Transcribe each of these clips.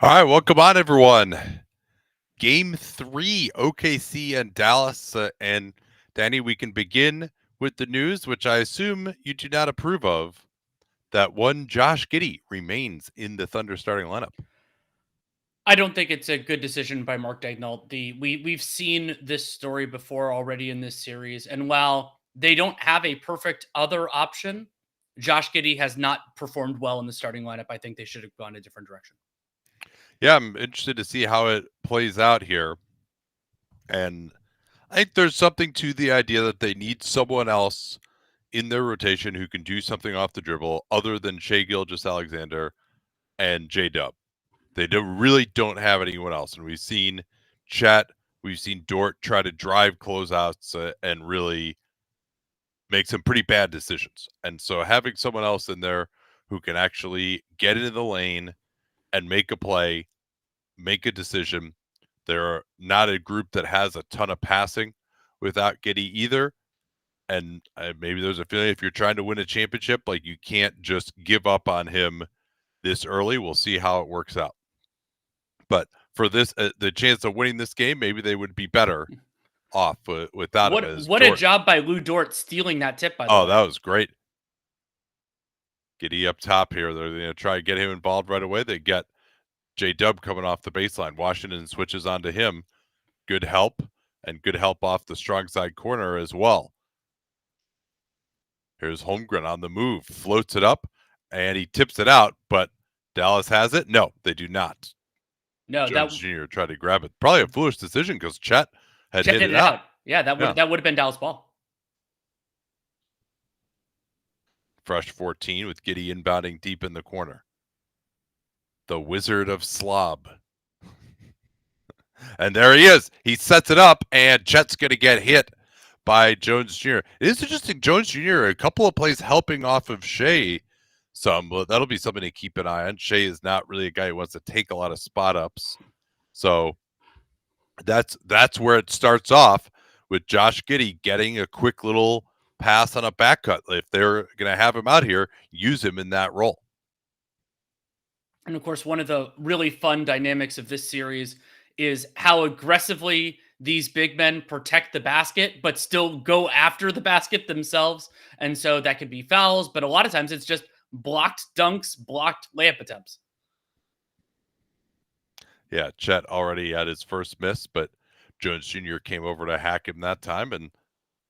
All right, welcome on, everyone. Game 3, OKC and Dallas. And Danny, we can begin with the news, which I assume you do not approve of, that one Josh Giddey remains in the Thunder starting lineup. I don't think it's a good decision by Mark Daigneault. We've seen this story before already in this series, and while they don't have a perfect other option, Josh Giddey has not performed well in the starting lineup. I think they should have gone a different direction. Yeah, I'm interested to see how it plays out here. And I think there's something to the idea that they need someone else in their rotation who can do something off the dribble other than Shai Gilgeous-Alexander and J-Dub. They really don't have anyone else. And we've seen Chet, we've seen Dort try to drive closeouts and really make some pretty bad decisions. And so having someone else in there who can actually get into the lane and make a play, make a decision. They're not a group that has a ton of passing without Giddey either. And maybe there's a feeling if you're trying to win a championship, like you can't just give up on him this early. We'll see how it works out. But for this, the chance of winning this game, maybe they would be better off without him. What a job by Lou Dort stealing that tip, by the way. Oh, that was great. Giddey up top here. They're going to try to get him involved right away. They get J-Dub coming off the baseline. Washington switches onto him. Good help, and good help off the strong side corner as well. Here's Holmgren on the move. Floats it up, and he tips it out, but Dallas has it? No, they do not. No, Jones Jr. tried to grab it. Probably a foolish decision because Chet hit it out. Yeah, that would have been Dallas ball. Fresh 14 with Giddey inbounding deep in the corner. The Wizard of Slob. And there he is. He sets it up, and Chet's going to get hit by Jones Jr. It is interesting. Jones Jr., a couple of plays helping off of Shai some. But that'll be something to keep an eye on. Shai is not really a guy who wants to take a lot of spot ups. So that's where it starts off with Josh Giddey getting a quick little pass on a back cut. If they're going to have him out here, use him in that role. And of course, one of the really fun dynamics of this series is how aggressively these big men protect the basket, but still go after the basket themselves. And so that could be fouls, but a lot of times it's just blocked dunks, blocked layup attempts. Yeah, Chet already had his first miss, but Jones Jr. came over to hack him that time, and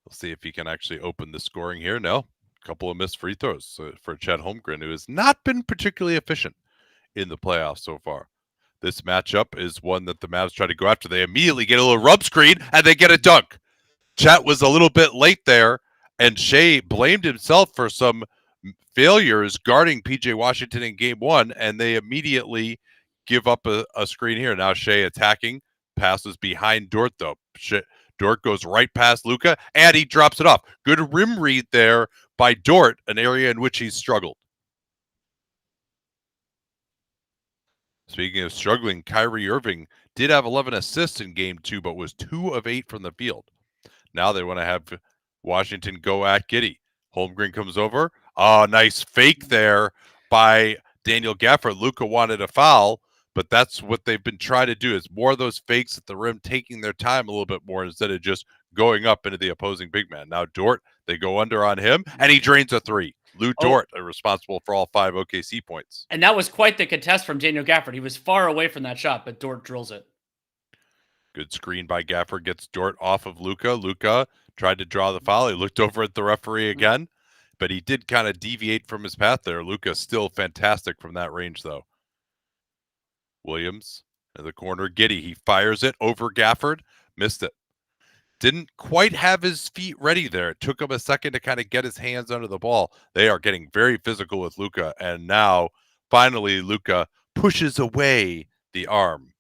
we'll see if he can actually open the scoring here. No, a couple of missed free throws for Chet Holmgren, who has not been particularly efficient in the playoffs so far. This matchup is one that the Mavs try to go after. They immediately get a little rub screen, and they get a dunk. Chet was a little bit late there, and Shai blamed himself for some failures guarding P.J. Washington in game one, and they immediately give up a screen here. Now Shai attacking, passes behind Dort, though. Dort goes right past Luka, and he drops it off. Good rim read there by Dort, an area in which he's struggled. Speaking of struggling, Kyrie Irving did have 11 assists in game two, but was 2 of 8 from the field. Now they want to have Washington go at Giddey. Holmgren comes over. Oh, nice fake there by Daniel Gafford. Luka wanted a foul, but that's what they've been trying to do, is more of those fakes at the rim, taking their time a little bit more instead of just going up into the opposing big man. Now Dort, they go under on him, and he drains a three. Lou Dort responsible for all 5 OKC points. And that was quite the contest from Daniel Gafford. He was far away from that shot, but Dort drills it. Good screen by Gafford, gets Dort off of Luka. Luka tried to draw the foul. He looked over at the referee again, but he did kind of deviate from his path there. Luka still fantastic from that range, though. Williams in the corner. Giddey, he fires it over Gafford. Missed it. Didn't quite have his feet ready there. It took him a second to kind of get his hands under the ball. They are getting very physical with Luka, and now finally Luka pushes away the arm.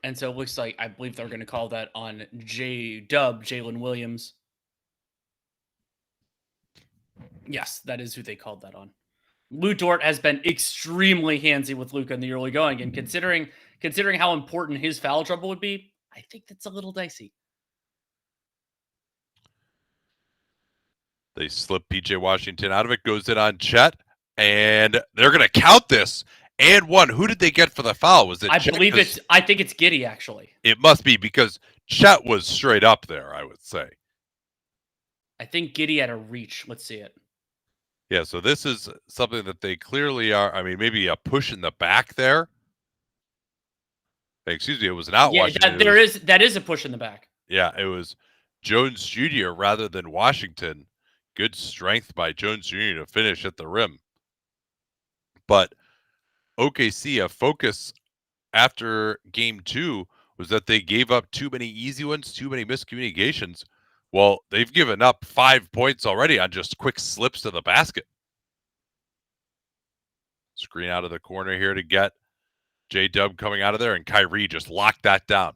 And so it looks like, I believe they're going to call that on J-Dub, Jalen Williams. Yes, that is who they called that on. Lou Dort has been extremely handsy with Luka in the early going, and considering how important his foul trouble would be, I think that's a little dicey. They slip P.J. Washington out of it, goes in on Chet, and they're going to count this. and one. Who did they get for the foul? Was it I Chet? believe I think it's Giddey, actually. It must be, because Chet was straight up there, I would say. I think Giddey had a reach. Let's see it. Yeah, so this is something that they clearly are. I mean, maybe a push in the back there. Excuse me, it was not Washington. That is a push in the back. Yeah, it was Jones Jr. rather than Washington. Good strength by Jones Jr. to finish at the rim. But OKC, a focus after game 2 was that they gave up too many easy ones, too many miscommunications. Well, they've given up 5 points already on just quick slips to the basket. Screen out of the corner here to get J-Dub coming out of there, and Kyrie just locked that down.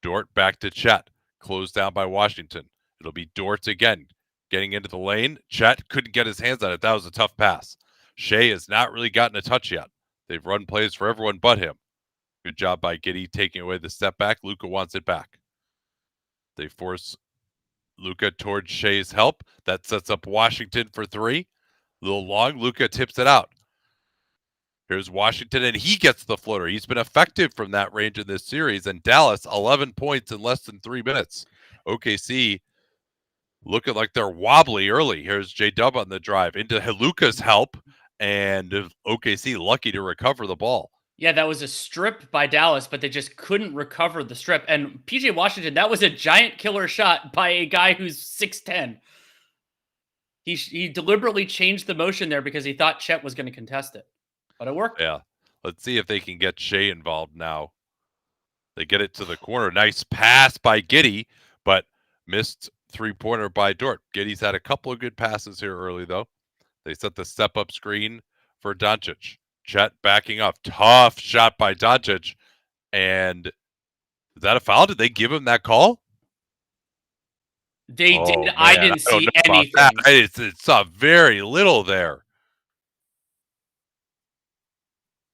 Dort back to Chet, closed down by Washington. It'll be Dort again, getting into the lane. Chet couldn't get his hands on it. That was a tough pass. Shea has not really gotten a touch yet. They've run plays for everyone but him. Good job by Giddey taking away the step back. Luka wants it back. They force Luka towards Shea's help. That sets up Washington for 3. A little long. Luka tips it out. Here's Washington, and he gets the floater. He's been effective from that range in this series. And Dallas, 11 points in less than 3 minutes. OKC looking like they're wobbly early. Here's J-Dub on the drive into Luka's help, and OKC lucky to recover the ball. Yeah, that was a strip by Dallas, but they just couldn't recover the strip. And PJ Washington, that was a giant killer shot by a guy who's 6'10". He deliberately changed the motion there because he thought Chet was going to contest it. But it worked. Yeah. Let's see if they can get Shea involved now. They get it to the corner. Nice pass by Giddey, but missed three-pointer by Dort. Giddey's had a couple of good passes here early, though. They set the step-up screen for Doncic. Chet backing up. Tough shot by Doncic. And is that a foul? Did they give him that call? They did. Man, I didn't see anything. I saw very little there.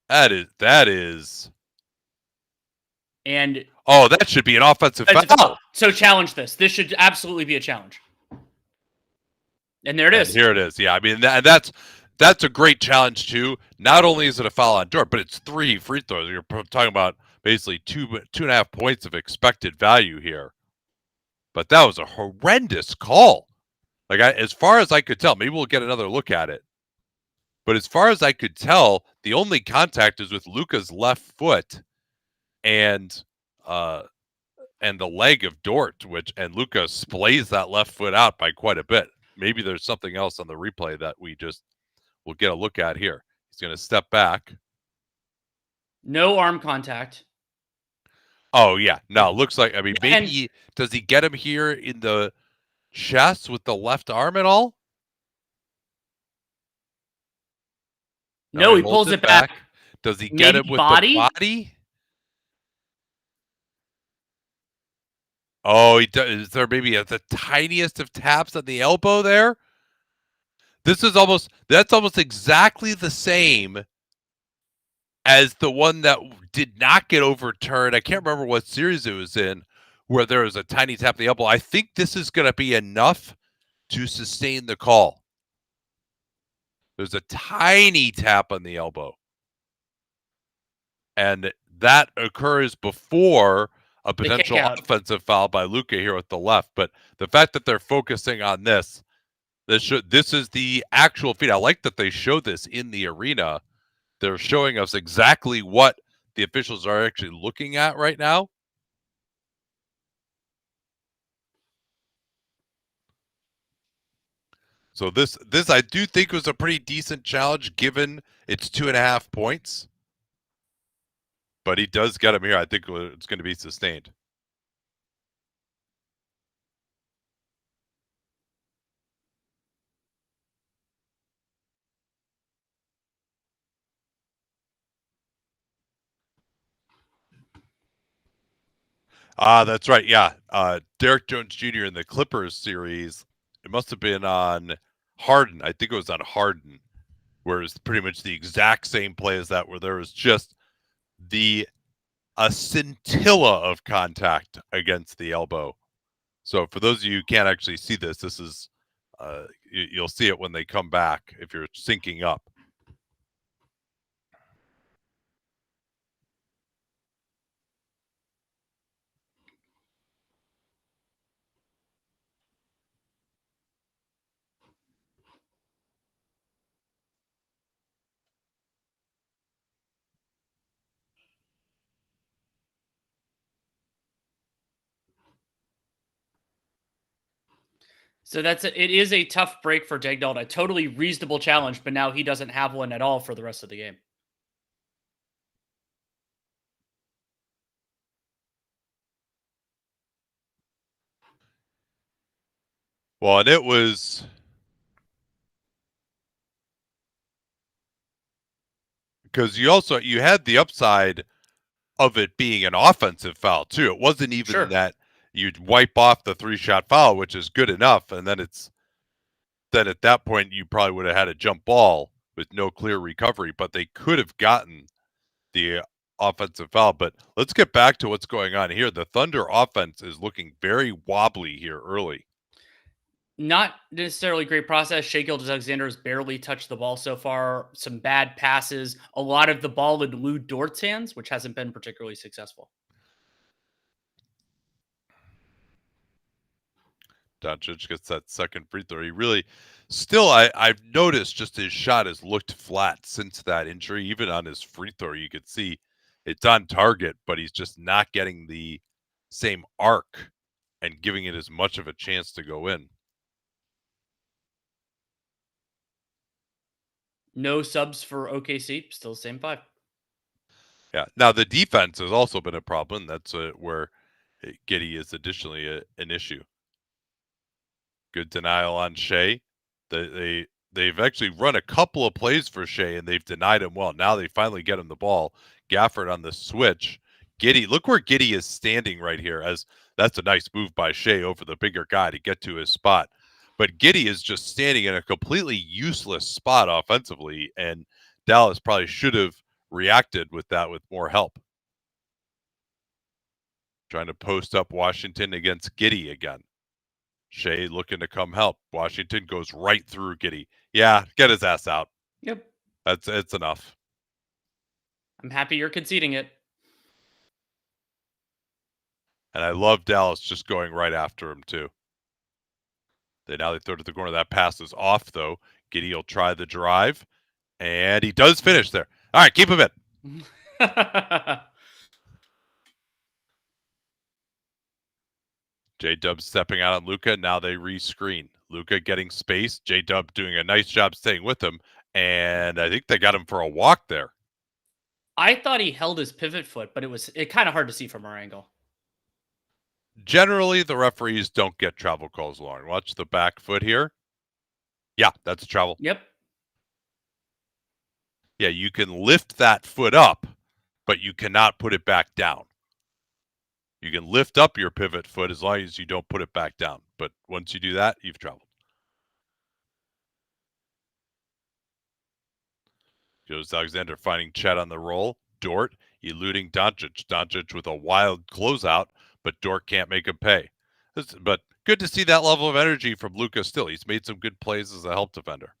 That is. And that should be an offensive foul. So challenge this. This should absolutely be a challenge. And there it is. Here it is. Yeah, I mean that's a great challenge too. Not only is it a foul on Dort, but it's 3 free throws. You're talking about basically 2.5 points of expected value here. But that was a horrendous call. Like as far as I could tell, maybe we'll get another look at it. But as far as I could tell, the only contact is with Luka's left foot and the leg of Dort, and Luka splays that left foot out by quite a bit. Maybe there's something else on the replay that we'll get a look at here. He's going to step back. No arm contact. Oh, yeah. No, looks like, I mean, maybe does he get him here in the chest with the left arm at all? No, he pulls it back. Does he get him with the body? Oh, he does. Is there maybe the tiniest of taps on the elbow there? That's almost exactly the same as the one that did not get overturned. I can't remember what series it was in, where there was a tiny tap on the elbow. I think this is going to be enough to sustain the call. There's a tiny tap on the elbow. And that occurs before a potential offensive foul by Luka here with the left. But the fact that they're focusing on this is the actual feed. I like that they show this in the arena. They're showing us exactly what the officials are actually looking at right now. So this I do think was a pretty decent challenge given it's 2.5 points. But he does get him here. I think it's going to be sustained. That's right. Yeah. Derek Jones Jr. in the Clippers series, it must have been on Harden. I think it was on Harden, where it was pretty much the exact same play as that, where there was just a scintilla of contact against the elbow. So for those of you who can't actually see this is you'll see it when they come back if you're syncing up. So it is a tough break for Daigneault, a totally reasonable challenge, but now he doesn't have one at all for the rest of the game. Well, and it was because you had the upside of it being an offensive foul too. It wasn't even that you'd wipe off the 3-shot foul, which is good enough, and then at that point you probably would have had a jump ball with no clear recovery, but they could have gotten the offensive foul. But let's get back to what's going on here. The Thunder offense is looking very wobbly here early. Not necessarily great process. Shai Gilgeous-Alexander has barely touched the ball so far. Some bad passes. A lot of the ball in Lou Dort's hands, which hasn't been particularly successful. Doncic gets that second free throw. He really, still, I've noticed just his shot has looked flat since that injury. Even on his free throw, you could see it's on target, but he's just not getting the same arc and giving it as much of a chance to go in. No subs for OKC. Still the same 5. Yeah. Now the defense has also been a problem. That's where Giddey is additionally an issue. Good denial on Shai. They've actually run a couple of plays for Shai and they've denied him well. Now they finally get him the ball. Gafford on the switch. Giddey, look where Giddey is standing right here. As that's a nice move by Shai over the bigger guy to get to his spot. But Giddey is just standing in a completely useless spot offensively, and Dallas probably should have reacted with that with more help. Trying to post up Washington against Giddey again. Shai looking to come help. Washington goes right through Giddey. Yeah, get his ass out. Yep. It's enough. I'm happy you're conceding it. And I love Dallas just going right after him too. They throw to the corner. That pass is off though. Giddey will try the drive, and he does finish there. All right, keep him in. J-Dub stepping out on Luka. Now they rescreen. Luka getting space. J-Dub doing a nice job staying with him. And I think they got him for a walk there. I thought he held his pivot foot, but it kind of hard to see from our angle. Generally, the referees don't get travel calls long. Watch the back foot here. Yeah, that's a travel. Yep. Yeah, you can lift that foot up, but you cannot put it back down. You can lift up your pivot foot as long as you don't put it back down. But once you do that, you've traveled. Gilgeous-Alexander finding Chet on the roll. Dort eluding Doncic. Doncic with a wild closeout, but Dort can't make him pay. But good to see that level of energy from Luka still. He's made some good plays as a help defender.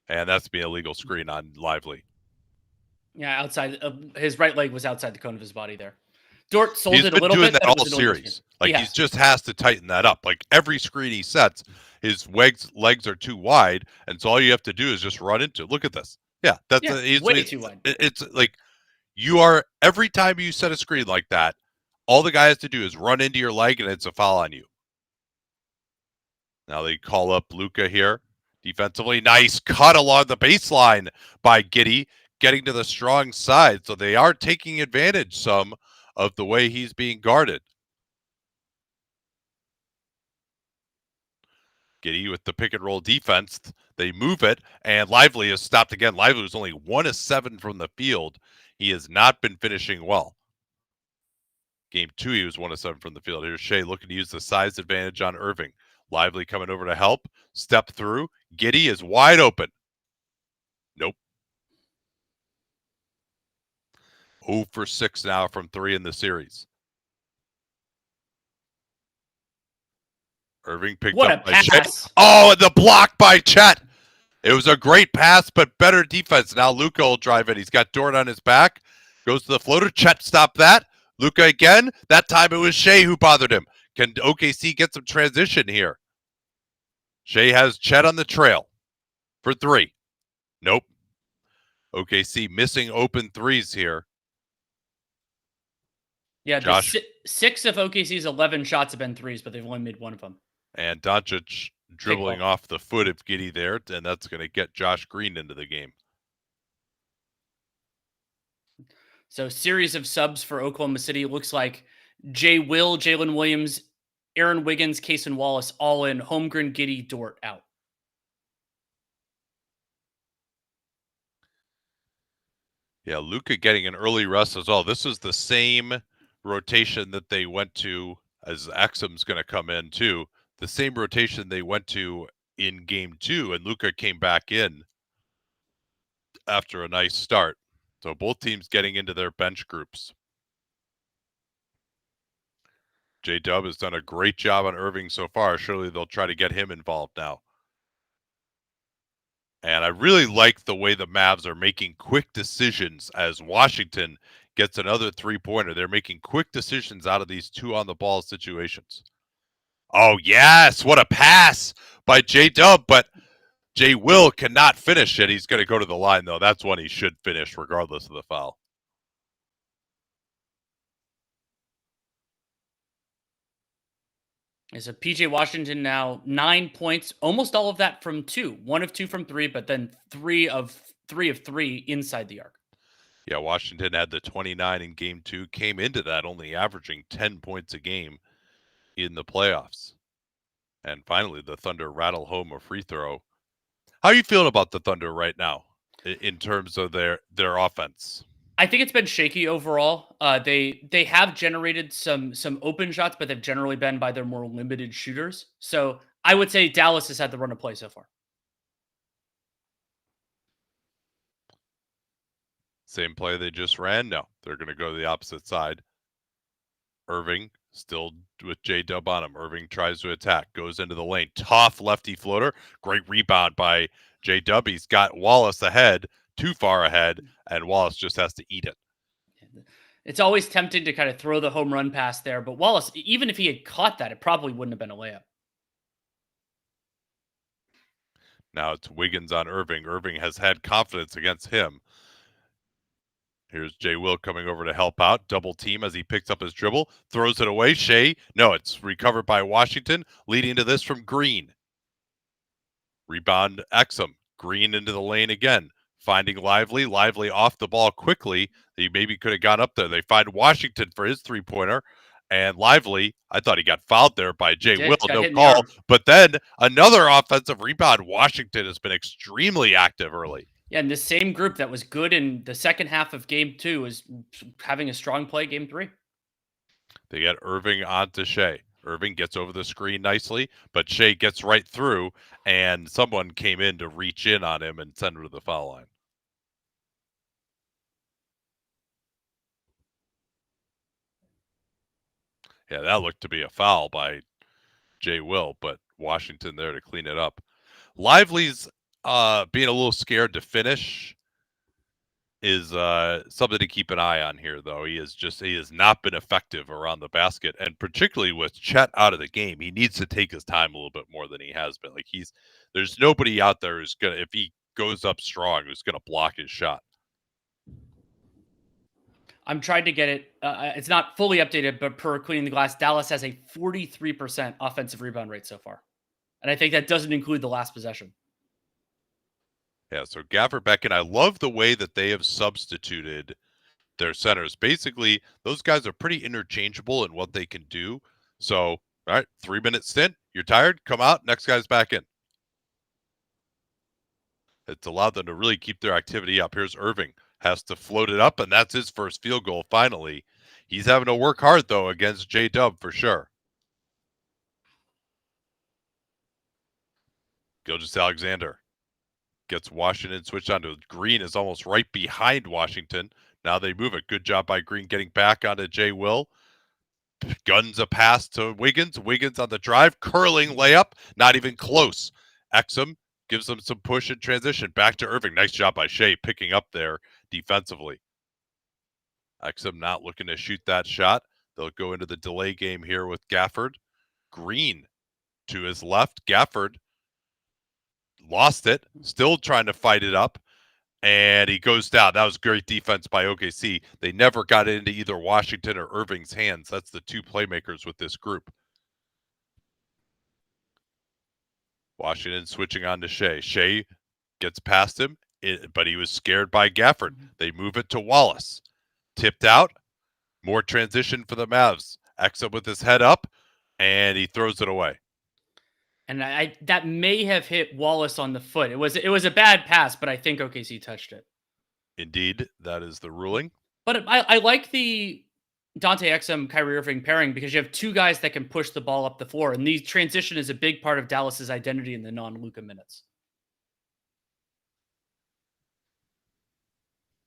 And that's the illegal screen on Lively. Yeah, outside his right leg was outside the cone of his body there. Dort sold He's it a little been doing bit. that all series. Like he just has to tighten that up. Like every screen he sets, his legs are too wide, and so all you have to do is just run into it. Look at this. Yeah, that's way too wide. It's like every time you set a screen like that, all the guy has to do is run into your leg, and it's a foul on you. Now they call up Luka here. Defensively, nice cut along the baseline by Giddey, getting to the strong side. So they are taking advantage some of the way he's being guarded. Giddey with the pick and roll defense. They move it, and Lively is stopped again. Lively was only 1 of 7 from the field. He has not been finishing well. Game 2, he was 1 of 7 from the field. Here's Shai looking to use the size advantage on Irving. Lively coming over to help. Step through. Giddey is wide open. Nope. 0 for 6 now from 3 in the series. Irving picked up by Shai. Oh, and the block by Chet. It was a great pass, but better defense. Now Luka will drive it. He's got Dort on his back. Goes to the floater. Chet stopped that. Luka again. That time it was Shai who bothered him. Can OKC get some transition here? Shai has Chet on the trail for 3. Nope. OKC missing open threes here. Yeah, Josh. 6 of OKC's 11 shots have been threes, but they've only made 1 of them. And Doncic dribbling off the foot of Giddey there, and that's going to get Josh Green into the game. So series of subs for Oklahoma City. Looks like Jay Will, Jalen Williams, Aaron Wiggins, Cason Wallace all in. Holmgren, Giddey, Dort out. Yeah, Luka getting an early rest as well. This is the same rotation that they went to, as Exum's going to come in too. The same rotation they went to in game 2, and Luka came back in after a nice start. So both teams getting into their bench groups. J-Dub has done a great job on Irving so far. Surely they'll try to get him involved now. And I really like the way the Mavs are making quick decisions as Washington gets another three-pointer. They're making quick decisions out of these two on-the-ball situations. Oh, yes. What a pass by J-Dub, but J. Will cannot finish it. He's going to go to the line, though. That's one he should finish regardless of the foul. So PJ Washington now 9 points, almost all of that from 2. 1 of 2 from 3, but then 3 of 3 inside the arc. Yeah, Washington had the 29 in game 2, came into that only averaging 10 points a game in the playoffs. And finally, the Thunder rattle home a free throw. How are you feeling about the Thunder right now in terms of their offense? I think it's been shaky overall. They have generated some open shots, but they've generally been by their more limited shooters. So I would say Dallas has had the run of play so far. Same play they just ran? No, they're going to go to the opposite side. Irving still with J-Dub on him. Irving tries to attack, goes into the lane. Tough lefty floater. Great rebound by J-Dub. He's got Wallace ahead, too far ahead, and Wallace just has to eat it. It's always tempting to kind of throw the home run pass there, but Wallace, even if he had caught that, it probably wouldn't have been a layup. Now it's Wiggins on Irving. Irving has had confidence against him. Here's Jay Will coming over to help out. Double team as he picks up his dribble. Throws it away. Shea. No, it's recovered by Washington. Leading to this from Green. Rebound Exum. Green into the lane again. Finding Lively. Lively off the ball quickly. He maybe could have gone up there. They find Washington for his three-pointer. And Lively, I thought he got fouled there by Jay Will. No call. But then another offensive rebound. Washington has been extremely active early. Yeah, and the same group that was good in the second half of game 2 is having a strong play game 3. They get Irving onto Shea. Irving gets over the screen nicely, but Shea gets right through, and someone came in to reach in on him and send him to the foul line. Yeah, that looked to be a foul by Jay Will, but Washington there to clean it up. Lively's being a little scared to finish is something to keep an eye on here, though. He has not been effective around the basket, and particularly with Chet out of the game, he needs to take his time a little bit more than he has been. Like there's nobody out there who's gonna, if he goes up strong, who's gonna block his shot. I'm trying to get it. It's not fully updated, but per Cleaning the Glass, Dallas has a 43% offensive rebound rate so far. And I think that doesn't include the last possession. Yeah, so Gafford back in. I love the way that they have substituted their centers. Basically, those guys are pretty interchangeable in what they can do. So, all right, 3-minute stint. You're tired? Come out. Next guy's back in. It's allowed them to really keep their activity up. Here's Irving. Has to float it up, and that's his first field goal finally. He's having to work hard, though, against J-Dub for sure. Gilgeous-Alexander gets Washington switched onto Green, is almost right behind Washington. Now they move it. Good job by Green getting back onto Jay Will. Guns a pass to Wiggins. Wiggins on the drive. Curling layup. Not even close. Exum gives them some push and transition. Back to Irving. Nice job by Shea picking up there defensively. Exum not looking to shoot that shot. They'll go into the delay game here with Gafford. Green to his left. Gafford lost it. Still trying to fight it up. And he goes down. That was great defense by OKC. They never got into either Washington or Irving's hands. That's the two playmakers with this group. Washington switching on to Shea. Shea gets past him, but he was scared by Gafford. They move it to Wallace. Tipped out. More transition for the Mavs. Exum with his head up, and he throws it away. And I that may have hit Wallace on the foot. It was a bad pass, but I think OKC touched it. Indeed, that is the ruling. But I like the Dante Exum, Kyrie Irving pairing because you have two guys that can push the ball up the floor, and the transition is a big part of Dallas's identity in the non-Luka minutes.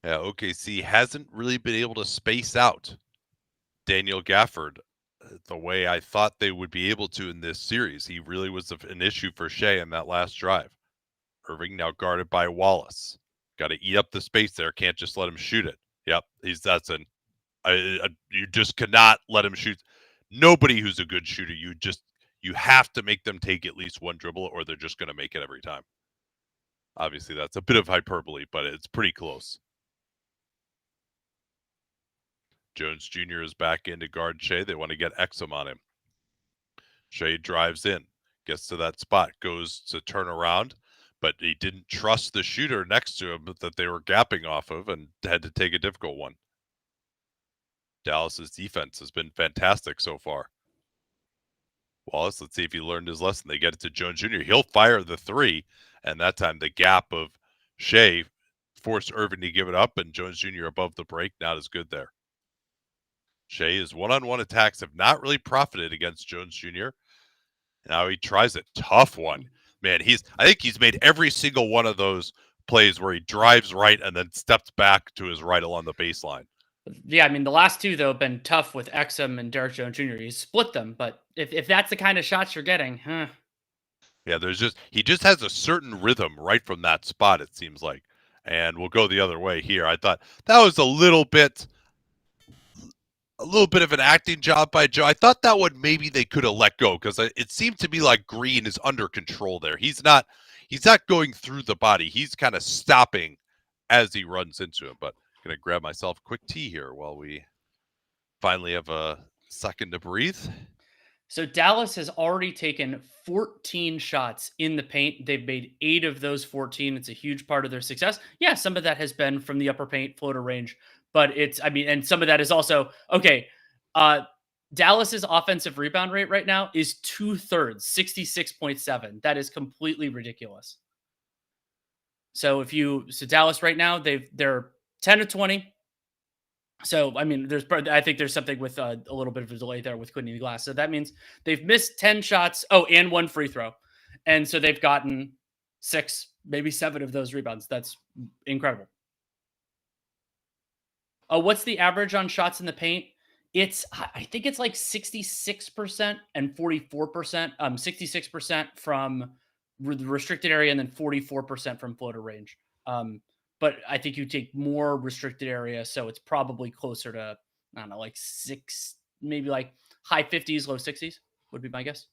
Yeah, OKC hasn't really been able to space out Daniel Gafford the way I thought they would be able to in this series. He really was an issue for Shea in that last drive. Irving now guarded by Wallace. Got to eat up the space there. Can't just let him shoot it. Yep, you just cannot let him shoot. Nobody who's a good shooter, you have to make them take at least one dribble, or they're just going to make it every time. Obviously, that's a bit of hyperbole, but it's pretty close. Jones Jr. is back in to guard Shea. They want to get Exum on him. Shea drives in, gets to that spot, goes to turn around, but he didn't trust the shooter next to him that they were gapping off of and had to take a difficult one. Dallas's defense has been fantastic so far. Wallace, let's see if he learned his lesson. They get it to Jones Jr. He'll fire the three, and that time the gap of Shea forced Irving to give it up, and Jones Jr. above the break, not as good there. Shea's one-on-one attacks have not really profited against Jones Jr. Now he tries a tough one. Man, I think he's made every single one of those plays where he drives right and then steps back to his right along the baseline. Yeah, I mean, the last two, though, have been tough with Exum and Derek Jones Jr. He's split them, but if that's the kind of shots you're getting, Yeah, he just has a certain rhythm right from that spot, it seems like. And we'll go the other way here. I thought that was a little bit of an acting job by Joe. I thought that one maybe they could have let go because it seemed to be like Green is under control there. He's not going through the body. He's kind of stopping as he runs into him. But I'm going to grab myself a quick tea here while we finally have a second to breathe. So Dallas has already taken 14 shots in the paint. They've made 8 of those 14. It's a huge part of their success. Yeah, some of that has been from the upper paint floater range, but and some of that is also, okay, Dallas's offensive rebound rate right now is 2/3, 66.7. That is completely ridiculous. So Dallas right now, they're 10 of 20. So, I mean, I think there's something with a little bit of a delay there with cleaning the glass. So that means they've missed 10 shots. Oh, and 1 free throw. And so they've gotten 6, maybe 7 of those rebounds. That's incredible. What's the average on shots in the paint? I think it's like 66% and 44%. 66% from the restricted area and then 44% from floater range. But I think you take more restricted area, so it's probably closer to, I don't know, like 6, maybe like high 50s, low 60s would be my guess.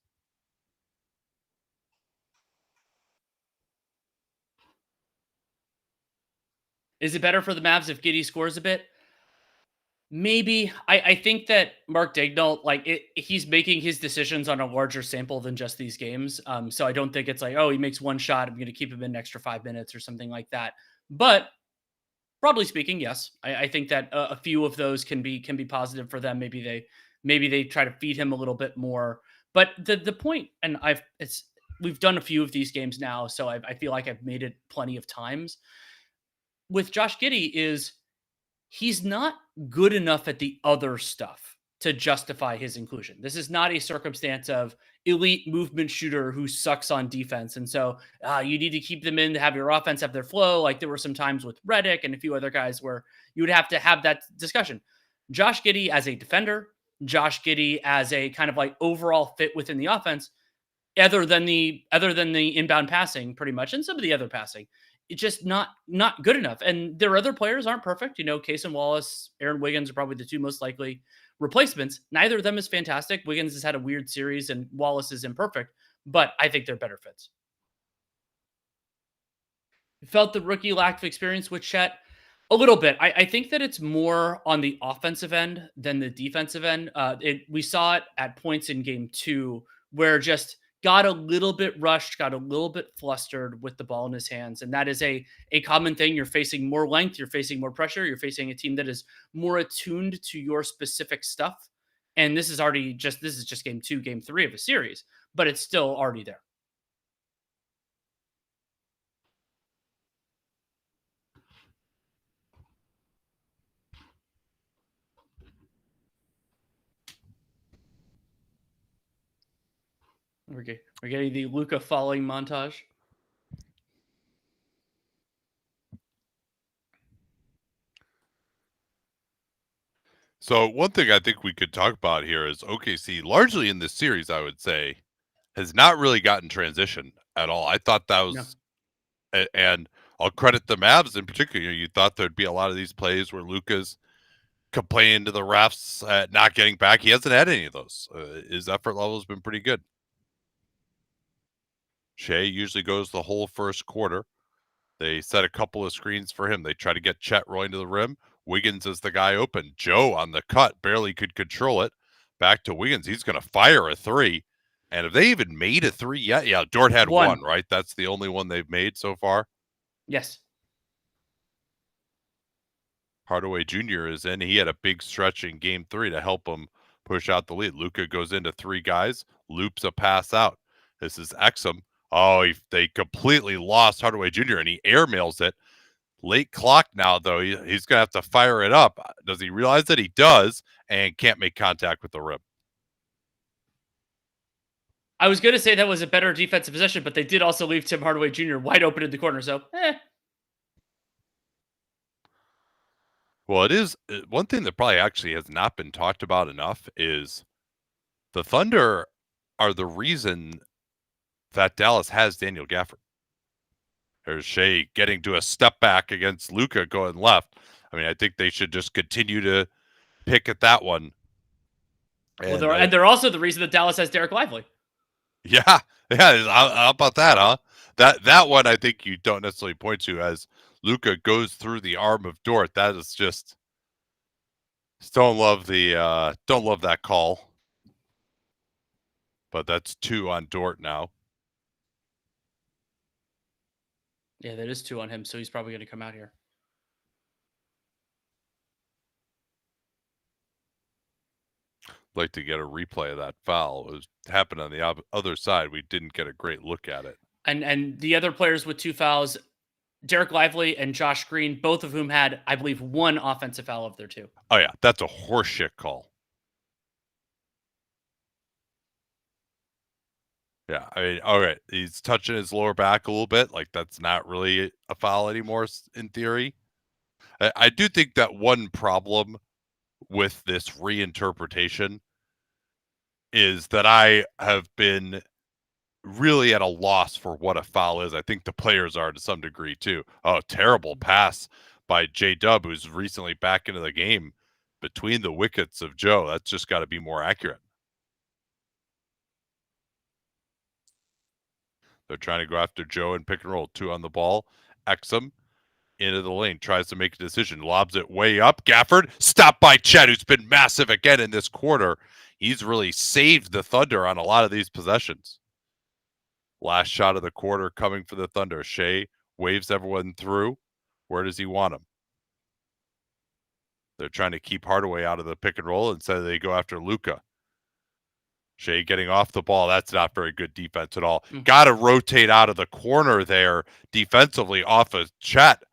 Is it better for the Mavs if Giddey scores a bit? Maybe. I think that Mark Daigneault, he's making his decisions on a larger sample than just these games. So I don't think it's like, oh, he makes one shot, I'm going to keep him in an extra 5 minutes or something like that. But broadly speaking, yes, I think that a few of those can be positive for them. Maybe they try to feed him a little bit more. But the point, and we've done a few of these games now, so I feel like I've made it plenty of times. With Josh Giddey is he's not good enough at the other stuff to justify his inclusion. This is not a circumstance of elite movement shooter who sucks on defense. And so you need to keep them in to have your offense have their flow. Like there were some times with Redick and a few other guys where you would have to have that discussion. Josh Giddey as a defender, Josh Giddey as a kind of like overall fit within the offense, other than the inbound passing pretty much, and some of the other passing, it's just not good enough. And their other players aren't perfect. Case and Wallace, Aaron Wiggins are probably the two most likely replacements. Neither of them is fantastic. Wiggins has had a weird series and Wallace is imperfect, but I think they're better fits. Felt the rookie lacked of experience with Chet a little bit. I think that it's more on the offensive end than the defensive end. We saw it at points in game 2 where just got a little bit rushed, got a little bit flustered with the ball in his hands. And that is a common thing. You're facing more length, you're facing more pressure, you're facing a team that is more attuned to your specific stuff. And this is just game 2, game 3 of a series, but it's still already there. We're getting the Luka falling montage. So one thing I think we could talk about here is OKC, largely in this series, I would say, has not really gotten transition at all. I thought that was, and I'll credit the Mavs in particular. You thought there'd be a lot of these plays where Luka's complaining to the refs at not getting back. He hasn't had any of those. His effort level has been pretty good. Shea usually goes the whole first quarter. They set a couple of screens for him. They try to get Chet rolling to the rim. Wiggins is the guy open. Joe on the cut barely could control it. Back to Wiggins. He's going to fire a three. And have they even made a three yet? Yeah, Dort had one, right? That's the only one they've made so far. Yes. Hardaway Jr. is in. He had a big stretch in game 3 to help him push out the lead. Luka goes into 3 guys, loops a pass out. This is Exum. Oh, they completely lost Hardaway Jr. and he airmails it. Late clock now, though. He's going to have to fire it up. Does he realize that he does and can't make contact with the rim? I was going to say that was a better defensive possession, but they did also leave Tim Hardaway Jr. wide open in the corner. So, Well, it is one thing that probably actually has not been talked about enough is the Thunder are the reason that Dallas has Daniel Gafford. There's Shea getting to a step back against Luka going left. I mean, I think they should just continue to pick at that one. And they're also the reason that Dallas has Derek Lively. Yeah. How about that, huh? That one I think you don't necessarily point to as Luka goes through the arm of Dort. That is just don't love that call. But that's 2 on Dort now. Yeah, that is 2 on him, so he's probably going to come out here. Like to get a replay of that foul. It happened on the other side. We didn't get a great look at it. And the other players with 2 fouls, Derek Lively and Josh Green, both of whom had, I believe, 1 offensive foul of their 2. Oh, yeah. That's a horseshit call. Yeah, I mean, all right. He's touching his lower back a little bit. Like, that's not really a foul anymore in theory. I do think that one problem with this reinterpretation is that I have been really at a loss for what a foul is. I think the players are to some degree too. Oh, terrible pass by J-Dub, who's recently back into the game between the wickets of Joe. That's just got to be more accurate. They're trying to go after Joe and pick and roll. 2 on the ball. Exum into the lane, tries to make a decision, lobs it way up. Gafford, stopped by Chet, who's been massive again in this quarter. He's really saved the Thunder on a lot of these possessions. Last shot of the quarter coming for the Thunder. Shea waves everyone through. Where does he want him? They're trying to keep Hardaway out of the pick and roll, and so they go after Luka. Shea getting off the ball. That's not very good defense at all. Got to rotate out of the corner there defensively off of Chet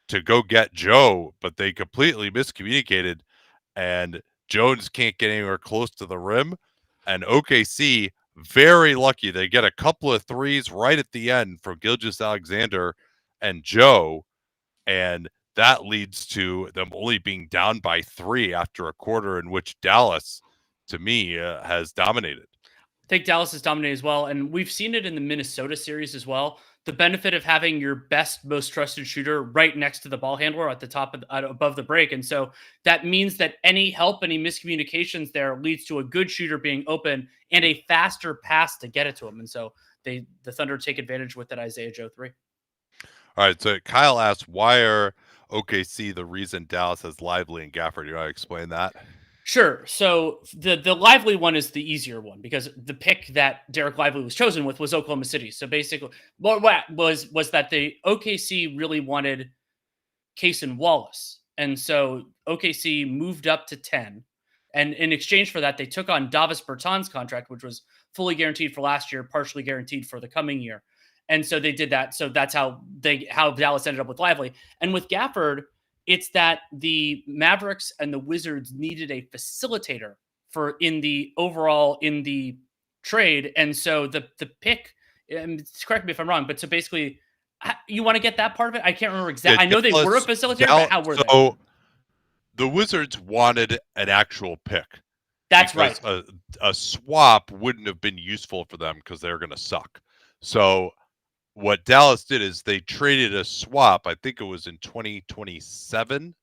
to go get Joe, but they completely miscommunicated, and Jones can't get anywhere close to the rim. And OKC, very lucky. They get a couple of threes right at the end from Gilgeous-Alexander and Joe, and that leads to them only being down by 3 after a quarter in which Dallas, to me, has dominated. I think Dallas has dominated as well, and we've seen it in the Minnesota series as well. The benefit of having your best, most trusted shooter right next to the ball handler at the top of above the break. And so that means that any help, any miscommunications there leads to a good shooter being open and a faster pass to get it to him. And so the Thunder take advantage with that Isaiah Joe 3. All right. So Kyle asks, why are OKC the reason Dallas has Lively and Gafford? You want to explain that? Sure. So the Lively one is the easier one because the pick that Derek Lively was chosen with was Oklahoma City. So basically, what was that the OKC really wanted Cason Wallace, and so OKC moved up to 10, and in exchange for that, they took on Davis Bertans' contract, which was fully guaranteed for last year, partially guaranteed for the coming year, and so they did that. So that's how Dallas ended up with Lively, and with Gafford, it's that the Mavericks and the Wizards needed a facilitator for in the trade, and so the pick. And correct me if I'm wrong, but so basically, you want to get that part of it? I can't remember exactly. Yeah, I know they were a facilitator, but how were they? So the Wizards wanted an actual pick. That's right. A swap wouldn't have been useful for them because they're going to suck. So what Dallas did is they traded a swap. I think it was in 2027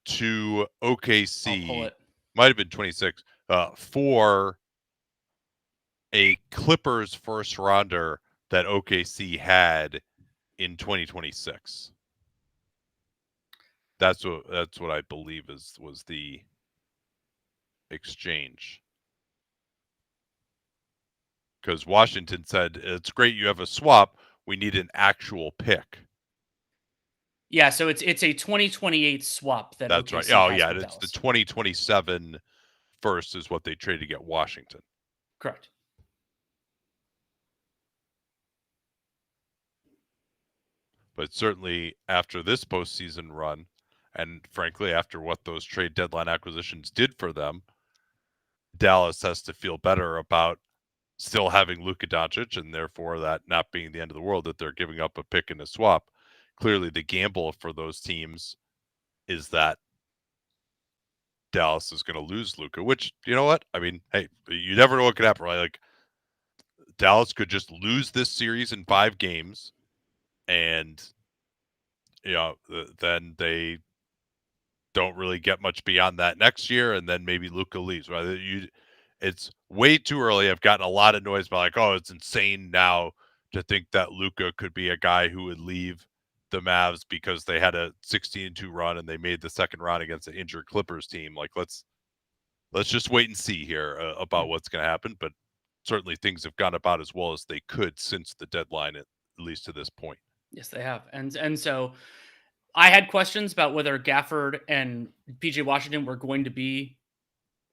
to OKC. I'll pull it. Might have been 26 for a Clippers first rounder that OKC had in 2026. That's what I believe was the exchange. Because Washington said, it's great you have a swap. We need an actual pick. Yeah, so it's a 2028 swap that That's OKC right. Oh, has yeah, with it's Dallas. the 2027 first is what they traded to get Washington. Correct. But certainly after this postseason run, and frankly, after what those trade deadline acquisitions did for them, Dallas has to feel better about still having Luka Doncic, and therefore that not being the end of the world that they're giving up a pick and a swap. Clearly, the gamble for those teams is that Dallas is going to lose Luka, which, you know what? I mean, hey, you never know what could happen, right? Like, Dallas could just lose this series in 5 games, and, you know, then they don't really get much beyond that next year, and then maybe Luka leaves, right? It's way too early. I've gotten a lot of noise about like, oh, it's insane now to think that Luka could be a guy who would leave the Mavs because they had a 16-2 run and they made the second round against an injured Clippers team. Like, let's just wait and see here about what's going to happen. But certainly things have gone about as well as they could since the deadline, at least to this point. Yes, they have, and so I had questions about whether Gafford and PJ Washington were going to be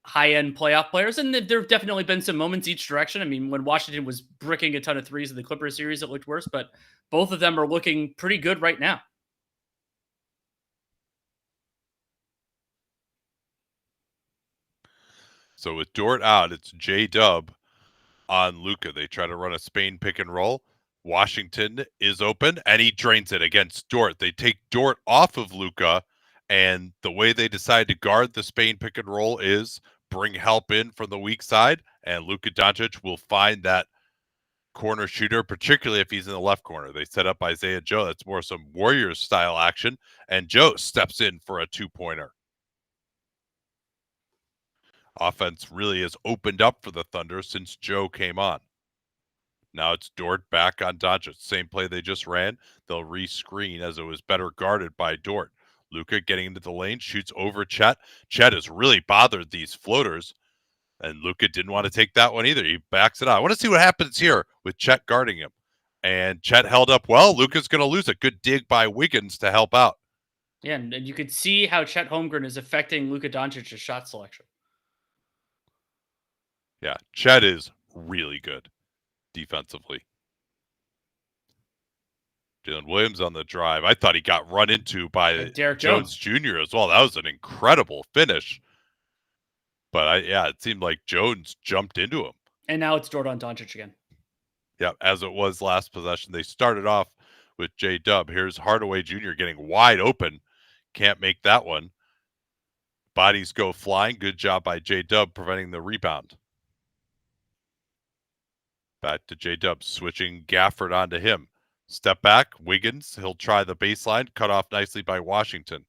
high-end playoff players, and there have definitely been some moments each direction. I mean, when Washington was bricking a ton of threes in the Clippers series, it looked worse, but both of them are looking pretty good right now. So with Dort out, it's J-Dub on Luka. They try to run a Spain pick and roll. Washington is open, and he drains it against Dort. They take Dort off of Luka, and the way they decide to guard the Spain pick and roll is bring help in from the weak side, and Luka Doncic will find that corner shooter, particularly if he's in the left corner. They set up Isaiah Joe. That's more some Warriors-style action, and Joe steps in for a two-pointer. Offense really has opened up for the Thunder since Joe came on. Now it's Dort back on Doncic. Same play they just ran. They'll re-screen as it was better guarded by Dort. Luka getting into the lane, shoots over Chet. Chet has really bothered these floaters, and Luka didn't want to take that one either. He backs it out. I want to see what happens here with Chet guarding him. And Chet held up well. Luka's going to lose a good dig by Wiggins to help out. Yeah, and you could see how Chet Holmgren is affecting Luka Doncic's shot selection. Yeah, Chet is really good defensively. Jalen Williams on the drive. I thought he got run into by Derek Jones Jr. as well. That was an incredible finish. But it seemed like Jones jumped into him. And now it's Dort on Doncic again. Yeah, as it was last possession. They started off with J-Dub. Here's Hardaway Jr. getting wide open. Can't make that one. Bodies go flying. Good job by J-Dub preventing the rebound. Back to J-Dub, switching Gafford onto him. Step back, Wiggins. He'll try the baseline, cut off nicely by Washington.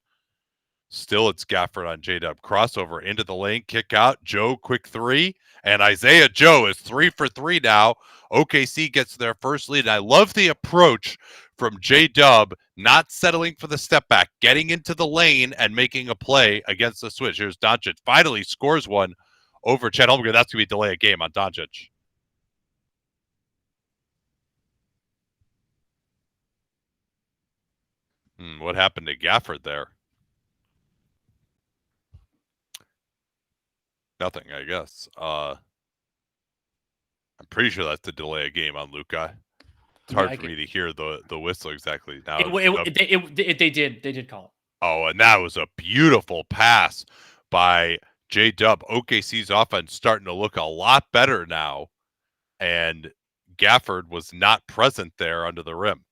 Still, it's Gafford on J-Dub. Crossover into the lane, kick out. Joe, quick three. And Isaiah Joe is 3 for 3 now. OKC gets their first lead. And I love the approach from J-Dub not settling for the step back, getting into the lane and making a play against the switch. Here's Doncic. Finally scores one over Chet Holmgren. That's going to be a delay of game on Doncic. What happened to Gafford there? Nothing, I guess. I'm pretty sure that's the delay of game on Luka. It's hard for me to hear the whistle exactly now. They did call it. Oh, and that was a beautiful pass by J-Dub. OKC's offense starting to look a lot better now, and Gafford was not present there under the rim.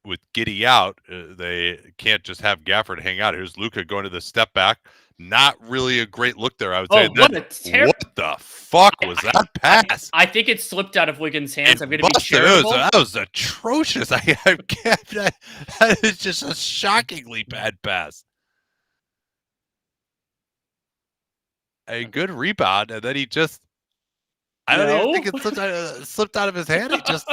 With Giddey out, they can't just have Gafford hang out. Here's Luka going to the step back. Not really a great look there, I would say. What the fuck was that pass? I think it slipped out of Wiggins' hands. I'm going to be charitable. That was atrocious. I can't. That is just a shockingly bad pass. A good rebound, and then he just... I don't even think it slipped out of his hand. He just...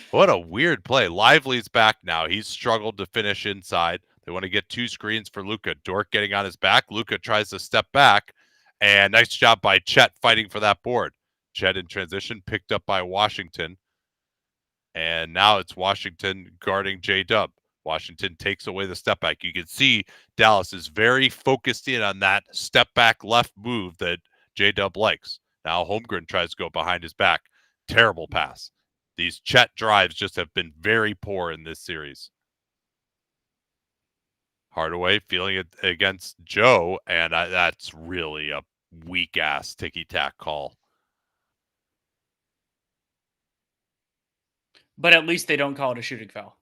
What a weird play. Lively's back now. He's struggled to finish inside. They want to get two screens for Luka. Dort getting on his back. Luka tries to step back. And nice job by Chet fighting for that board. Chet in transition, picked up by Washington. And now it's Washington guarding J-Dub. Washington takes away the step back. You can see Dallas is very focused in on that step back left move that J-Dub likes. Now Holmgren tries to go behind his back. Terrible pass. These Chet drives just have been very poor in this series. Hardaway feeling it against Joe, and that's really a weak-ass ticky-tack call. But at least they don't call it a shooting foul.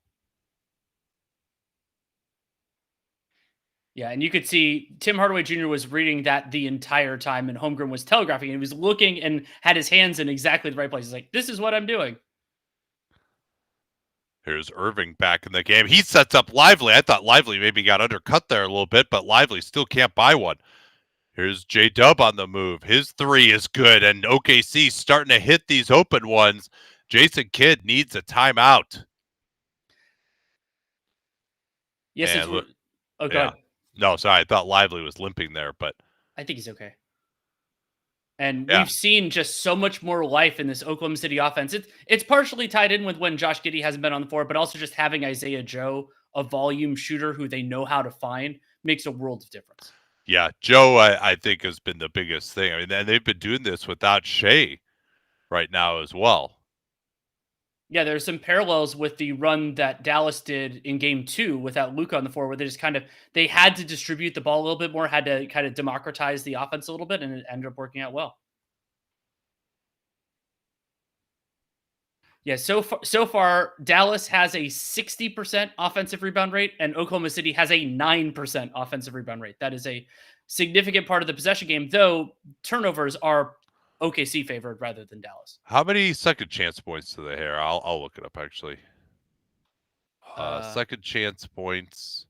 Yeah, and you could see Tim Hardaway Jr. was reading that the entire time, and Holmgren was telegraphing. He was looking and had his hands in exactly the right place. He's like, this is what I'm doing. Here's Irving back in the game. He sets up Lively. I thought Lively maybe got undercut there a little bit, but Lively still can't buy one. Here's J-Dub on the move. His three is good, and OKC starting to hit these open ones. Jason Kidd needs a timeout. Yes, go ahead. No, sorry. I thought Lively was limping there, but I think he's okay. And we've seen just so much more life in this Oklahoma City offense. It's partially tied in with when Josh Giddey hasn't been on the floor, but also just having Isaiah Joe, a volume shooter who they know how to find, makes a world of difference. Yeah, Joe, I think, has been the biggest thing. I mean, and they've been doing this without Shea right now as well. Yeah, there's some parallels with the run that Dallas did in Game 2 without Luka on the floor, where they had to distribute the ball a little bit more, had to kind of democratize the offense a little bit, and it ended up working out well. Yeah, so far, Dallas has a 60% offensive rebound rate, and Oklahoma City has a 9% offensive rebound rate. That is a significant part of the possession game, though turnovers are OKC favored rather than Dallas. How many second chance points do they have? I'll look it up, actually. Second chance points,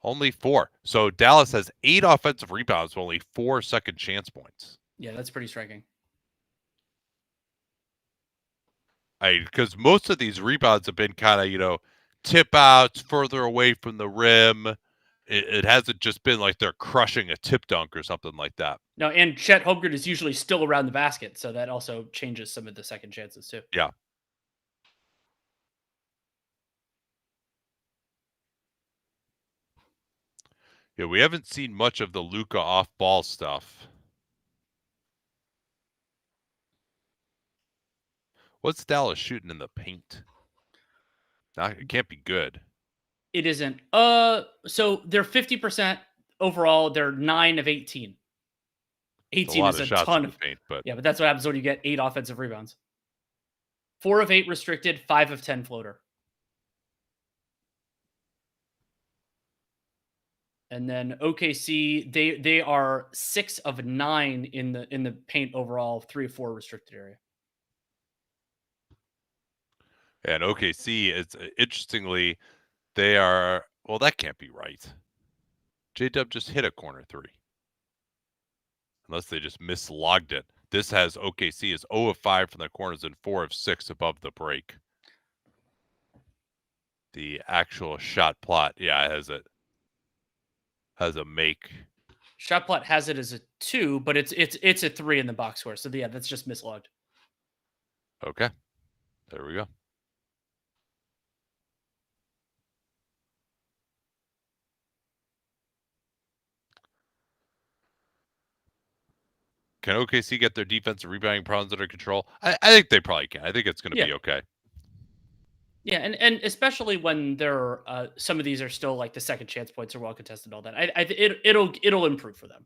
only 4. So Dallas has 8 offensive rebounds, only 4 second chance points. Yeah, that's pretty striking. Because most of these rebounds have been kind of, tip outs further away from the rim. It hasn't just been like they're crushing a tip dunk or something like that. No, and Chet Holmgren is usually still around the basket, so that also changes some of the second chances too. Yeah. Yeah, we haven't seen much of the Luka off-ball stuff. What's Dallas shooting in the paint? It can't be good. It isn't. So they're 50% overall. They're 9 of 18. 18 is a ton of paint, but yeah, but that's what happens when you get 8 offensive rebounds. 4 of 8 restricted, 5 of 10 floater. And then OKC, they are 6 of 9 in the paint overall, 3 of 4 restricted area. And OKC is interestingly, they are, well, that can't be right. J-Dub just hit a corner 3. Unless they just mislogged it. This has OKC is 0 of 5 from the corners and 4 of 6 above the break. The actual shot plot, yeah, it has a make. Shot plot has it as a 2, but it's a 3 in the box score. So yeah, that's just mislogged. Okay, there we go. Can OKC get their defensive rebounding problems under control? I think they probably can. I think it's going to be okay. Yeah, and especially when there are some of these are still like the second chance points are well contested, all that. It'll improve for them.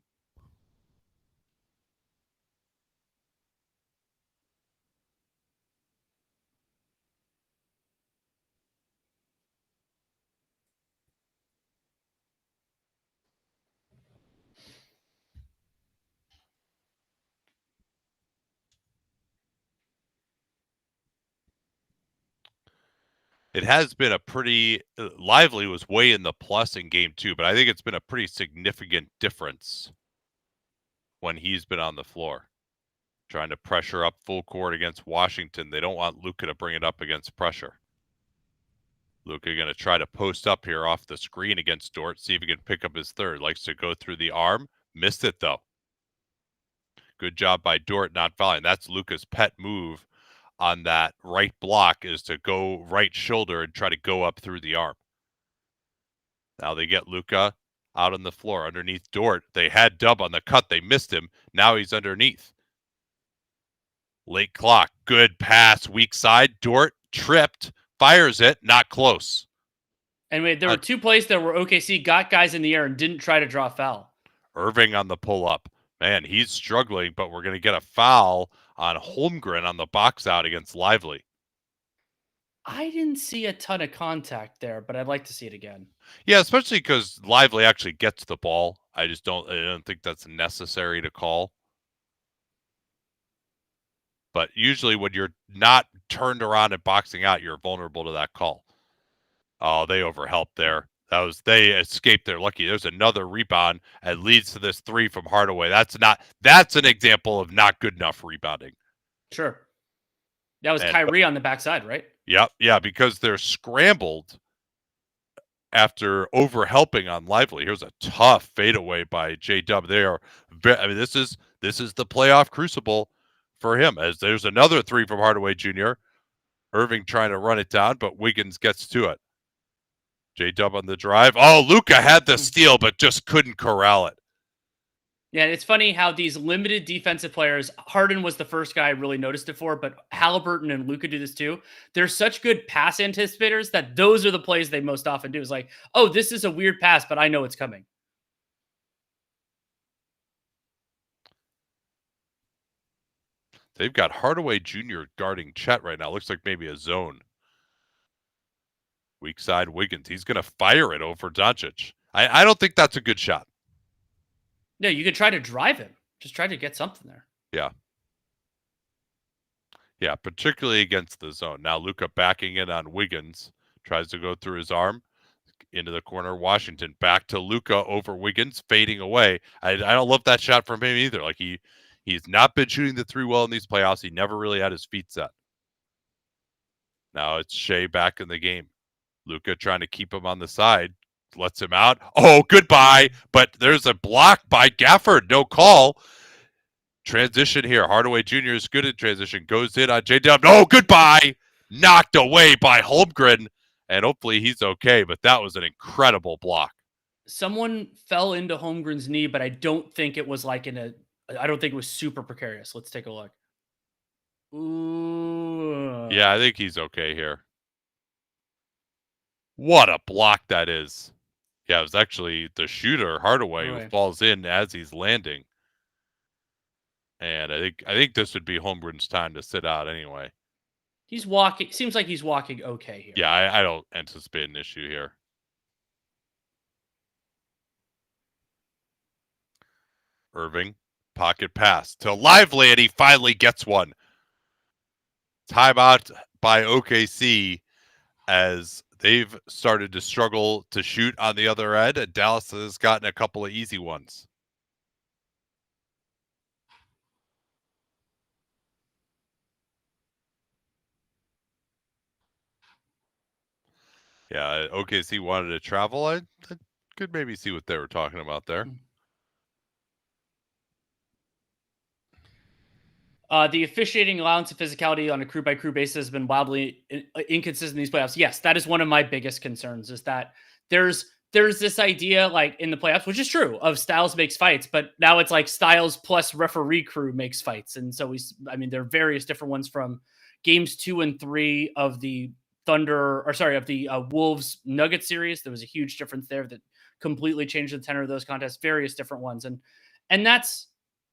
It has been a pretty Lively was way in the plus in game 2, but I think it's been a pretty significant difference when he's been on the floor. Trying to pressure up full court against Washington. They don't want Luka to bring it up against pressure. Luka going to try to post up here off the screen against Dort, see if he can pick up his third. Likes to go through the arm. Missed it, though. Good job by Dort not fouling. That's Luka's pet move on that right block, is to go right shoulder and try to go up through the arm. Now they get Luka out on the floor underneath Dort. They had Dub on the cut. They missed him. Now he's underneath. Late clock. Good pass. Weak side. Dort tripped. Fires it. Not close. And wait, there were 2 plays there where OKC got guys in the air and didn't try to draw a foul. Irving on the pull up. Man, he's struggling, but we're going to get a foul on Holmgren on the box out against Lively. I didn't see a ton of contact there, but I'd like to see it again. Yeah, especially because Lively actually gets the ball. I don't think that's necessary to call. But usually when you're not turned around and boxing out, you're vulnerable to that call. Oh, they overhelped there. They escaped there. Lucky. There's another rebound and leads to this 3 from Hardaway. That's an example of not good enough rebounding. Sure. That was Kyrie on the backside, right? Yep. Yeah, because they're scrambled after overhelping on Lively. Here's a tough fadeaway by J-Dub. This is the playoff crucible for him, as there's another 3 from Hardaway Jr. Irving trying to run it down, but Wiggins gets to it. J-Dub on the drive. Oh, Luka had the steal, but just couldn't corral it. Yeah, it's funny how these limited defensive players, Harden was the first guy I really noticed it for, but Halliburton and Luka do this too. They're such good pass anticipators that those are the plays they most often do. It's like, oh, this is a weird pass, but I know it's coming. They've got Hardaway Jr. guarding Chet right now. Looks like maybe a zone. Weak side Wiggins. He's going to fire it over Doncic. I don't think that's a good shot. No, you could try to drive him. Just try to get something there. Yeah. Yeah, particularly against the zone. Now Luka backing in on Wiggins. Tries to go through his arm. Into the corner. Washington back to Luka over Wiggins. Fading away. I don't love that shot from him either. Like he's not been shooting the 3 well in these playoffs. He never really had his feet set. Now it's Shea back in the game. Luka trying to keep him on the side. Lets him out. Oh, goodbye. But there's a block by Gafford. No call. Transition here. Hardaway Jr. is good at transition. Goes in on J-Dub. No, goodbye. Knocked away by Holmgren. And hopefully he's okay. But that was an incredible block. Someone fell into Holmgren's knee, but I don't think it was I don't think it was super precarious. Let's take a look. Ooh. Yeah, I think he's okay here. What a block that is. Yeah, it was actually the shooter, Hardaway, who falls in as he's landing. And I think this would be Holmgren's time to sit out anyway. He's walking. Seems like he's walking okay here. Yeah, I don't anticipate an issue here. Irving, pocket pass to Lively, and he finally gets one. Timeout by OKC as they've started to struggle to shoot on the other end, and Dallas has gotten a couple of easy ones. Yeah, OKC wanted to travel. I could maybe see what they were talking about there. The officiating allowance of physicality on a crew by crew basis has been wildly inconsistent in these playoffs. Yes, that is one of my biggest concerns. Is that there's this idea like in the playoffs, which is true, of styles makes fights, but now it's like styles plus referee crew makes fights, and so there are various different ones from games 2 and 3 of the Wolves Nuggets series. There was a huge difference there that completely changed the tenor of those contests. Various different ones, and that's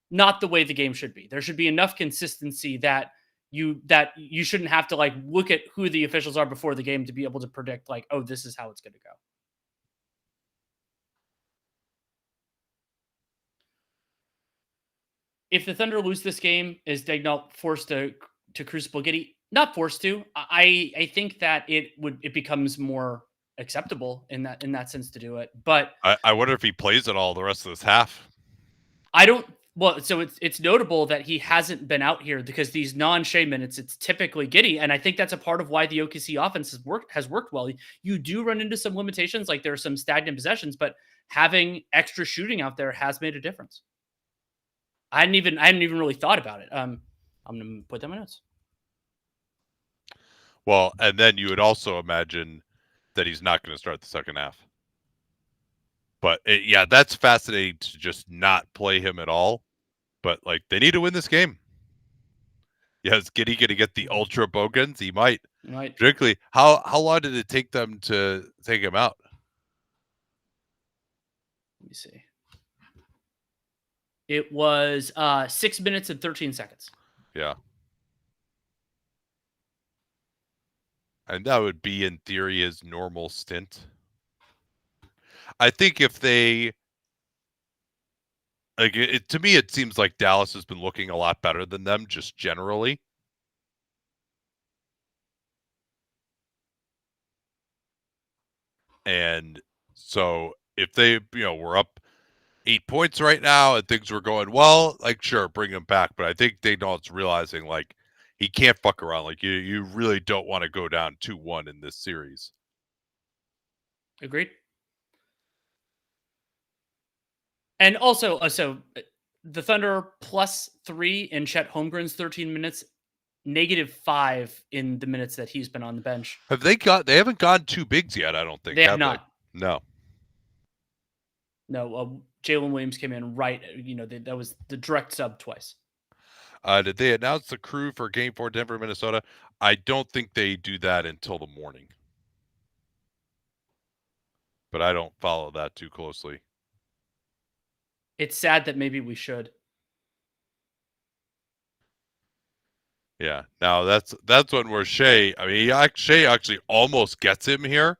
not the way the game should be. There should be enough consistency that you shouldn't have to like look at who the officials are before the game to be able to predict like, oh, this is how it's going to go. If the Thunder lose this game, is Daigneault forced to crucible Giddey? Not forced to. I think that it becomes more acceptable in that sense to do it. But I wonder if he plays it all the rest of this half. I don't. Well, so it's notable that he hasn't been out here because these non-Shea minutes, it's typically Giddey, and I think that's a part of why the OKC offense has worked well. You do run into some limitations, like there are some stagnant possessions, but having extra shooting out there has made a difference. I hadn't even really thought about it. I'm gonna put that in my notes. Well, and then you would also imagine that he's not going to start the second half. But yeah, that's fascinating to just not play him at all. But like, they need to win this game. Yeah, is Giddey going to get the ultra bogans? He might. Particularly, how long did it take them to take him out? Let me see. It was 6 minutes and 13 seconds. Yeah. And that would be, in theory, his normal stint. I think if they... Like, to me, it seems like Dallas has been looking a lot better than them, just generally. And so if they, were up 8 points right now and things were going well, like, sure, bring him back. But I think Daigneault's realizing, like, he can't fuck around. Like, you really don't want to go down 2-1 in this series. Agreed. And also, so the Thunder +3 in Chet Holmgren's 13 minutes, -5 in the minutes that he's been on the bench. They haven't gone 2 bigs yet, I don't think. They have not. No. No, Jalen Williams came in right. That was the direct sub twice. Did they announce the crew for Game 4 Denver, Minnesota? I don't think they do that until the morning. But I don't follow that too closely. It's sad that maybe we should. Yeah. Now that's one where Shea actually almost gets him here.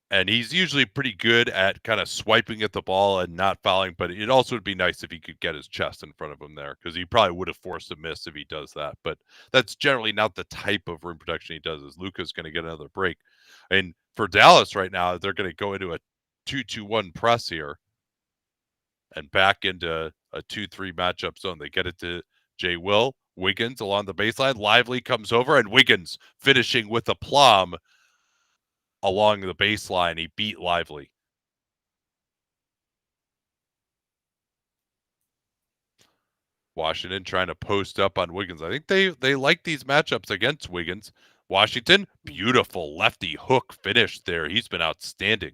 And he's usually pretty good at kind of swiping at the ball and not fouling, but it also would be nice if he could get his chest in front of him there, because he probably would have forced a miss if he does that. But that's generally not the type of rim protection he does. Is Luka's going to get another break? And for Dallas right now, they're going to go into a 2-2-1 press here and back into a 2-3 matchup zone. They get it to Jay Will. Wiggins along the baseline. Lively comes over, and Wiggins finishing with aplomb along the baseline. He beat Lively. Washington trying to post up on Wiggins. I think they like these matchups against Wiggins. Washington, beautiful lefty hook finish there. He's been outstanding.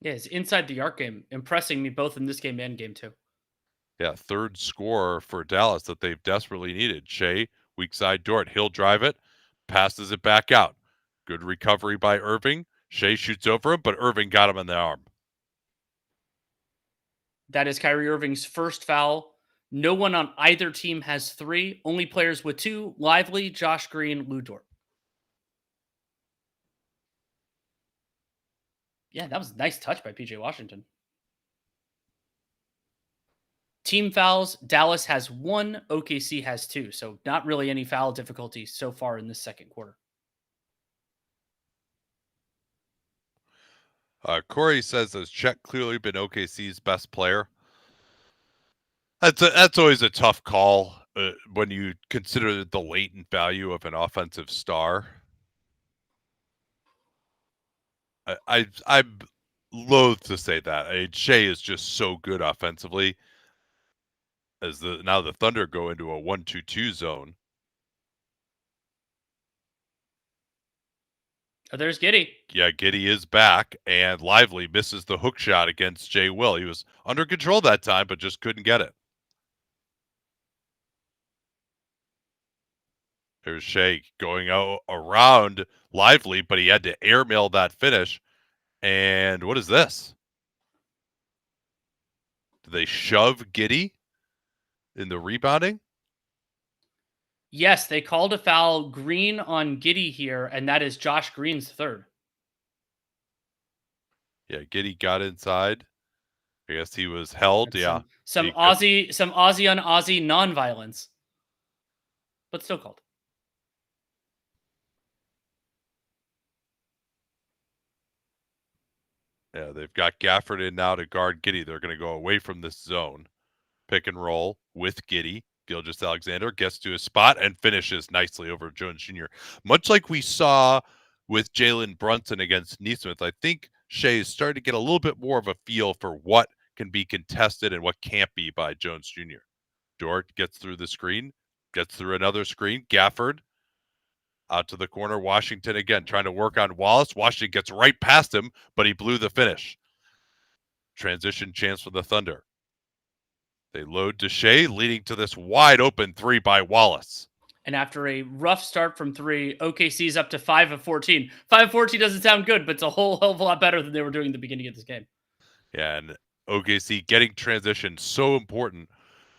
Yeah, he's inside the arc game, impressing me both in this game and game 2. Yeah, third scorer for Dallas that they've desperately needed. Shea, weak side Dort. He'll drive it, passes it back out. Good recovery by Irving. Shea shoots over him, but Irving got him in the arm. That is Kyrie Irving's first foul. No one on either team has 3. Only players with 2, Lively, Josh Green, Lou Dort. Yeah, that was a nice touch by PJ Washington. Team fouls, Dallas has 1, OKC has 2. So not really any foul difficulty so far in this second quarter. Corey says, has Chet clearly been OKC's best player? That's always a tough call when you consider the latent value of an offensive star. I'm loath to say that. Shea is just so good offensively. As now the Thunder go into a 1-2-2 zone. Oh, there's Giddey. Yeah, Giddey is back, and Lively misses the hook shot against Jay Will. He was under control that time, but just couldn't get it. There's Shea going out around Lively, but he had to airmail that finish. And what is this? Do they shove Giddey in the rebounding? Yes, they called a foul Green on Giddey here, and that is Josh Green's third. Yeah, Giddey got inside. I guess he was held. That's yeah. Some Aussie on Aussie non-violence. But still called. Yeah, they've got Gafford in now to guard Giddey. They're going to go away from this zone. Pick and roll with Giddey. Gilgeous-Alexander gets to his spot and finishes nicely over Jones Jr. Much like we saw with Jalen Brunson against Neesmith, I think Shea is starting to get a little bit more of a feel for what can be contested and what can't be by Jones Jr. Dort gets through the screen, gets through another screen. Gafford out to the corner. Washington again trying to work on Wallace. Washington gets right past him, but he blew the finish. Transition chance for the Thunder. They load to Shea, leading to this wide open three by Wallace. And after a rough start from three, OKC's up to 5 of 14. 5 of 14 doesn't sound good, but it's a whole hell of a lot better than they were doing at the beginning of this game. Yeah, and OKC getting transition so important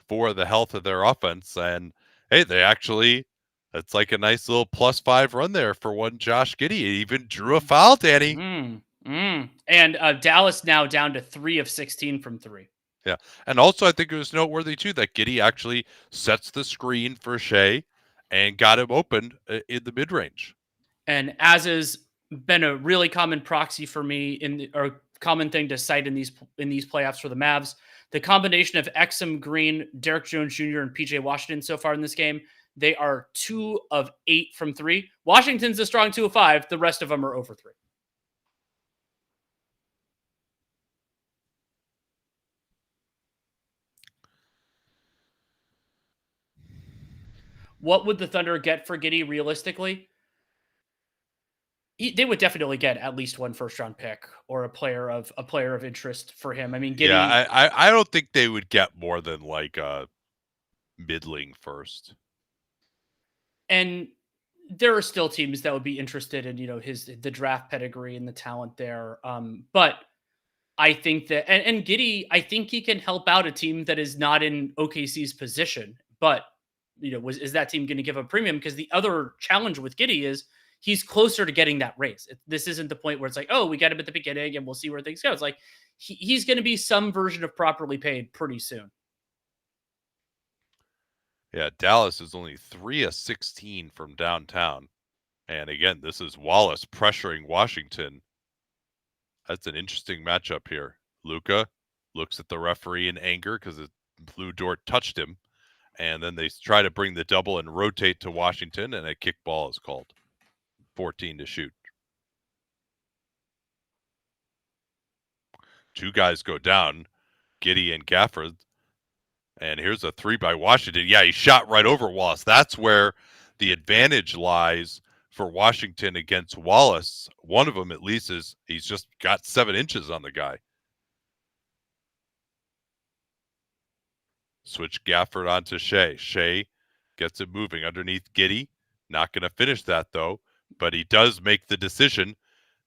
for the health of their offense. And hey, it's like a nice little +5 run there for one Josh Giddey. He even drew a foul, Danny. And Dallas now down to 3 of 16 from three. Yeah, and also I think it was noteworthy too that Giddey actually sets the screen for Shea and got him open in the mid-range. And as has been a really common proxy for me or common thing to cite in these playoffs for the Mavs, the combination of Exum Green, Derek Jones Jr., and PJ Washington so far in this game, they are 2 of 8 from three. Washington's a strong 2 of 5. The rest of them are over 3. What would the Thunder get for Giddey realistically? They would definitely get at least one first-round pick or a player of interest for him. I mean, Giddey. Yeah, I don't think they would get more than like a middling first. And there are still teams that would be interested in the draft pedigree and the talent there. But I think that and Giddey, I think he can help out a team that is not in OKC's position. But is that team going to give a premium? Because the other challenge with Giddey is he's closer to getting that raise. This isn't the point where it's like, oh, we got him at the beginning and we'll see where things go. It's like he's going to be some version of properly paid pretty soon. Yeah, Dallas is only 3 of 16 from downtown. And again, this is Wallace pressuring Washington. That's an interesting matchup here. Luka looks at the referee in anger because Blue Dort touched him. And then they try to bring the double and rotate to Washington, and a kick ball is called. 14 to shoot. 2 guys go down, Giddey and Gafford. And here's a 3 by Washington. Yeah, he shot right over Wallace. That's where the advantage lies for Washington against Wallace. One of them, at least, is he's just got 7 inches on the guy. Switch Gafford onto Shea. Shea gets it moving underneath Giddey. Not going to finish that, though, but he does make the decision.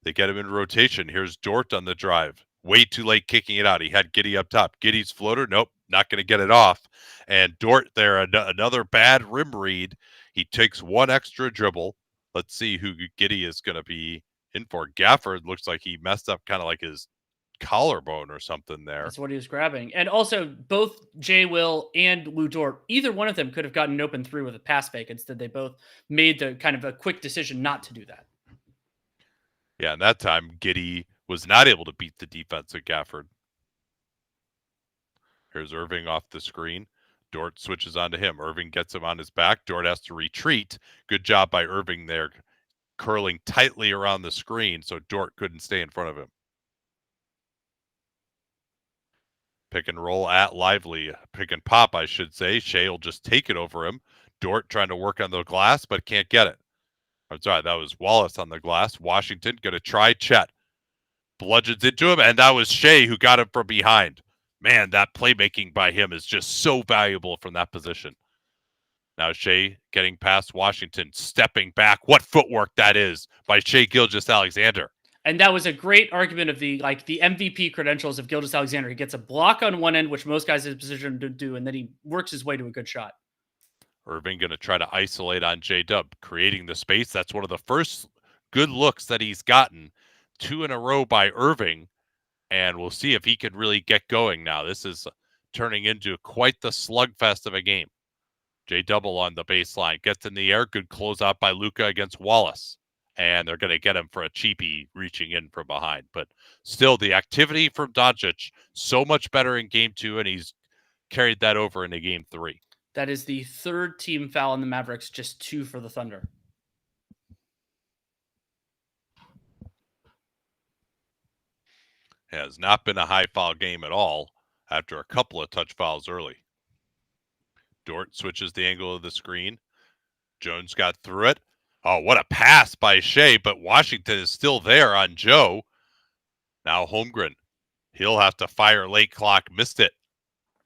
They get him in rotation. Here's Dort on the drive. Way too late kicking it out. He had Giddey up top. Giddey's floater, nope, not going to get it off. And Dort there, another bad rim read. He takes one extra dribble. Let's see who Giddey is going to be in for. Gafford looks like he messed up kind of like his collarbone or something there. That's what he was grabbing. And also, both Jay Will and Lou Dort, either one of them could have gotten an open 3 with a pass fake. Instead, they both made the kind of a quick decision not to do that. Yeah, and that time, Giddey was not able to beat the defense of Gafford. Here's Irving off the screen. Dort switches onto him. Irving gets him on his back. Dort has to retreat. Good job by Irving there. curling tightly around the screen so Dort couldn't stay in front of him. Pick and roll at Lively. Pick and pop, I should say. Shea will just take it over him. Dort trying to work on the glass, but can't get it. I'm sorry, that was Wallace on the glass. Washington going to try Chet. Bludgeons into him, and that was Shea who got him from behind. Man, that playmaking by him is just so valuable from that position. Now Shea getting past Washington, stepping back. What footwork that is by Shea Gilgeous-Alexander. And that was a great argument of the MVP credentials of Gilgeous-Alexander. He gets a block on one end, which most guys in his position do, and then he works his way to a good shot. Irving going to try to isolate on J-Dub, creating the space. That's one of the first good looks that he's gotten. 2 in a row by Irving, and we'll see if he can really get going now. This is turning into quite the slugfest of a game. J-Double on the baseline, gets in the air. Good closeout by Luka against Wallace. And they're going to get him for a cheapie reaching in from behind. But still, the activity from Doncic, so much better in Game 2, and he's carried that over into Game 3. That is the third team foul in the Mavericks, just 2 for the Thunder. It has not been a high foul game at all after a couple of touch fouls early. Dort switches the angle of the screen. Jones got through it. Oh, what a pass by Shea, but Washington is still there on Joe. Now Holmgren. He'll have to fire late clock. Missed it.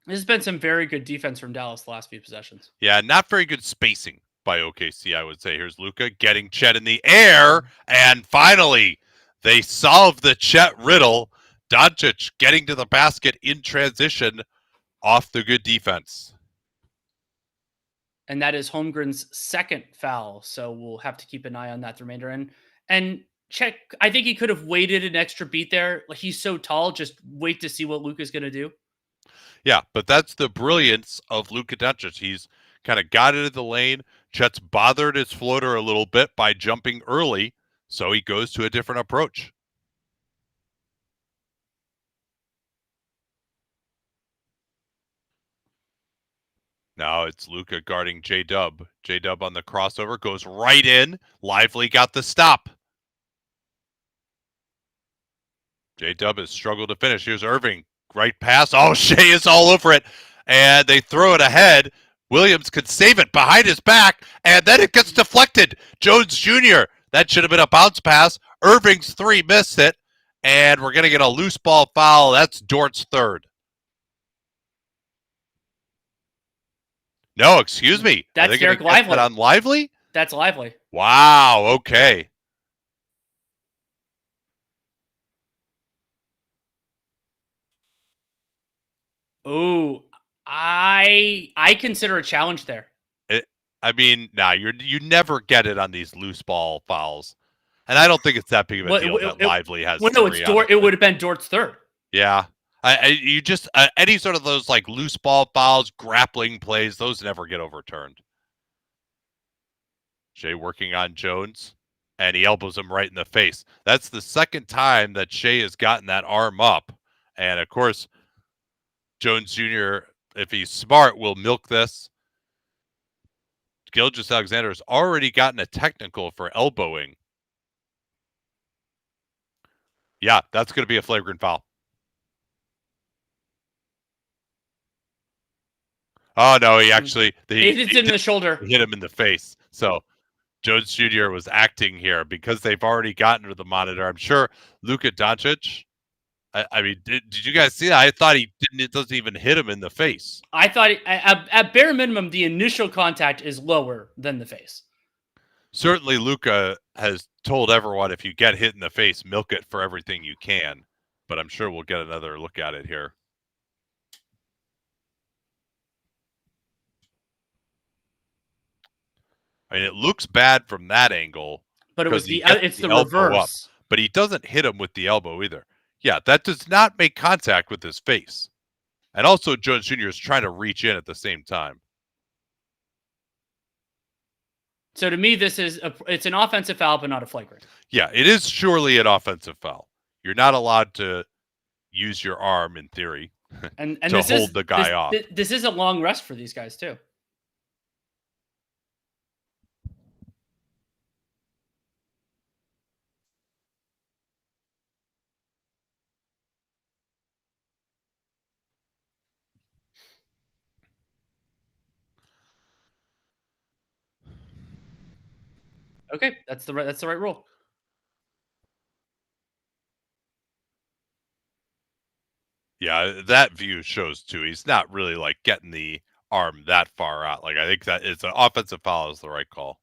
There's been some very good defense from Dallas the last few possessions. Yeah, not very good spacing by OKC, I would say. Here's Luka getting Chet in the air, and finally they solve the Chet riddle. Doncic getting to the basket in transition off the good defense. And that is Holmgren's second foul, so we'll have to keep an eye on that the remainder. And Chet, I think he could have waited an extra beat there. Like, he's so tall, just wait to see what Luka's going to do. Yeah, but that's the brilliance of Luka Doncic. He's kind of got into the lane. Chet's bothered his floater a little bit by jumping early, so he goes to a different approach. Now it's Luka guarding J-Dub. J-Dub on the crossover, goes right in. Lively got the stop. J-Dub has struggled to finish. Here's Irving. Right pass. Oh, Shea is all over it. And they throw it ahead. Williams could save it behind his back. And then it gets deflected. Jones Jr. That should have been a bounce pass. Irving's 3 missed it. And we're going to get a loose ball foul. That's Dort's third. No, excuse me. That's Derek Lively. On Lively? That's Lively. Wow, okay. Oh, I consider a challenge there. You never get it on these loose ball fouls. And I don't think it's that big of a deal that Lively has. Well, no, it's Dort. It would have been Dort's third. Yeah. You just any sort of those like loose ball fouls, grappling plays, those never get overturned. Shea working on Jones, and he elbows him right in the face. That's the second time that Shea has gotten that arm up. And of course, Jones Jr., if he's smart, will milk this. Gilgeous-Alexander has already gotten a technical for elbowing. Yeah, that's going to be a flagrant foul. Oh, no, he actually... He hit him in the shoulder. He hit him in the face. So Jones Jr. was acting here because they've already gotten to the monitor. I'm sure Luka Doncic... did you guys see that? I thought it doesn't even hit him in the face. I thought, at bare minimum, the initial contact is lower than the face. Certainly, Luka has told everyone, if you get hit in the face, milk it for everything you can. But I'm sure we'll get another look at it here. It looks bad from that angle. But it was it's the reverse. Up, but he doesn't hit him with the elbow either. Yeah, that does not make contact with his face. And also, Jones Jr. is trying to reach in at the same time. So to me, it's an offensive foul, but not a flagrant. Yeah, it is surely an offensive foul. You're not allowed to use your arm, in theory, and to hold the guy off. This is a long rest for these guys, too. Okay, that's the right rule. Yeah, that view shows too. He's not really like getting the arm that far out. Like I think that it's an offensive foul is the right call.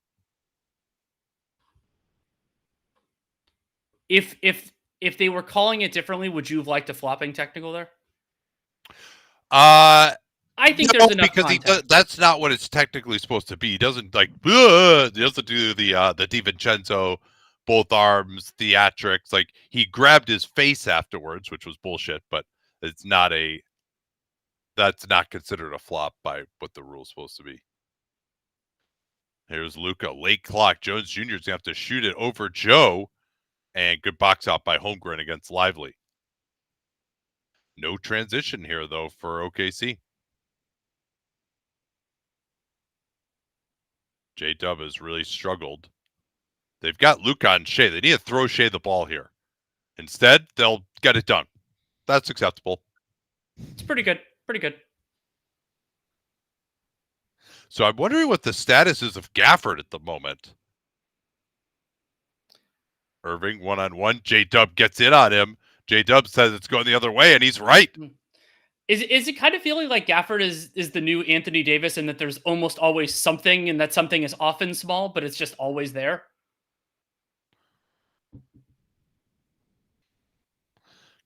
If they were calling it differently, would you have liked a flopping technical there? Uh I think no, there's enough because he does, context. that's not what it's technically supposed to be. He doesn't like he doesn't do the DiVincenzo both arms theatrics. Like he grabbed his face afterwards, which was bullshit, but it's not a that's not considered a flop by what the rule's supposed to be. Here's Luka, late clock. Jones Jr. is gonna have to shoot it over Joe, and good box out by Holmgren against Lively. No transition here though for OKC. J Dub has really struggled. They've got Luka and Shea. They need to throw Shea the ball here. Instead, they'll get it done. That's acceptable. It's pretty good. Pretty good. So I'm wondering what the status is of Gafford at the moment. Irving one-on-one. J Dub gets in on him. J Dub says it's going the other way, and he's right. Is it kind of feeling like Gafford is the new Anthony Davis, and that there's almost always something, and that something is often small, but it's just always there?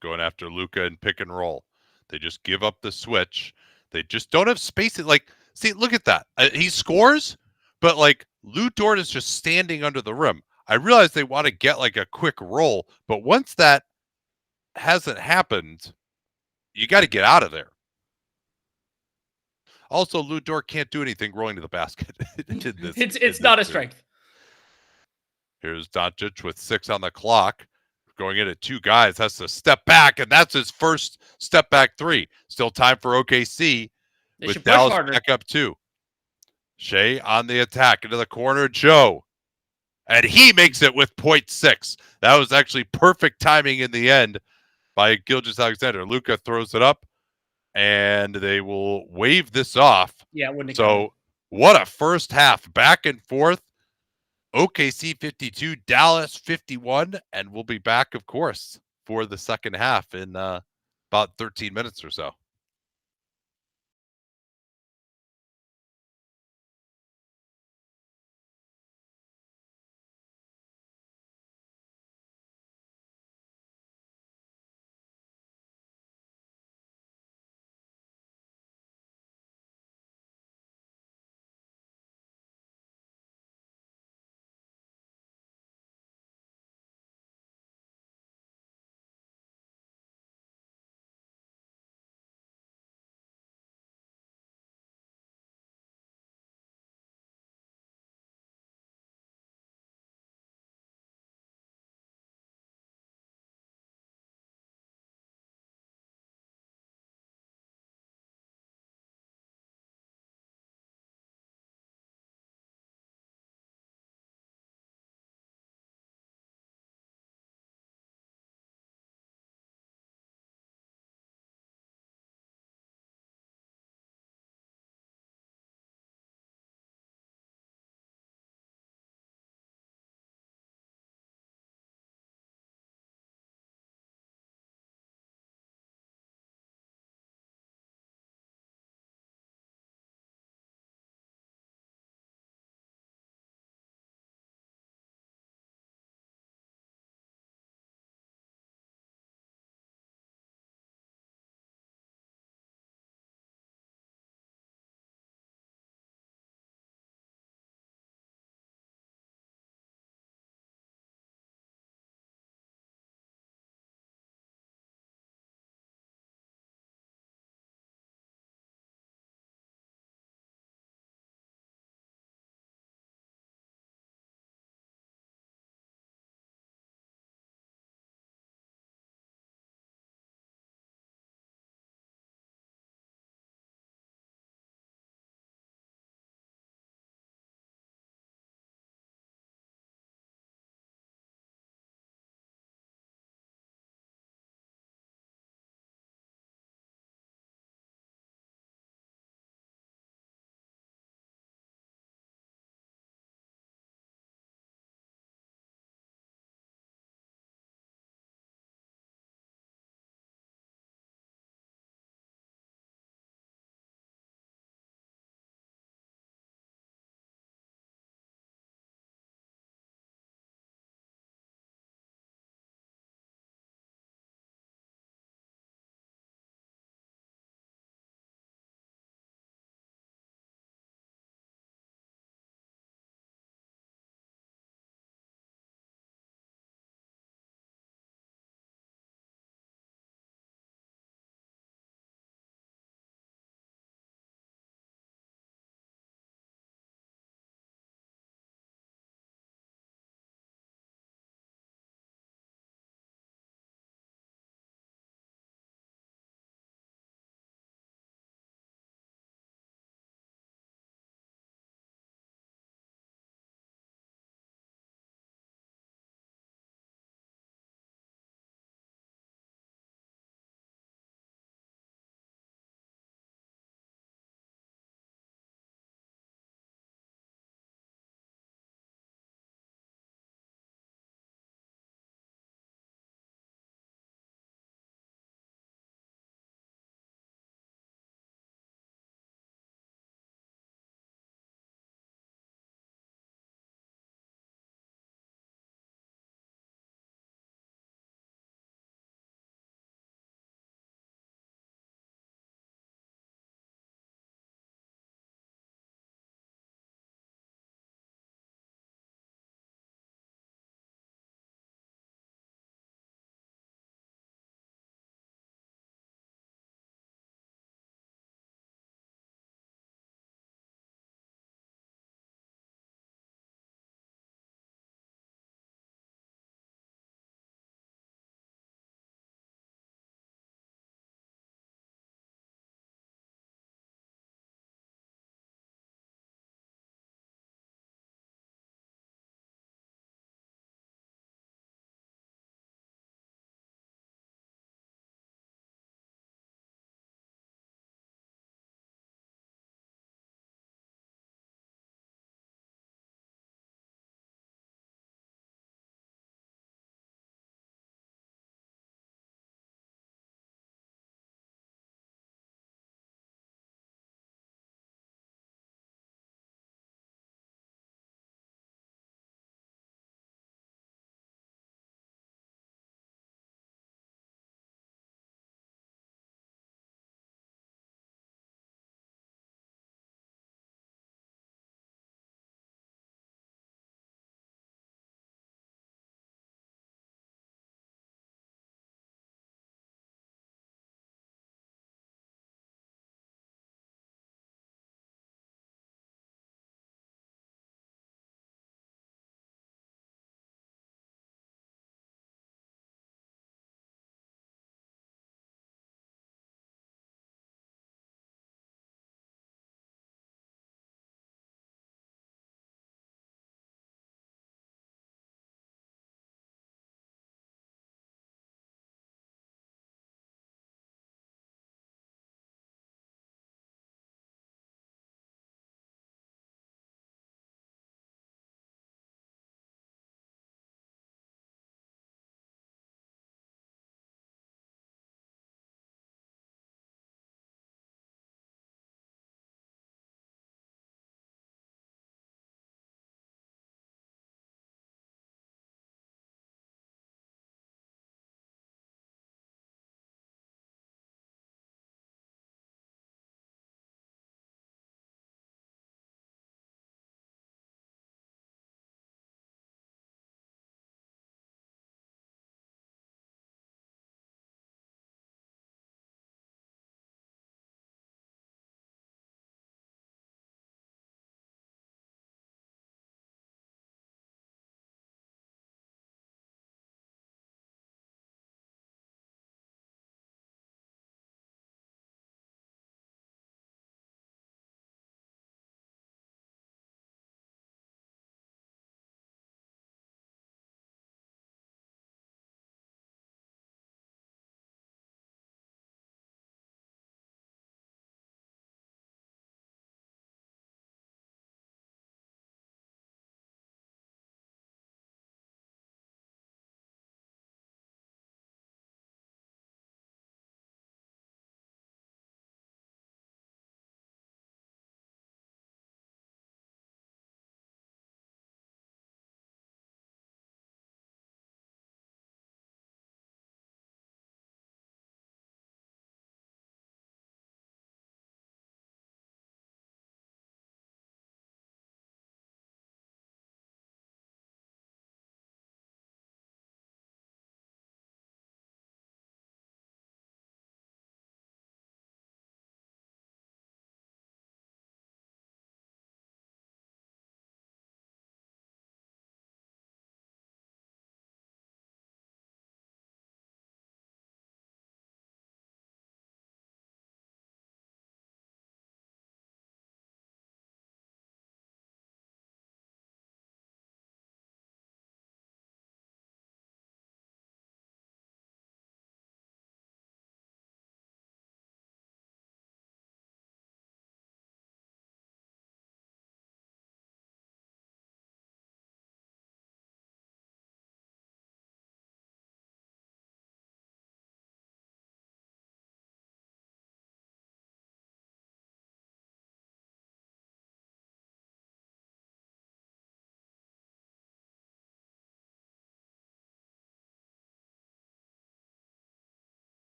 Going after Luka and pick and roll. They just give up the switch. They just don't have space. Like, see, look at that. He scores, but like Lou Dort is just standing under the rim. I realize they want to get like a quick roll, but once that hasn't happened, you got to get out of there. Also, Lou Dort can't do anything rolling to the basket. It's not a strength. Here's Doncic with 6 on the clock. Going in at 2 guys, has to step back, and that's his first step back 3. Still time for OKC with Dallas back up 2. Shea on the attack into the corner, Joe. And he makes it with 0.6. That was actually perfect timing in the end by Gilgeous-Alexander. Luka throws it up, and they will wave this off. Yeah, wouldn't it So what a first half, back and forth. OKC 52, Dallas 51, and we'll be back, of course, for the second half in about 13 minutes or so.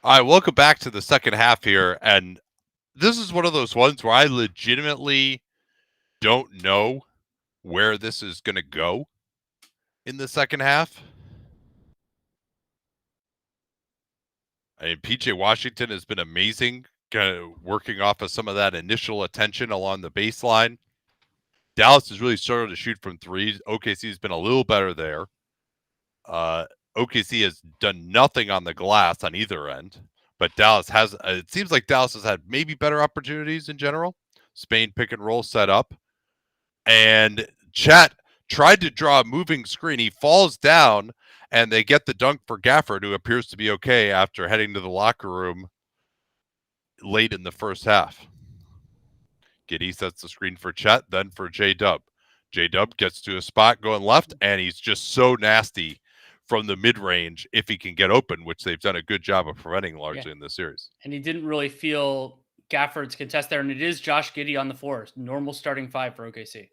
All right, welcome back to the second half here. And this is one of those ones where I legitimately don't know where this is going to go in the second half. I mean, PJ Washington has been amazing, kind of working off of some of that initial attention along the baseline. Dallas has really started to shoot from threes. OKC has been a little better there. OKC has done nothing on the glass on either end, but Dallas has. It seems like Dallas has had maybe better opportunities in general. Spain pick and roll set up, and Chet tried to draw a moving screen. He falls down, and they get the dunk for Gafford, who appears to be okay after heading to the locker room late in the first half. Giddey sets the screen for Chet, then for J-Dub. J-Dub gets to a spot going left, and he's just so nasty from the mid-range if he can get open, which they've done a good job of preventing largely in this series. And he didn't really feel Gafford's contest there, and it is Josh Giddey on the floor. Normal starting five for OKC.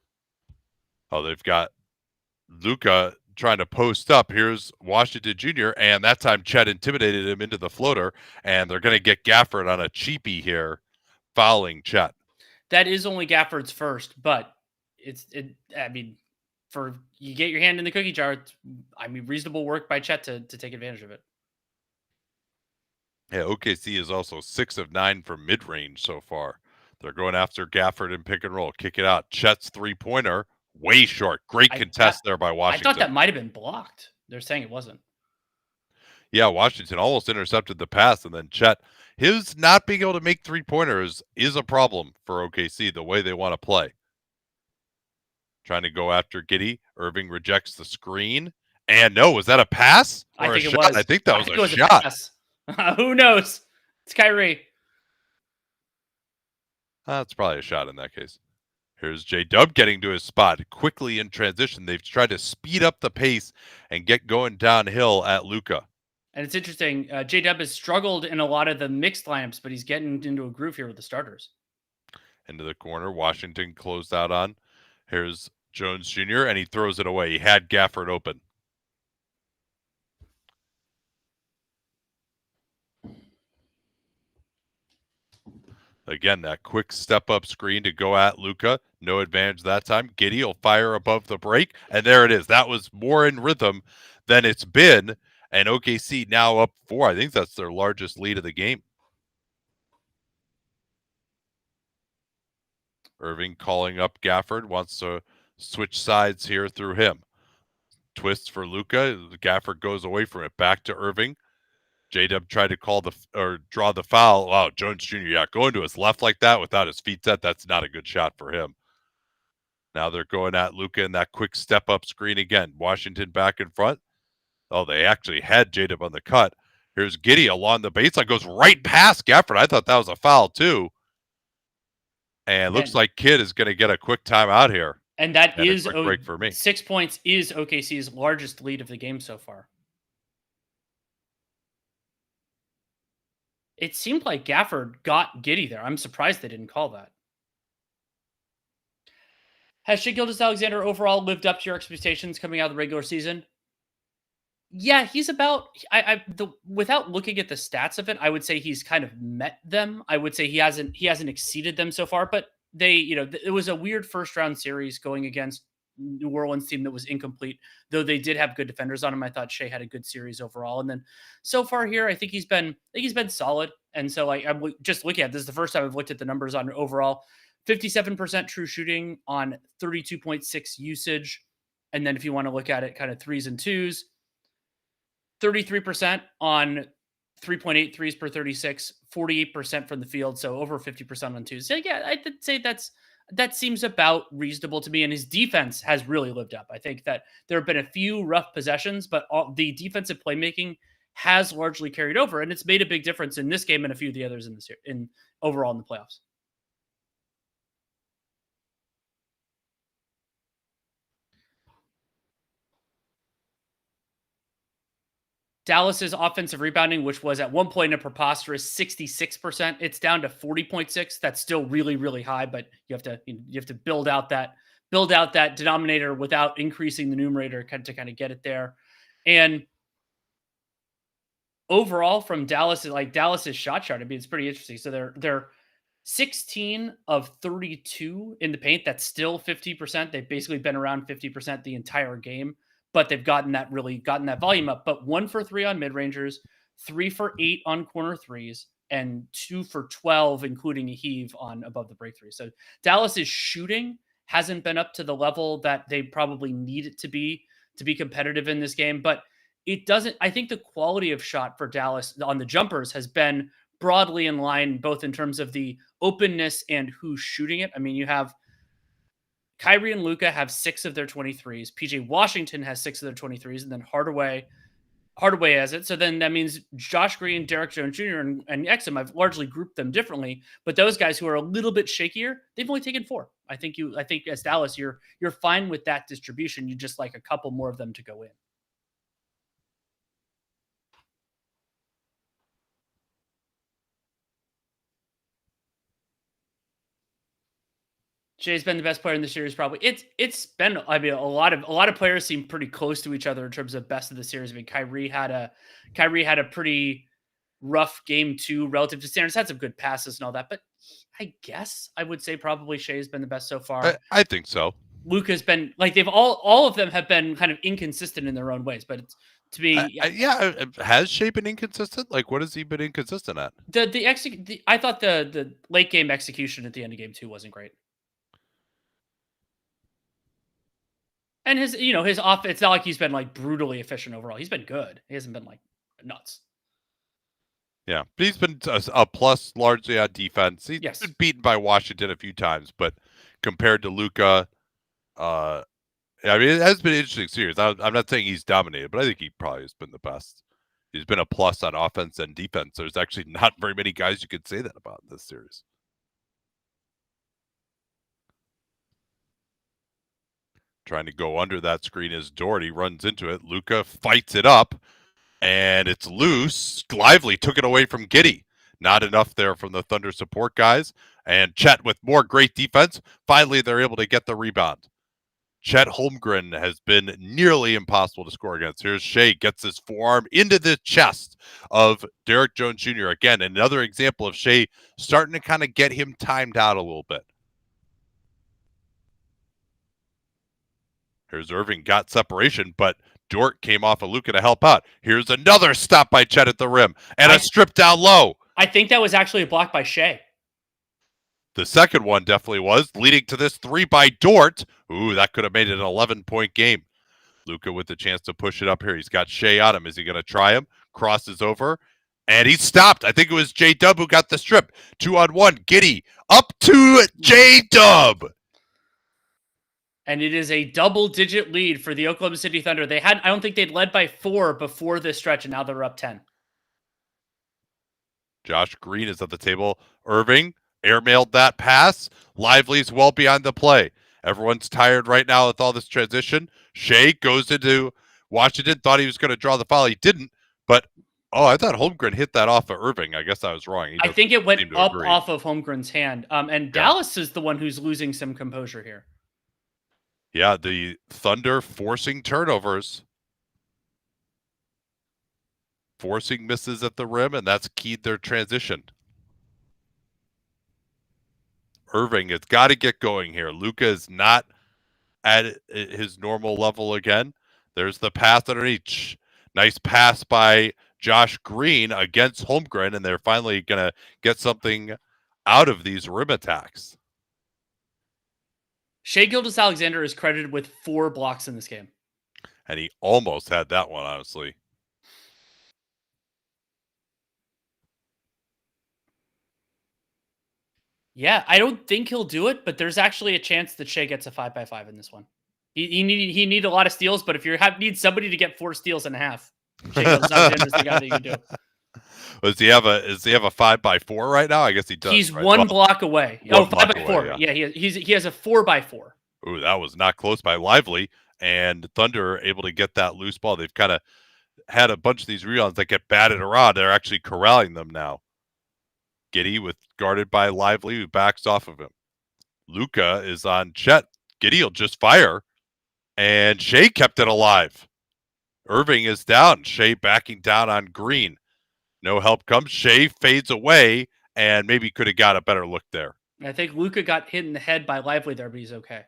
Oh, they've got Luka trying to post up. Here's Washington Jr., and that time Chet intimidated him into the floater, and they're going to get Gafford on a cheapie here, fouling Chet. That is only Gafford's first, but I mean, for you get your hand in the cookie jar, reasonable work by Chet to take advantage of it. Yeah, OKC is also 6 of 9 from mid-range so far. They're going after Gafford and pick and roll. Kick it out. Chet's three-pointer, way short. Great contest there by Washington. I thought that might have been blocked. They're saying it wasn't. Yeah, Washington almost intercepted the pass, and then Chet, his not being able to make three-pointers is a problem for OKC, the way they want to play. Trying to go after Giddey. Irving rejects the screen. And no, was that a pass or a shot? I think that was a shot. Who knows? It's Kyrie. That's probably a shot in that case. Here's J-Dub getting to his spot quickly in transition. They've tried to speed up the pace and get going downhill at Luka. And it's interesting. J-Dub has struggled in a lot of the mixed lineups, but he's getting into a groove here with the starters. Into the corner. Washington closed out on. Here's Jones Jr., and he throws it away. He had Gafford open. Again, that quick step-up screen to go at Luka. No advantage that time. Giddey will fire above the break, and there it is. That was more in rhythm than it's been, and OKC now up 4. I think that's their largest lead of the game. Irving calling up Gafford, wants to switch sides here through him. Twists for Luka. Gafford goes away from it. Back to Irving. J-Dub tried to draw the foul. Wow, Jones Jr., going to his left like that without his feet set, that's not a good shot for him. Now they're going at Luka in that quick step-up screen again. Washington back in front. Oh, they actually had J-Dub on the cut. Here's Giddey along the baseline, goes right past Gafford. I thought that was a foul too. And looks like Kidd is going to get a quick timeout here. And that is a quick break for me. 6 points is OKC's largest lead of the game so far. It seemed like Gafford got Giddey there. I'm surprised they didn't call that. Has Shai Gilgeous-Alexander overall lived up to your expectations coming out of the regular season? Yeah, he's about. Without looking at the stats of it, I would say he's kind of met them. I would say he hasn't exceeded them so far. But they, it was a weird first round series going against New Orleans team that was incomplete. Though they did have good defenders on him, I thought Shai had a good series overall. And then so far here, I think he's been solid. And so I'm just looking at this is the first time I've looked at the numbers on overall. 57% true shooting on 32.6 usage. And then if you want to look at it kind of threes and twos, 33% on 3.8 threes per 36, 48% from the field. So over 50% on twos. So yeah, I'd say that seems about reasonable to me. And his defense has really lived up. I think that there have been a few rough possessions, but the defensive playmaking has largely carried over. And it's made a big difference in this game and a few of the others in overall in the playoffs. Dallas's offensive rebounding, which was at one point a preposterous 66%, it's down to 40.6. That's still really, really high, but you have to build out that denominator without increasing the numerator to kind of get it there. And overall from Dallas, like Dallas's shot chart, I mean, it's pretty interesting. So they're 16 of 32 in the paint. That's still 50%. They've basically been around 50% the entire game, but they've gotten that volume up. But 1 for 3 on mid-rangers, 3 for 8 on corner threes, and 2 for 12, including a heave on above the break three. So Dallas's shooting hasn't been up to the level that they probably need it to be competitive in this game. But it doesn't, I think the quality of shot for Dallas on the jumpers has been broadly in line, both in terms of the openness and who's shooting it. I mean, you have Kyrie and Luka have 6 of their 23s. PJ Washington has 6 of their 23s, and then Hardaway has it. So then that means Josh Green, Derek Jones Jr., and Exum, I've largely grouped them differently. But those guys who are a little bit shakier, they've only taken 4. I think as Dallas, you're fine with that distribution. You just like a couple more of them to go in. Shai's been the best player in the series, probably. It's been, I mean, a lot of players seem pretty close to each other in terms of best of the series. I mean, Kyrie had a pretty rough game 2 relative to standards. Had some good passes and all that, but I guess I would say probably Shai's been the best so far. I think so. Luka's been like, they've all of them have been kind of inconsistent in their own ways, but it's, to me, has Shai been inconsistent? Like, what has he been inconsistent at? I thought the late game execution at the end of game 2 wasn't great. And his off, it's not like he's been like brutally efficient overall. He's been good. He hasn't been like nuts. Yeah, but he's been a plus largely on defense. He's been beaten by Washington a few times, but compared to Luka, I mean, it has been an interesting series. I'm not saying he's dominated, but I think he probably has been the best. He's been a plus on offense and defense. There's actually not very many guys you could say that about in this series. Trying to go under that screen is Doherty, runs into it. Luka fights it up, and it's loose. Lively took it away from Giddey. Not enough there from the Thunder support guys. And Chet with more great defense. Finally, they're able to get the rebound. Chet Holmgren has been nearly impossible to score against. Here's Shai, gets his forearm into the chest of Derek Jones Jr. Again, another example of Shai starting to kind of get him timed out a little bit. Here's Irving, got separation, but Dort came off of Luka to help out. Here's another stop by Chet at the rim, and a strip down low. I think that was actually a block by Shai. The second one definitely was, leading to this 3 by Dort. Ooh, that could have made it an 11-point game. Luka with the chance to push it up here. He's got Shai on him. Is he going to try him? Crosses over, and he's stopped. I think it was J-Dub who got the strip. 2-on-1, Giddey up to J-Dub. And it is a double-digit lead for the Oklahoma City Thunder. I don't think they'd led by 4 before this stretch, and now they're up 10. Josh Green is at the table. Irving airmailed that pass. Lively's well beyond the play. Everyone's tired right now with all this transition. Shai goes into Washington, thought he was going to draw the foul. He didn't, but I thought Holmgren hit that off of Irving. I guess I was wrong. I think it went up off of Holmgren's hand. And Dallas is the one who's losing some composure here. Yeah, the Thunder forcing turnovers. Forcing misses at the rim, and that's keyed their transition. Irving has got to get going here. Luka is not at his normal level again. There's the pass underneath. Nice pass by Josh Green against Holmgren, and they're finally going to get something out of these rim attacks. Shai Gilgeous-Alexander is credited with 4 blocks in this game. And he almost had that one, honestly. Yeah, I don't think he'll do it, but there's actually a chance that Shai gets a 5x5 in this one. He need a lot of steals, but if you need somebody to get 4 steals and a half, Shai Gilgeous-Alexander is the guy that you can do. Does he have a 5x4 right now? I guess he does. He's right? 1 block away. 5x4. Yeah, he has a 4x4. Ooh, that was not close by Lively. And Thunder are able to get that loose ball. They've kind of had a bunch of these rebounds that get batted around. They're actually corralling them now. Giddey guarded by Lively, who backs off of him. Luka is on Chet. Giddey will just fire. And Shai kept it alive. Irving is down. Shai backing down on Green. No help comes. Shea fades away, and maybe could have got a better look there. I think Luka got hit in the head by Lively there, but he's okay.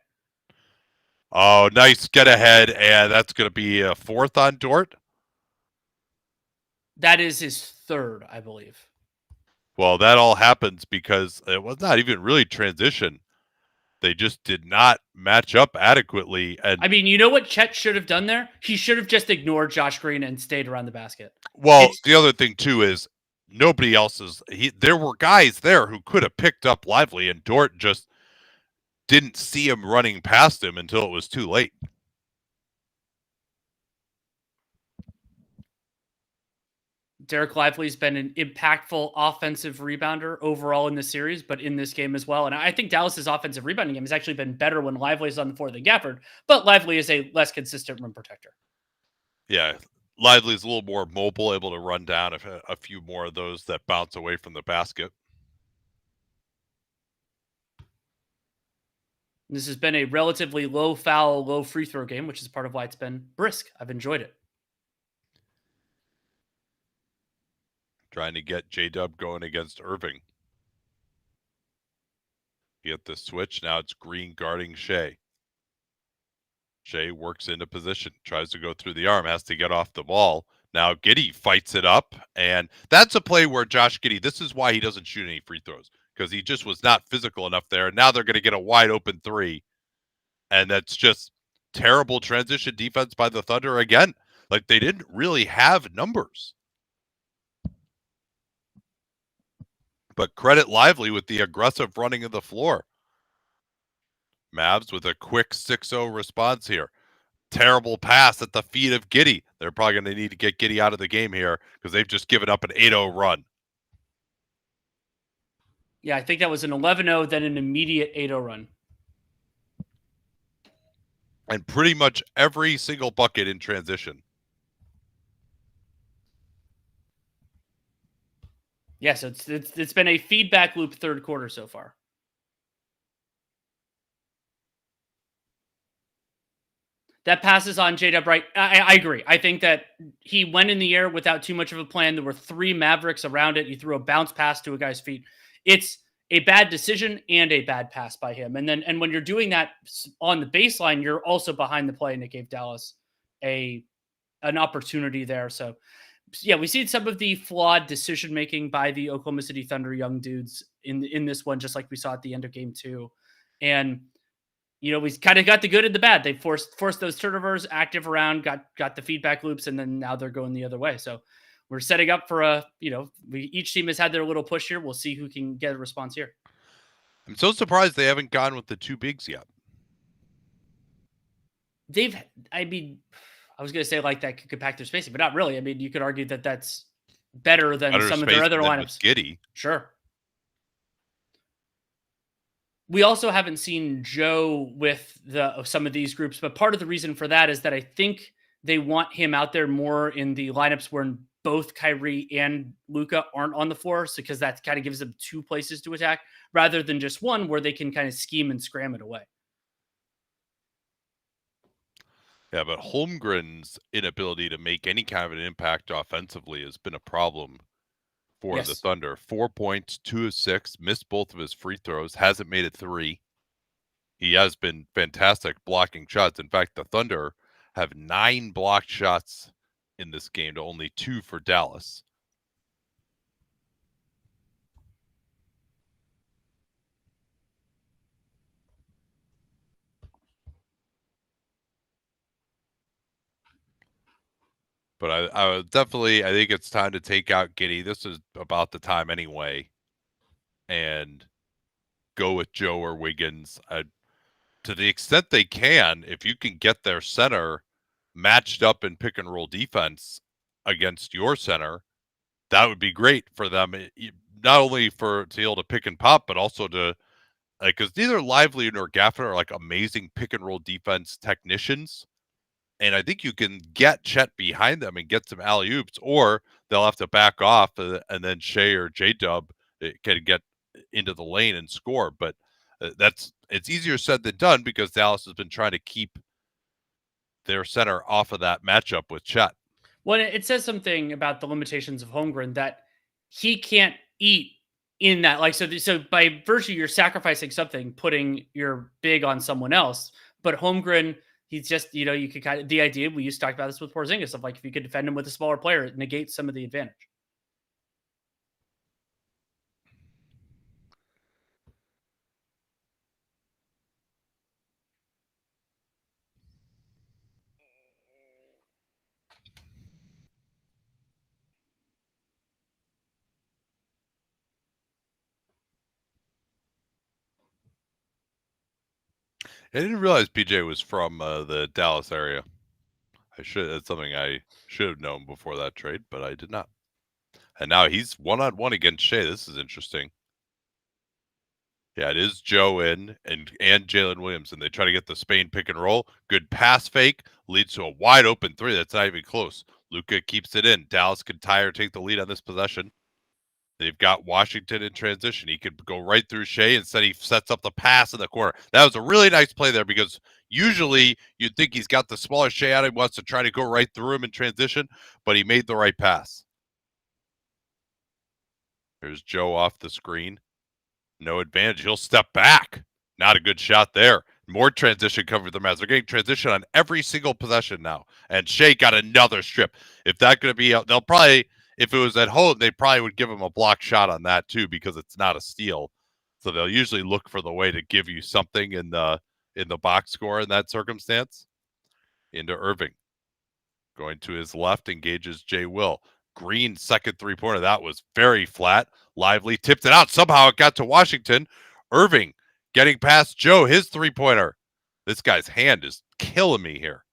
Oh, nice get ahead, and that's going to be a fourth on Dort. That is his third, I believe. Well, that all happens because it was not even really transition. They just did not match up adequately. And I mean, you know what Chet should have done there? He should have just ignored Josh Green and stayed around the basket. Well, the other thing too is nobody else is. There were guys there who could have picked up Lively, and Dort just didn't see him running past him until it was too late. Derek Lively's been an impactful offensive rebounder overall in the series, but in this game as well. And I think Dallas's offensive rebounding game has actually been better when Lively's on the floor than Gafford, but Lively is a less consistent rim protector. Yeah, Lively's a little more mobile, able to run down a few more of those that bounce away from the basket. This has been a relatively low foul, low free throw game, which is part of why it's been brisk. I've enjoyed it. Trying to get J-Dub going against Irving. Get the switch. Now it's Green guarding Shea. Shea works into position, tries to go through the arm, has to get off the ball. Now Giddey fights it up, and that's a play where Josh Giddey, this is why he doesn't shoot any free throws, because he just was not physical enough there. And now they're going to get a wide open three, and that's just terrible transition defense by the Thunder again. Like, they didn't really have numbers. But credit Lively with the aggressive running of the floor. Mavs with a quick 6-0 response here. Terrible pass at the feet of Giddey. They're probably going to need to get Giddey out of the game here because they've just given up an 8-0 run. Yeah, I think that was an 11-0, then an immediate 8-0 run. And pretty much every single bucket in transition. Yeah, so it's been a feedback loop third quarter so far. That passes on J-Dub right. I agree. I think that he went in the air without too much of a plan. There were 3 Mavericks around it. He threw a bounce pass to a guy's feet. It's a bad decision and a bad pass by him. And when you're doing that on the baseline, you're also behind the play, and it gave Dallas an opportunity there. So, yeah, we see some of the flawed decision making by the Oklahoma City Thunder young dudes in this one, just like we saw at the end of game 2. And we kind of got the good and the bad. They forced those turnovers, active around, got the feedback loops, and then now they're going the other way. So we're setting up for each team has had their little push here. We'll see who can get a response here. I'm so surprised they haven't gone with the 2 bigs yet. I was going to say like that could compact their spacing, but not really. I mean, you could argue that that's better than some of their other lineups. Giddey. Sure. We also haven't seen Joe with some of these groups, but part of the reason for that is that I think they want him out there more in the lineups where both Kyrie and Luka aren't on the floor, because that kind of gives them 2 places to attack rather than just one where they can kind of scheme and scram it away. Yeah, but Holmgren's inability to make any kind of an impact offensively has been a problem for the Thunder. 4 points, 2 of 6, missed both of his free throws, hasn't made a 3. He has been fantastic blocking shots. In fact, the Thunder have 9 blocked shots in this game to only 2 for Dallas. But I think it's time to take out Giddey. This is about the time anyway. And go with Joe or Wiggins. To the extent they can, if you can get their center matched up in pick and roll defense against your center, that would be great for them. Not only to be able to pick and pop, but also to, because neither Lively nor Gafford are like amazing pick and roll defense technicians. And I think you can get Chet behind them and get some alley-oops, or they'll have to back off, and then Shea or J-Dub can get into the lane and score. But it's easier said than done, because Dallas has been trying to keep their center off of that matchup with Chet. Well, it says something about the limitations of Holmgren that he can't eat in that. Like, so by virtue, you're sacrificing something, putting your big on someone else. But Holmgren, he's just, you could kind of, the idea, we used to talk about this with Porzingis, of like, if you could defend him with a smaller player, it negates some of the advantage. I didn't realize PJ was from the Dallas area. That's something I should have known before that trade, but I did not. And now he's one-on-one against Shea. This is interesting. Yeah, it is Joe and Jalen Williams, and they try to get the Spain pick and roll. Good pass fake leads to a wide open three. That's not even close. Luka keeps it in. Dallas could tie or take the lead on this possession. They've got Washington in transition. He could go right through Shea. Instead, he sets up the pass in the corner. That was a really nice play there, because usually you'd think he's got the smaller Shea out. He wants to try to go right through him in transition, but he made the right pass. Here's Joe off the screen. No advantage. He'll step back. Not a good shot there. More transition covered the Mavs. They're getting transition on every single possession now. And Shea got another strip. If that's going to be, they'll probably, if it was at home, they probably would give him a block shot on that too, because it's not a steal. So they'll usually look for the way to give you something in the box score in that circumstance. Into Irving. Going to his left, engages Jay Will. Green second three-pointer. That was very flat. Lively tipped it out. Somehow it got to Washington. Irving getting past Joe, his three-pointer. This guy's hand is killing me here.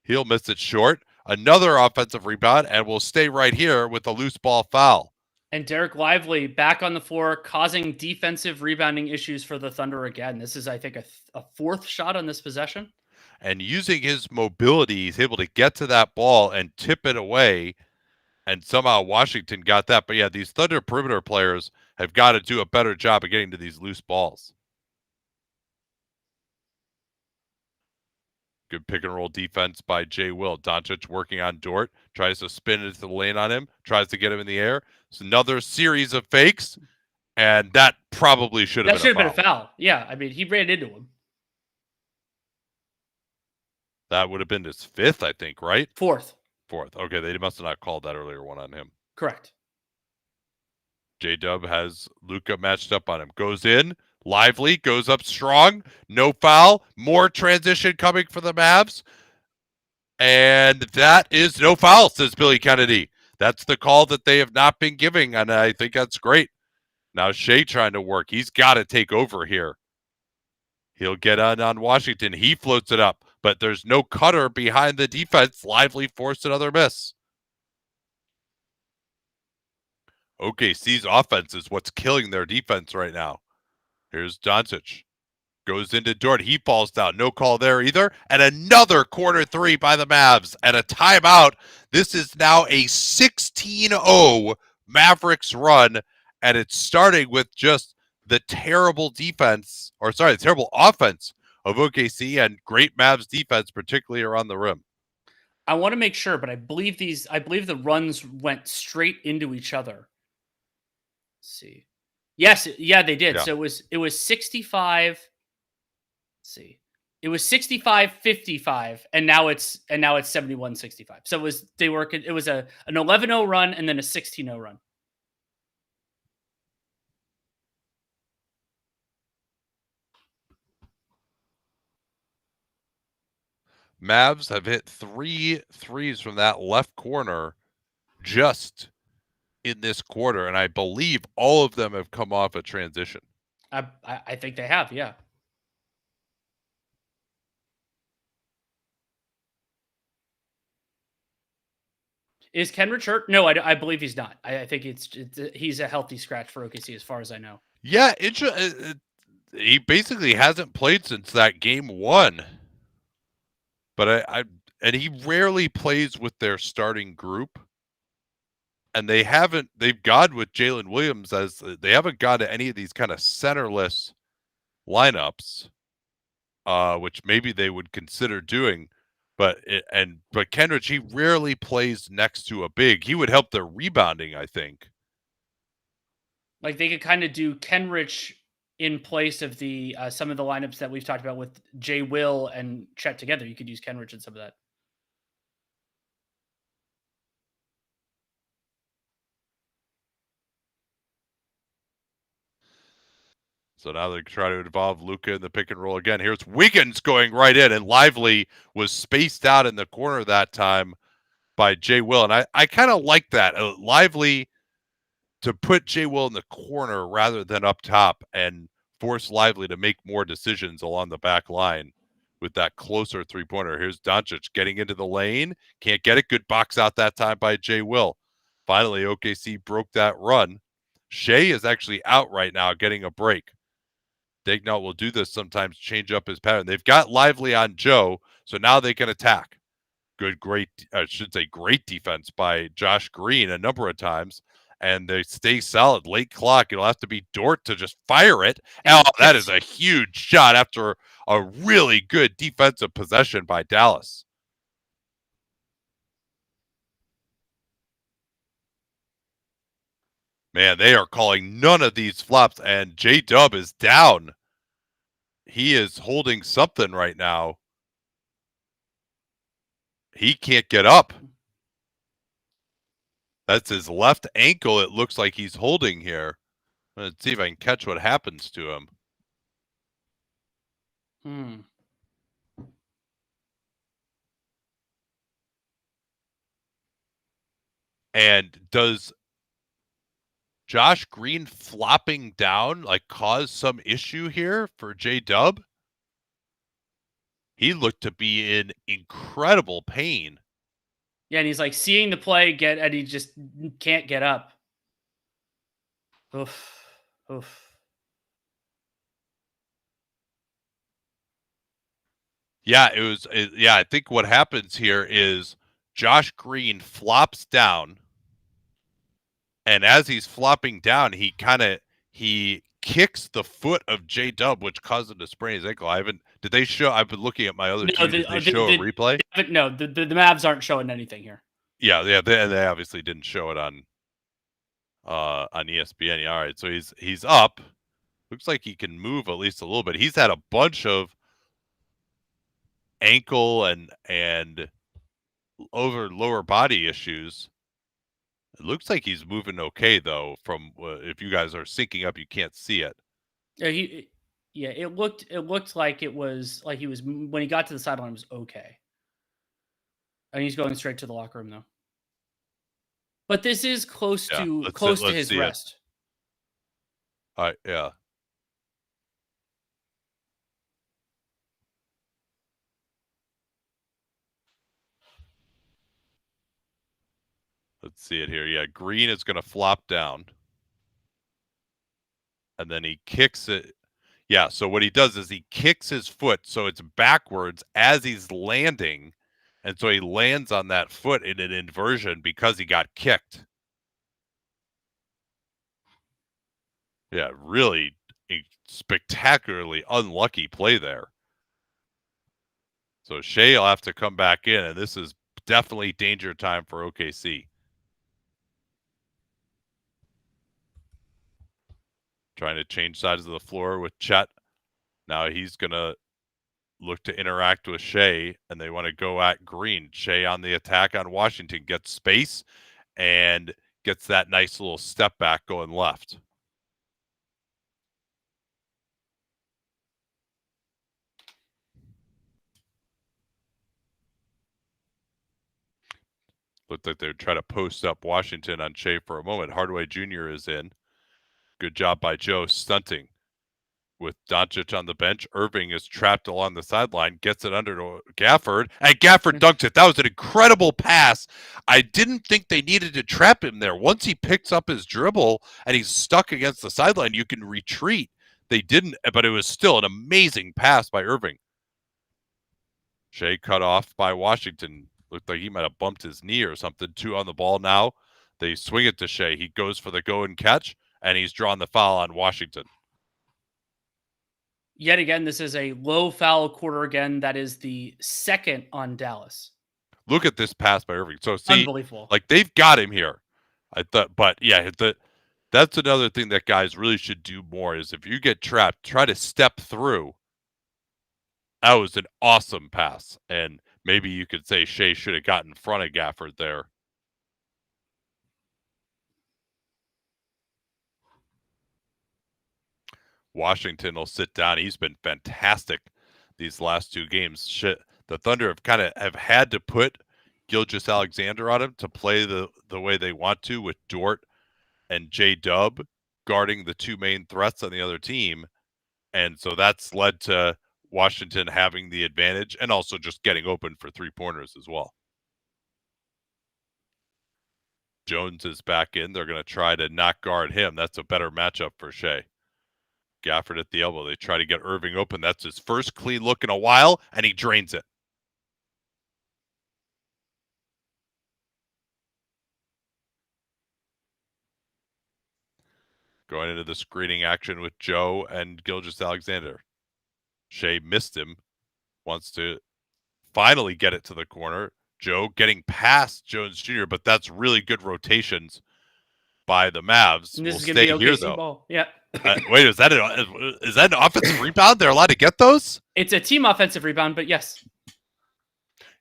He'll miss it short. Another offensive rebound, and we'll stay right here with a loose ball foul. And Derek Lively back on the floor, causing defensive rebounding issues for the Thunder again. This is, I think, a fourth shot on this possession. And using his mobility, he's able to get to that ball and tip it away. And somehow Washington got that. But yeah, these Thunder perimeter players have got to do a better job of getting to these loose balls. Good pick and roll defense by Jay Will. Doncic working on Dort. Tries to spin into the lane on him. Tries to get him in the air. It's another series of fakes. And that probably should have been a foul. Yeah, I mean, he ran into him. That would have been his fifth, I think, right? Fourth. Okay, they must have not called that earlier one on him. Correct. J-Dub has Luka matched up on him. Goes in. Lively. Goes up strong. No foul. More transition coming for the Mavs. And that is no foul, says Billy Kennedy. That's the call that they have not been giving, and I think that's great. Now Shea trying to work. He's got to take over here. He'll get on Washington. He floats it up, but there's no cutter behind the defense. Lively forced another miss. OKC's offense is what's killing their defense right now. Here's Doncic. Goes into Dort. He falls down. No call there either. And another corner three by the Mavs. And a timeout. This is now a 16-0 Mavericks run. And it's starting with just the terrible defense, the terrible offense of OKC and great Mavs defense, particularly around the rim. I want to make sure, but I believe the runs went straight into each other. Let's see. Yes, yeah, they did. Yeah. So it was 65. Let's see. It was 65-55, and now it's 71-65. So it was an 11-0 run and then a 16-0 run. Mavs have hit 3 threes from that left corner just in this quarter, and I believe all of them have come off a transition. I think they have, yeah. Is Kenrich hurt? No, I believe he's not. I think he's a healthy scratch for OKC as far as I know. Yeah, he basically hasn't played since that game 1. But and he rarely plays with their starting group. And they've gone with Jalen Williams they haven't gone to any of these kind of centerless lineups, which maybe they would consider doing. But Kenrich, he rarely plays next to a big. He would help their rebounding, I think. Like they could kind of do Kenrich in place of the some of the lineups that we've talked about with Jay Will and Chet together. You could use Kenrich in some of that. So now they try to involve Luka in the pick and roll again. Here's Wiggins going right in, and Lively was spaced out in the corner that time by Jay Will. And I kind of like that. Lively to put Jay Will in the corner rather than up top and force Lively to make more decisions along the back line with that closer three-pointer. Here's Doncic getting into the lane. Can't get it. Good box out that time by Jay Will. Finally, OKC broke that run. Shea is actually out right now getting a break. Daignault will do this sometimes, change up his pattern. They've got Lively on Joe, so now they can attack. Great defense by Josh Green a number of times, and they stay solid. Late clock, it'll have to be Dort to just fire it. Oh, that is a huge shot after a really good defensive possession by Dallas. Man, they are calling none of these flops, and J-Dub is down. He is holding something right now. He can't get up. That's his left ankle, it looks like he's holding here. Let's see if I can catch what happens to him. And does Josh Green flopping down like cause some issue here for J-Dub? He looked to be in incredible pain. Yeah, and he's like seeing the play and he just can't get up. Oof. Yeah, I think what happens here is Josh Green flops down, and as he's flopping down, he kicks the foot of J-Dub, which caused him to sprain his ankle. Did they show? I've been looking at my other team. Did they show a replay? No, the Mavs aren't showing anything here. Yeah, they obviously didn't show it on ESPN. All right, so he's up. Looks like he can move at least a little bit. He's had a bunch of ankle and over lower body issues. It looks like he's moving okay though. From if you guys are syncing up, you can't see it. Yeah, it looked like it was like he was when he got to the sideline, it was okay. And he's going straight to the locker room though. But this is close to his rest. All right, yeah. Let's see it here. Yeah, Green is going to flop down. And then he kicks it. Yeah, so what he does is he kicks his foot so it's backwards as he's landing. And so he lands on that foot in an inversion because he got kicked. Yeah, really a spectacularly unlucky play there. So Shea will have to come back in, and this is definitely danger time for OKC. Trying to change sides of the floor with Chet. Now he's going to look to interact with Shea, and they want to go at Green. Shea on the attack on Washington gets space and gets that nice little step back going left. Looked like they would try to post up Washington on Shea for a moment. Hardaway Jr. is in. Good job by Joe stunting. With Doncic on the bench, Irving is trapped along the sideline, gets it under to Gafford, and Gafford dunks it. That was an incredible pass. I didn't think they needed to trap him there. Once he picks up his dribble and he's stuck against the sideline, you can retreat. They didn't, but it was still an amazing pass by Irving. Shea cut off by Washington. Looked like he might have bumped his knee or something. 2 on the ball now. They swing it to Shea. He goes for the go and catch, and he's drawn the foul on Washington. Yet again, this is a low foul quarter again. That is the second on Dallas. Look at this pass by Irving. So see, Unbelievable. like they've got him here. I thought, but yeah, that's another thing that guys really should do more is if you get trapped, try to step through. That was an awesome pass. And maybe you could say Shea should have gotten in front of Gafford there. Washington will sit down. He's been fantastic these last two games. The Thunder have had to put Gilgeous-Alexander on him to play the way they want to with Dort and J-Dub guarding the two main threats on the other team. And so that's led to Washington having the advantage and also just getting open for three-pointers as well. Jones is back in. They're going to try to not guard him. That's a better matchup for Shea. Gafford at the elbow. They try to get Irving open. That's his first clean look in a while, and he drains it. Going into the screening action with Joe and Gilgeous-Alexander. Shea missed him. Wants to finally get it to the corner. Joe getting past Jones Jr., but that's really good rotations by the Mavs. And this We'll is going to be stay here, OKC though. ball. Yeah. Wait, is that an offensive rebound? They're allowed to get those? It's a team offensive rebound, but yes.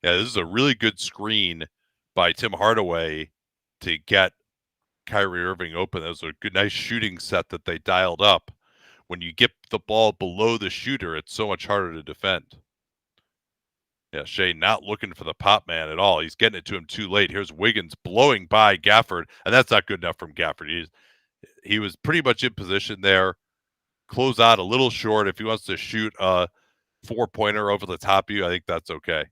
Yeah, this is a really good screen by Tim Hardaway to get Kyrie Irving open. That was a good, nice shooting set that they dialed up. When you get the ball below the shooter, it's so much harder to defend. Yeah, Shea not looking for the pop man at all. He's getting it to him too late. Here's Wiggins blowing by Gafford, and that's not good enough from Gafford. He was pretty much in position there. Close out a little short. If he wants to shoot a four-pointer over the top of you, I think that's okay.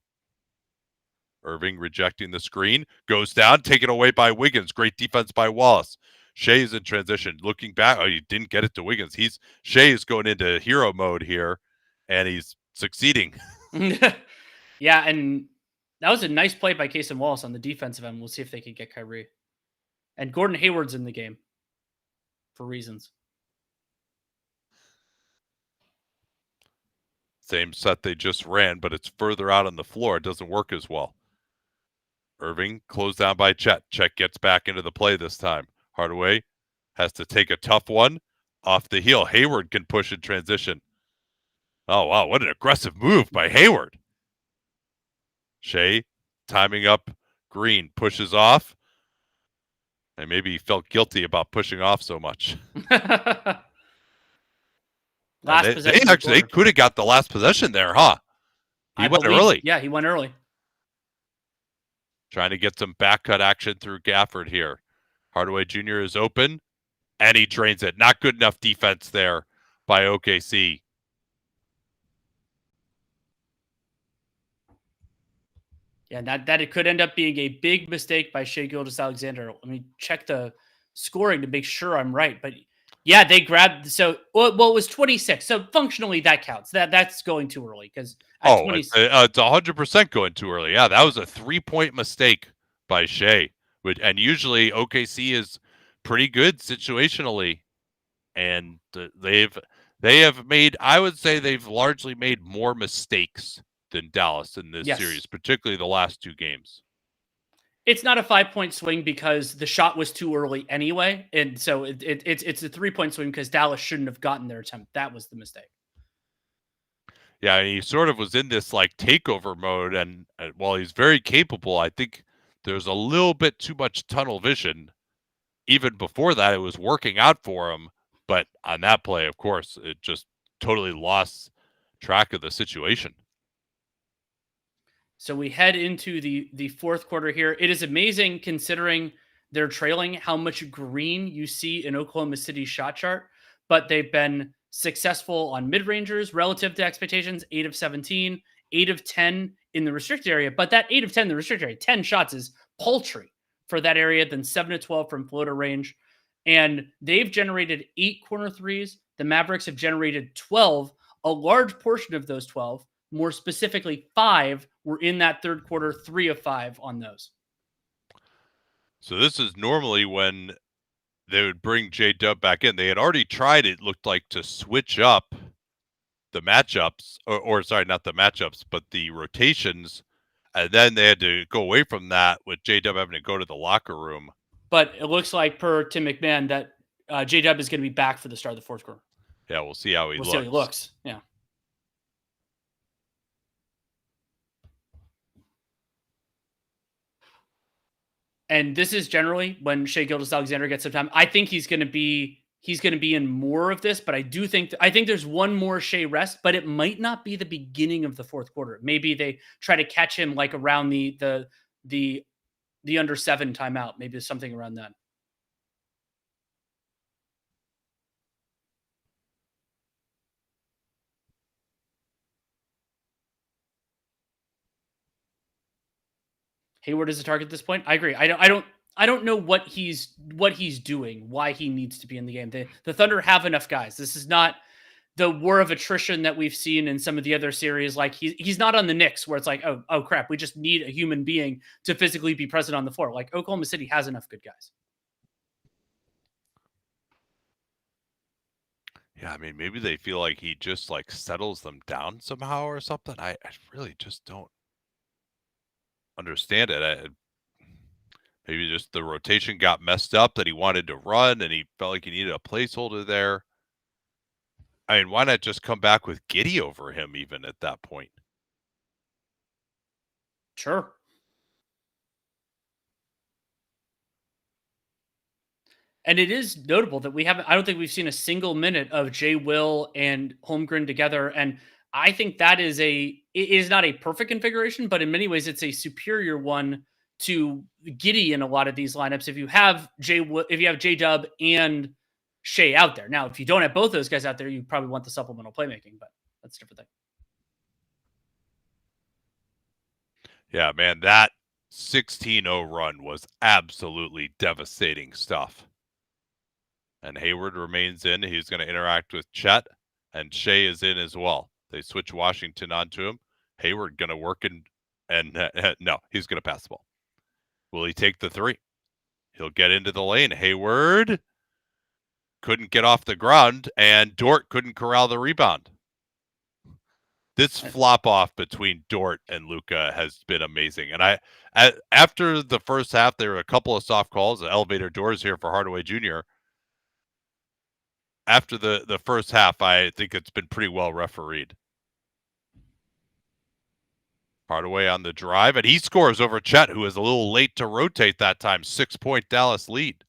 Irving rejecting the screen. Goes down, taken away by Wiggins. Great defense by Wallace. Shea is in transition. Looking back. Oh, he didn't get it to Wiggins. Shea is going into hero mode here, and he's succeeding. Yeah, and that was a nice play by Case and Wallace on the defensive end. We'll see if they can get Kyrie. And Gordon Hayward's in the game for reasons. Same set they just ran, but it's further out on the floor. It doesn't work as well. Irving closed down by Chet. Chet gets back into the play this time. Hardaway has to take a tough one off the heel. Hayward can push in transition. Oh, wow. What an aggressive move by Hayward. Shea timing up Green. Pushes off. And maybe he felt guilty about pushing off so much. They could have got the last possession there, huh? He went early. Yeah, he went early. Trying to get some back cut action through Gafford here. Hardaway Jr. is open, and he drains it. Not good enough defense there by OKC. Yeah, that it could end up being a big mistake by Shea Gilgeous-Alexander. Let me check the scoring to make sure I'm right. But yeah, they grabbed. So it was 26. So functionally, that counts. That's going too early because it's 100% going too early. Yeah, that was a 3-point mistake by Shea. And usually OKC is pretty good situationally, and they have made. I would say they've largely made more mistakes than Dallas in this series, particularly the last two games. It's not a 5-point swing because the shot was too early anyway, and so it's a 3-point swing because Dallas shouldn't have gotten their attempt. That was the mistake. Yeah, he sort of was in this like takeover mode, and while he's very capable, I think there's a little bit too much tunnel vision. Even before that, it was working out for him, but on that play, of course, it just totally lost track of the situation. So we head into the fourth quarter here. It is amazing considering they're trailing how much green you see in Oklahoma City's shot chart, but they've been successful on mid-rangers relative to expectations, 8 of 17, 8 of 10 in the restricted area. But that 8 of 10 in the restricted area, 10 shots is paltry for that area, then 7 of 12 from floater range. And they've generated 8 corner threes. The Mavericks have generated 12. A large portion of those 12, more specifically 5, were in that third quarter, 3 of 5 on those. So this is normally when they would bring J-Dub back in. They had already tried, it looked like, to switch up the matchups, or sorry, not the matchups, but the rotations, and then they had to go away from that with J-Dub having to go to the locker room. But it looks like, per Tim McMahon, that J-Dub is going to be back for the start of the fourth quarter. Yeah, we'll see how he looks. See how he looks. Yeah. And this is generally when Shai Gilgeous-Alexander gets some time. I think he's going to be in more of this, but I think there's one more Shai rest, but it might not be the beginning of the fourth quarter. Maybe they try to catch him like around the under 7 timeout. Maybe there's something around that. Hayward is a target at this point. I agree. I don't know what he's doing, why he needs to be in the game. The Thunder have enough guys. This is not the war of attrition that we've seen in some of the other series. Like he's not on the Knicks where it's like, oh crap, we just need a human being to physically be present on the floor. Like Oklahoma City has enough good guys. Yeah, I mean, maybe they feel like he just like settles them down somehow or something. I really just don't understand it. Maybe just the rotation got messed up that he wanted to run and he felt like he needed a placeholder there. I mean, why not just come back with Giddey over him even at that point? Sure. And it is notable that I don't think we've seen a single minute of Jay Will and Holmgren together. And I think that it is not a perfect configuration, but in many ways it's a superior one to Giddey in a lot of these lineups. If you have J-Dub and Shai out there. Now, if you don't have both those guys out there, you probably want the supplemental playmaking, but that's a different thing. Yeah, man, that 16-0 run was absolutely devastating stuff. And Hayward remains in. He's going to interact with Chet, and Shai is in as well. They switch Washington onto him. Hayward going to work and no, he's going to pass the ball. Will he take the three? He'll get into the lane. Hayward couldn't get off the ground, and Dort couldn't corral the rebound. This flop off between Dort and Luka has been amazing. And after the first half, there were a couple of soft calls. The elevator doors here for Hardaway Jr. After the first half, I think it's been pretty well refereed. Hardaway on the drive, and he scores over Chet, who is a little late to rotate that time. 6-point Dallas lead.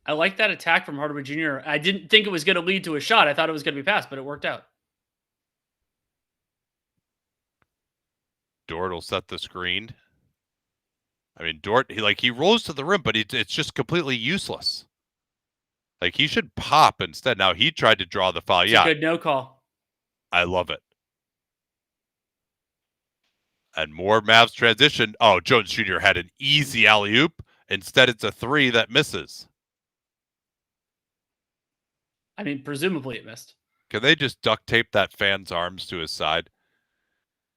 I like that attack from Hardaway Jr. I didn't think it was going to lead to a shot. I thought it was going to be passed, but it worked out. Dort will set the screen. I mean, Dort, he rolls to the rim, but it's just completely useless. Like, he should pop instead. Now, he tried to draw the foul. It's a good no call. I love it. And more Mavs transition. Oh, Jones Jr. had an easy alley-oop. Instead, it's a three that misses. I mean, presumably it missed. Can they just duct tape that fan's arms to his side?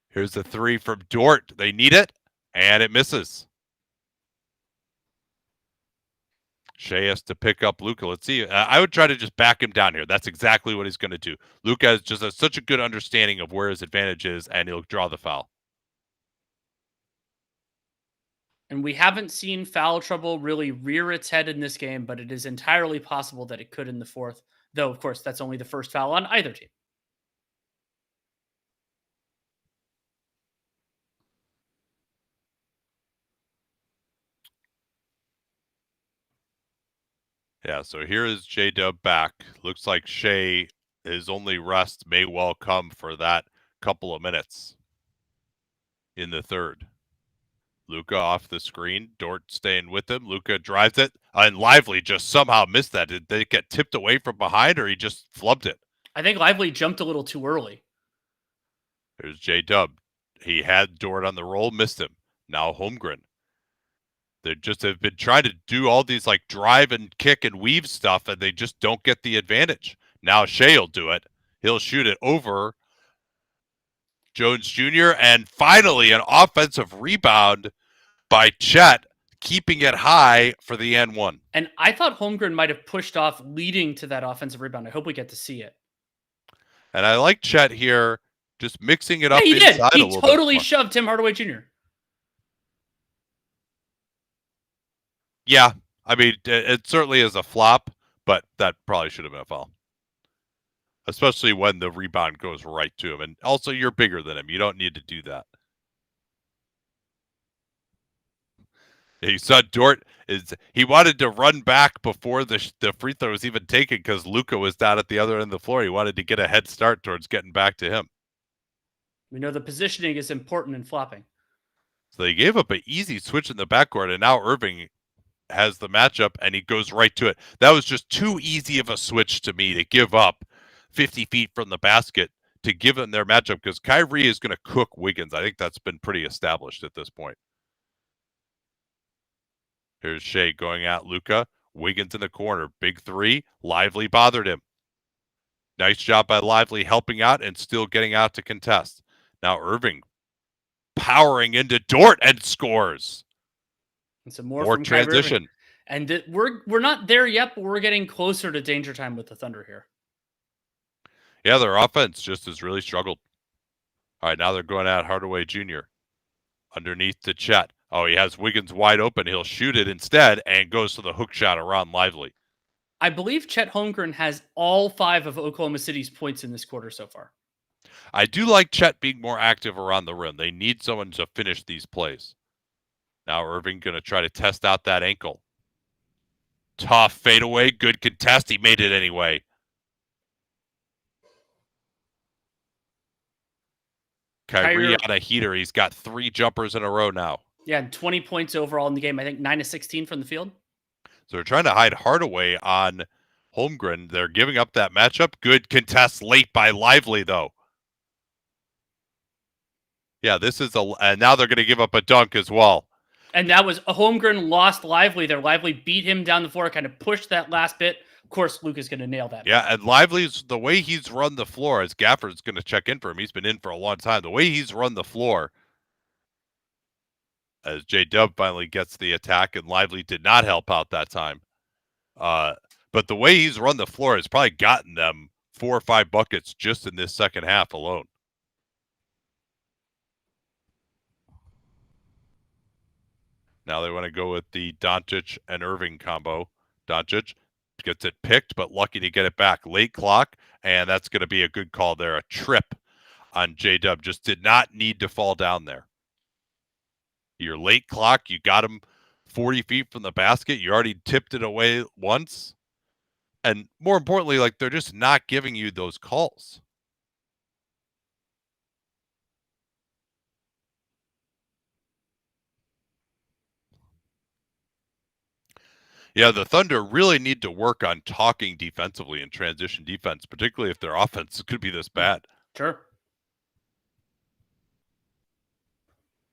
Here's the three from Dort. They need it, and it misses. Shai has to pick up Luka. Let's see. I would try to just back him down here. That's exactly what he's going to do. Luka has just such a good understanding of where his advantage is, and he'll draw the foul. And we haven't seen foul trouble really rear its head in this game, but it is entirely possible that it could in the fourth. Though, of course, that's only the first foul on either team. Yeah, so here is J-Dub back. Looks like Shai, his only rest may well come for that couple of minutes in the third. Luka off the screen. Dort staying with him. Luka drives it. And Lively just somehow missed that. Did they get tipped away from behind, or he just flubbed it? I think Lively jumped a little too early. There's J-Dub. He had Dort on the roll, missed him. Now Holmgren. They just have been trying to do all these like drive and kick and weave stuff, and they just don't get the advantage. Now Shai will do it. He'll shoot it over Jones Jr. And finally, an offensive rebound by Chet, keeping it high for the N1. And I thought Holmgren might have pushed off leading to that offensive rebound. I hope we get to see it. And I like Chet here, just mixing it up he inside did. a He little totally bit more. shoved Tim Hardaway Jr. Yeah, I mean, it certainly is a flop, but that probably should have been a foul. Especially when the rebound goes right to him. And also, you're bigger than him. You don't need to do that. You saw Dort he wanted to run back before the free throw was even taken because Luka was down at the other end of the floor. He wanted to get a head start towards getting back to him. We know the positioning is important in flopping. So they gave up an easy switch in the backcourt, and now Irving has the matchup, and he goes right to it. That was just too easy of a switch to me to give up 50 feet from the basket to give them their matchup because Kyrie is going to cook Wiggins. I think that's been pretty established at this point. Here's Shea going at Luka. Wiggins in the corner. Big three. Lively bothered him. Nice job by Lively helping out and still getting out to contest. Now Irving powering into Dort and scores. And some more from transition. And we're not there yet, but we're getting closer to danger time with the Thunder here. Yeah, their offense just has really struggled. All right, now they're going at Hardaway Jr. Underneath to Chet. Oh, he has Wiggins wide open. He'll shoot it instead and goes to the hook shot around Lively. I believe Chet Holmgren has all 5 of Oklahoma City's points in this quarter so far. I do like Chet being more active around the rim. They need someone to finish these plays. Now Irving going to try to test out that ankle. Tough fadeaway, good contest. He made it anyway. Kyrie on a heater. He's got 3 jumpers in a row now. Yeah, and 20 points overall in the game. I think 9 of 16 from the field. So they're trying to hide Hardaway on Holmgren. They're giving up that matchup. Good contest late by Lively, though. Yeah, this is and now they're going to give up a dunk as well. And that was Holmgren lost Lively there. Lively beat him down the floor, kind of pushed that last bit. Of course, Luka's going to nail that. Yeah, and Lively's, the way he's run the floor, as Gafford's going to check in for him, he's been in for a long time. The way he's run the floor, as J-Dub finally gets the attack, and Lively did not help out that time. But the way he's run the floor has probably gotten them 4 or 5 buckets just in this second half alone. Now they want to go with the Doncic and Irving combo. Doncic gets it picked, but lucky to get it back. Late clock, and that's going to be a good call there. A trip on J-Dub. Just did not need to fall down there. Your late clock, you got him 40 feet from the basket. You already tipped it away once. And more importantly, like, they're just not giving you those calls. Yeah, the Thunder really need to work on talking defensively in transition defense, particularly if their offense could be this bad. Sure.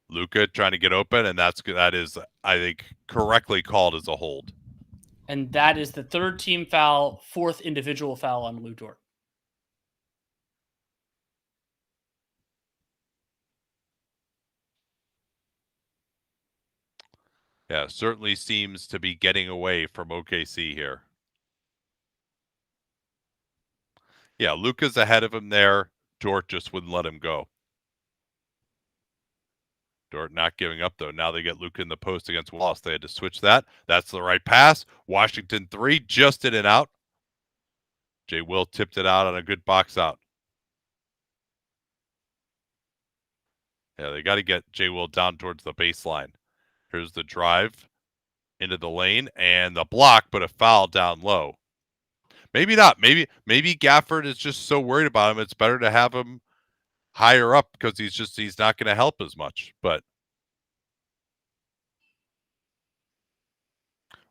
Luka trying to get open, and that is, I think, correctly called as a hold. And that is the 3rd team foul, 4th individual foul on Lu Dort. Yeah, certainly seems to be getting away from OKC here. Yeah, Luka's ahead of him there. Dort just wouldn't let him go. Dort not giving up, though. Now they get Luka in the post against Wallace. They had to switch that. That's the right pass. Washington 3, just in and out. Jay Will tipped it out on a good box out. Yeah, they got to get Jay Will down towards the baseline. Here's the drive into the lane and the block, but a foul down low. Maybe not. Maybe Gafford is just so worried about him. It's better to have him higher up because he's not going to help as much. But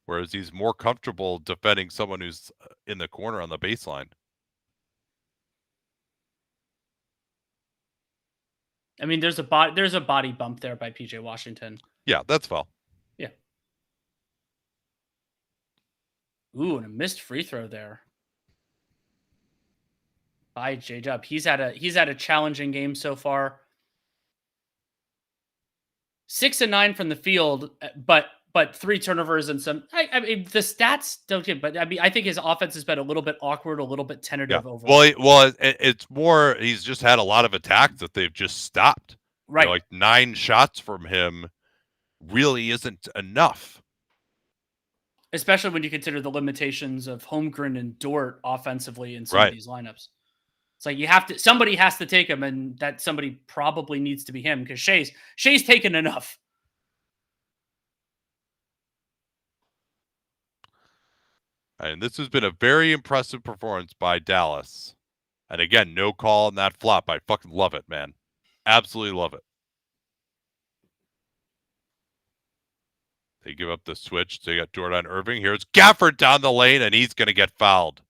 whereas he's more comfortable defending someone who's in the corner on the baseline. I mean, there's a body bump there by PJ Washington. Yeah, that's foul. Yeah. Ooh, and a missed free throw there by J-Dub. He's had a challenging game so far. 6 and 9 from the field, but but 3 turnovers and some. I mean, the stats don't get, but I mean, I think his offense has been a little bit awkward, a little bit tentative overall. Well, it's more he's just had a lot of attacks that they've just stopped. Right. Like 9 shots from him really isn't enough. Especially when you consider the limitations of Holmgren and Dort offensively in some of these lineups. It's like you have to, somebody has to take him, and that somebody probably needs to be him because Shea's taken enough. And this has been a very impressive performance by Dallas. And again, no call on that flop. I fucking love it, man. Absolutely love it. They give up the switch. They got Dort on Irving. Here's Gafford down the lane, and he's going to get fouled.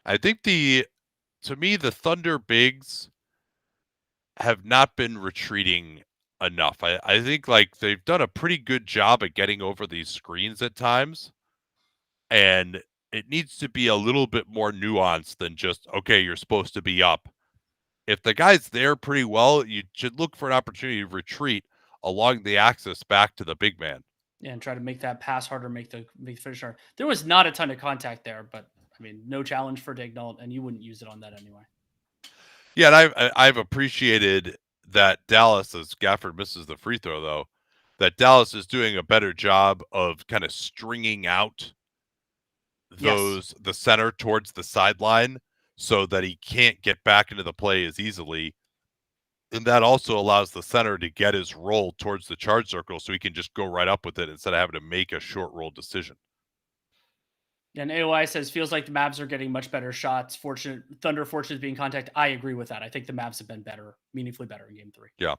I think to me, the Thunder bigs have not been retreating enough. I think like they've done a pretty good job at getting over these screens at times. And it needs to be a little bit more nuanced than just, okay, you're supposed to be up. If the guy's there pretty well, you should look for an opportunity to retreat along the axis back to the big man. Yeah, and try to make that pass harder, make the finish harder. There was not a ton of contact there, but I mean, no challenge for Daigneault, and you wouldn't use it on that anyway. Yeah, and I've appreciated that Dallas, as Gafford misses the free throw, though, that Dallas is doing a better job of kind of stringing out the center towards the sideline so that he can't get back into the play as easily. And that also allows the center to get his roll towards the charge circle so he can just go right up with it instead of having to make a short roll decision. And AOI says, feels like the Mavs are getting much better shots. Thunder fortunate being contact. I agree with that. I think the Mavs have been better, meaningfully better in game 3. Yeah.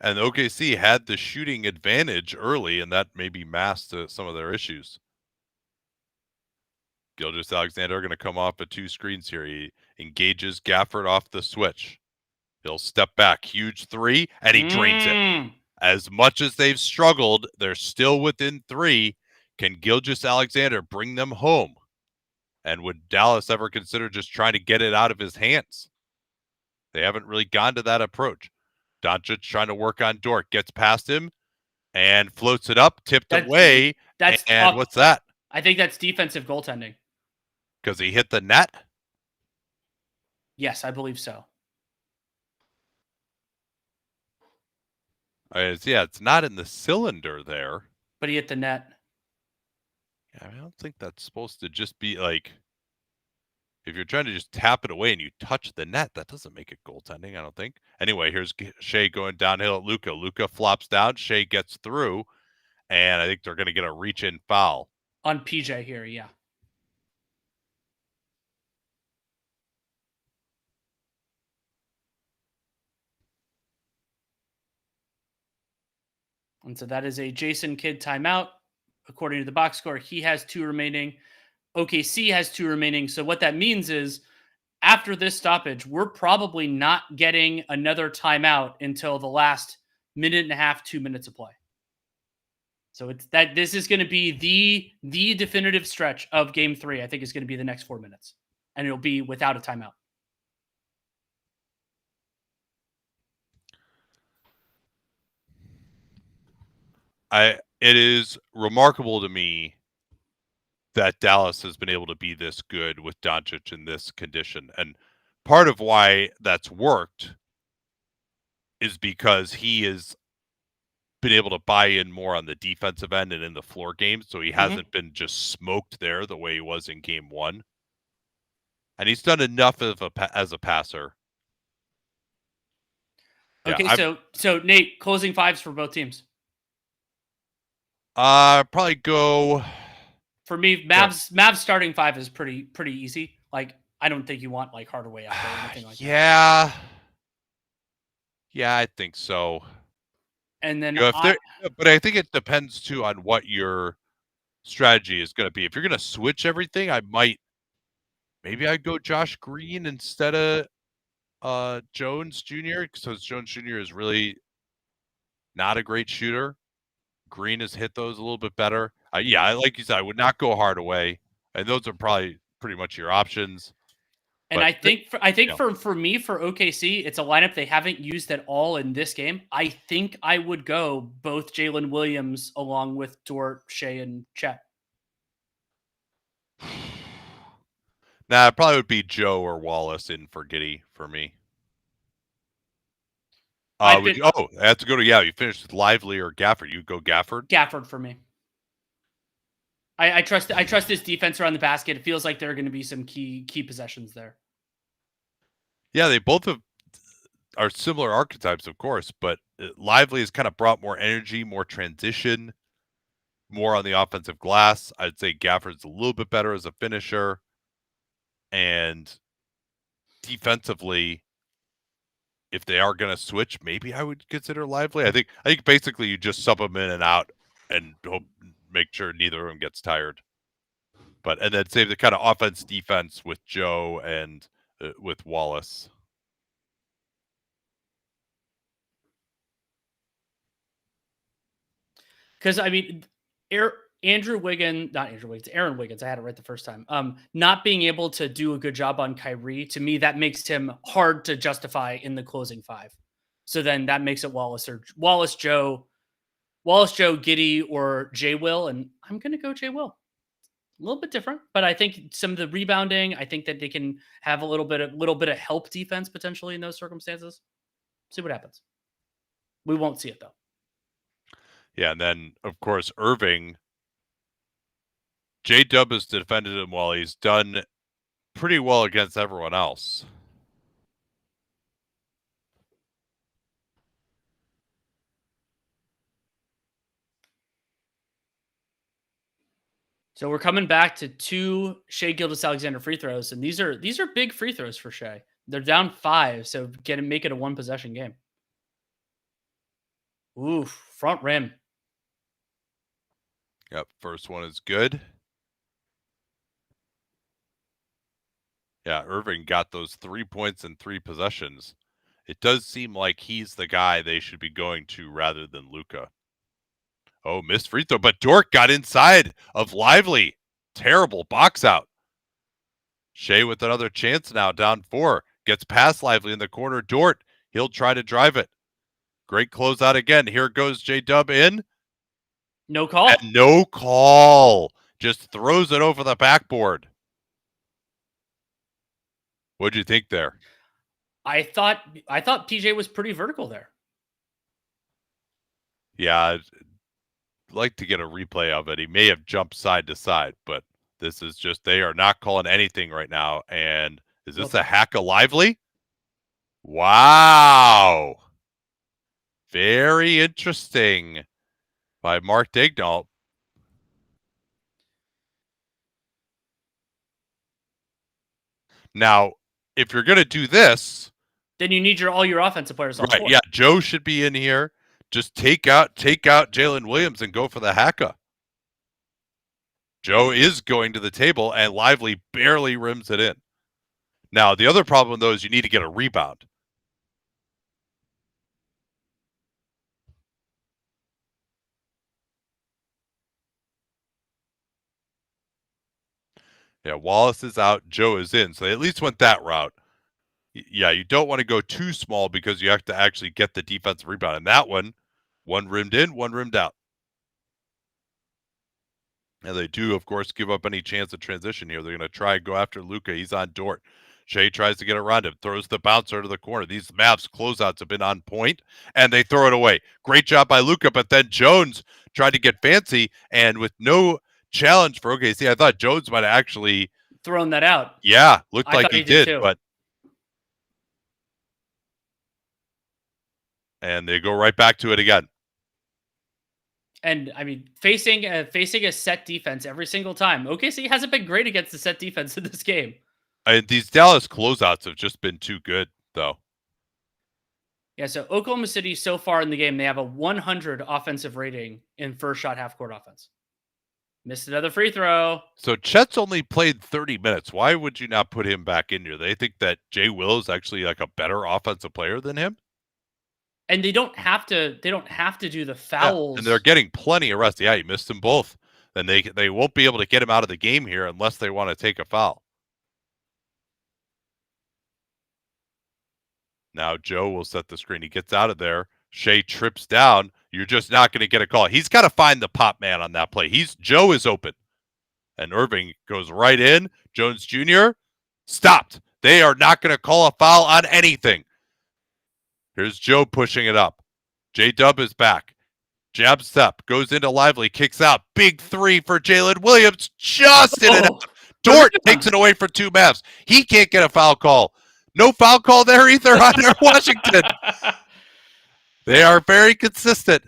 And OKC had the shooting advantage early, and that maybe masked some of their issues. Gilgeous-Alexander going to come off of 2 screens here. He engages Gafford off the switch. He'll step back. Huge 3, and he drains it. As much as they've struggled, they're still within 3. Can Gilgeous-Alexander bring them home? And would Dallas ever consider just trying to get it out of his hands? They haven't really gone to that approach. Doncic trying to work on Dort. Gets past him and floats it up, tipped away. And what's that? I think that's defensive goaltending. Because he hit the net? Yes, I believe so. Yeah, it's not in the cylinder there. But he hit the net. Yeah, I don't think that's supposed to just be like, if you're trying to just tap it away and you touch the net, that doesn't make it goaltending, I don't think. Anyway, here's Shea going downhill at Luka. Luka flops down. Shea gets through. And I think they're going to get a reach-in foul. On PJ here, yeah. And so that is a Jason Kidd timeout. According to the box score, he has 2 remaining. OKC has 2 remaining. So what that means is after this stoppage, we're probably not getting another timeout until the last minute and a half, 2 minutes of play. So it's that this is going to be the definitive stretch of game 3. I think is going to be the next 4 minutes, and it'll be without a timeout. It is remarkable to me that Dallas has been able to be this good with Doncic in this condition. And part of why that's worked is because he has been able to buy in more on the defensive end and in the floor game. So he hasn't been just smoked there the way he was in game 1. And he's done enough as a passer. Okay, yeah, so Nate, closing 5s for both teams. Probably go. For me, Mavs starting 5 is pretty easy. Like, I don't think you want like Hardaway out there or anything like that. Yeah, I think so. And then, but I think it depends too on what your strategy is going to be. If you're going to switch everything, maybe I'd go Josh Green instead of Jones Jr. because Jones Jr. is really not a great shooter. Green has hit those a little bit better. Like you said, I would not go Hardaway, and those are probably pretty much your options. And But I think yeah. for me, for OKC, it's a lineup they haven't used at all in this game. I think I would go both Jalen Williams along with Dort, Shea, and Chet. Nah, it probably would be Joe or Wallace in for Giddey for me. I have to go to you finished with Lively or Gafford. You go Gafford. Gafford for me. I trust this defense around the basket. It feels like there are going to be some key possessions there. Yeah, they both are similar archetypes, of course, but Lively has kind of brought more energy, more transition, more on the offensive glass. I'd say Gafford's a little bit better as a finisher, and defensively, if they are going to switch, maybe I would consider Lively. I think basically you just sub them in and out and make sure neither of them gets tired. And then save the kind of offense defense with Joe and with Wallace. Because I mean, Aaron Wiggins. I had it right the first time. Not being able to do a good job on Kyrie, to me, that makes him hard to justify in the closing five. So then that makes it Wallace, Joe, Giddey, or Jay Will, and I'm gonna go Jay Will. A little bit different, but I think some of the rebounding, I think that they can have a little bit of help defense potentially in those circumstances. See what happens. We won't see it though. Yeah, and then of course Irving. J-Dub has defended him well. He's done pretty well against everyone else. So we're coming back to 2 Shea Gilgeous-Alexander free throws, and these are big free throws for Shea. They're down 5, so make it a 1 possession game. Ooh, front rim. Yep, first one is good. Yeah, Irving got those 3 points and 3 possessions. It does seem like he's the guy they should be going to rather than Luka. Oh, missed free throw, but Dort got inside of Lively. Terrible box out. Shea with another chance now, down 4. Gets past Lively in the corner. Dort, he'll try to drive it. Great closeout again. Here goes J-Dub in. No call. And no call. Just throws it over the backboard. What'd you think there? I thought PJ was pretty vertical there. Yeah, I'd like to get a replay of it. He may have jumped side to side, but this is just, they are not calling anything right now. And is this a hack of Lively? Wow. Very interesting by Mark Daignault. Now, if you're going to do this, then you need all your offensive players on the court. Yeah, Joe should be in here. Just take out Jalen Williams and go for the hacka. Joe is going to the table, and Lively barely rims it in. Now, the other problem, though, is you need to get a rebound. Yeah, Wallace is out. Joe is in. So they at least went that route. Yeah, you don't want to go too small because you have to actually get the defensive rebound. And that one rimmed in, one rimmed out. And they do, of course, give up any chance of transition here. They're going to try and go after Luka. He's on Dort. Shea tries to get around him, throws the bouncer to the corner. These Mavs closeouts have been on point, and they throw it away. Great job by Luka, but then Jones tried to get fancy, and with no challenge for OKC, I thought Jones might have actually thrown that out. Yeah, looked like he did, but and they go right back to it again. And I mean, facing a set defense every single time. OKC hasn't been great against the set defense in this game. These Dallas closeouts have just been too good, though. Yeah, so Oklahoma City so far in the game, they have a 100 offensive rating in first shot half court offense. Missed another free throw. So Chet's only played 30 minutes. Why would you not put him back in here? They think that Jay Will is actually like a better offensive player than him? And they don't have to do the fouls. Yeah, and they're getting plenty of rest. Yeah, he missed them both. And they won't be able to get him out of the game here unless they want to take a foul. Now Joe will set the screen. He gets out of there. Shea trips down. You're just not going to get a call. He's got to find the pop man on that play. Joe is open. And Irving goes right in. Jones Jr. stopped. They are not going to call a foul on anything. Here's Joe pushing it up. J-Dub is back. Jab step. Goes into Lively. Kicks out. Big three for Jalen Williams. Just in and out. Dort takes it away for 2 Mavs. He can't get a foul call. No foul call there either on Washington. They are very consistent.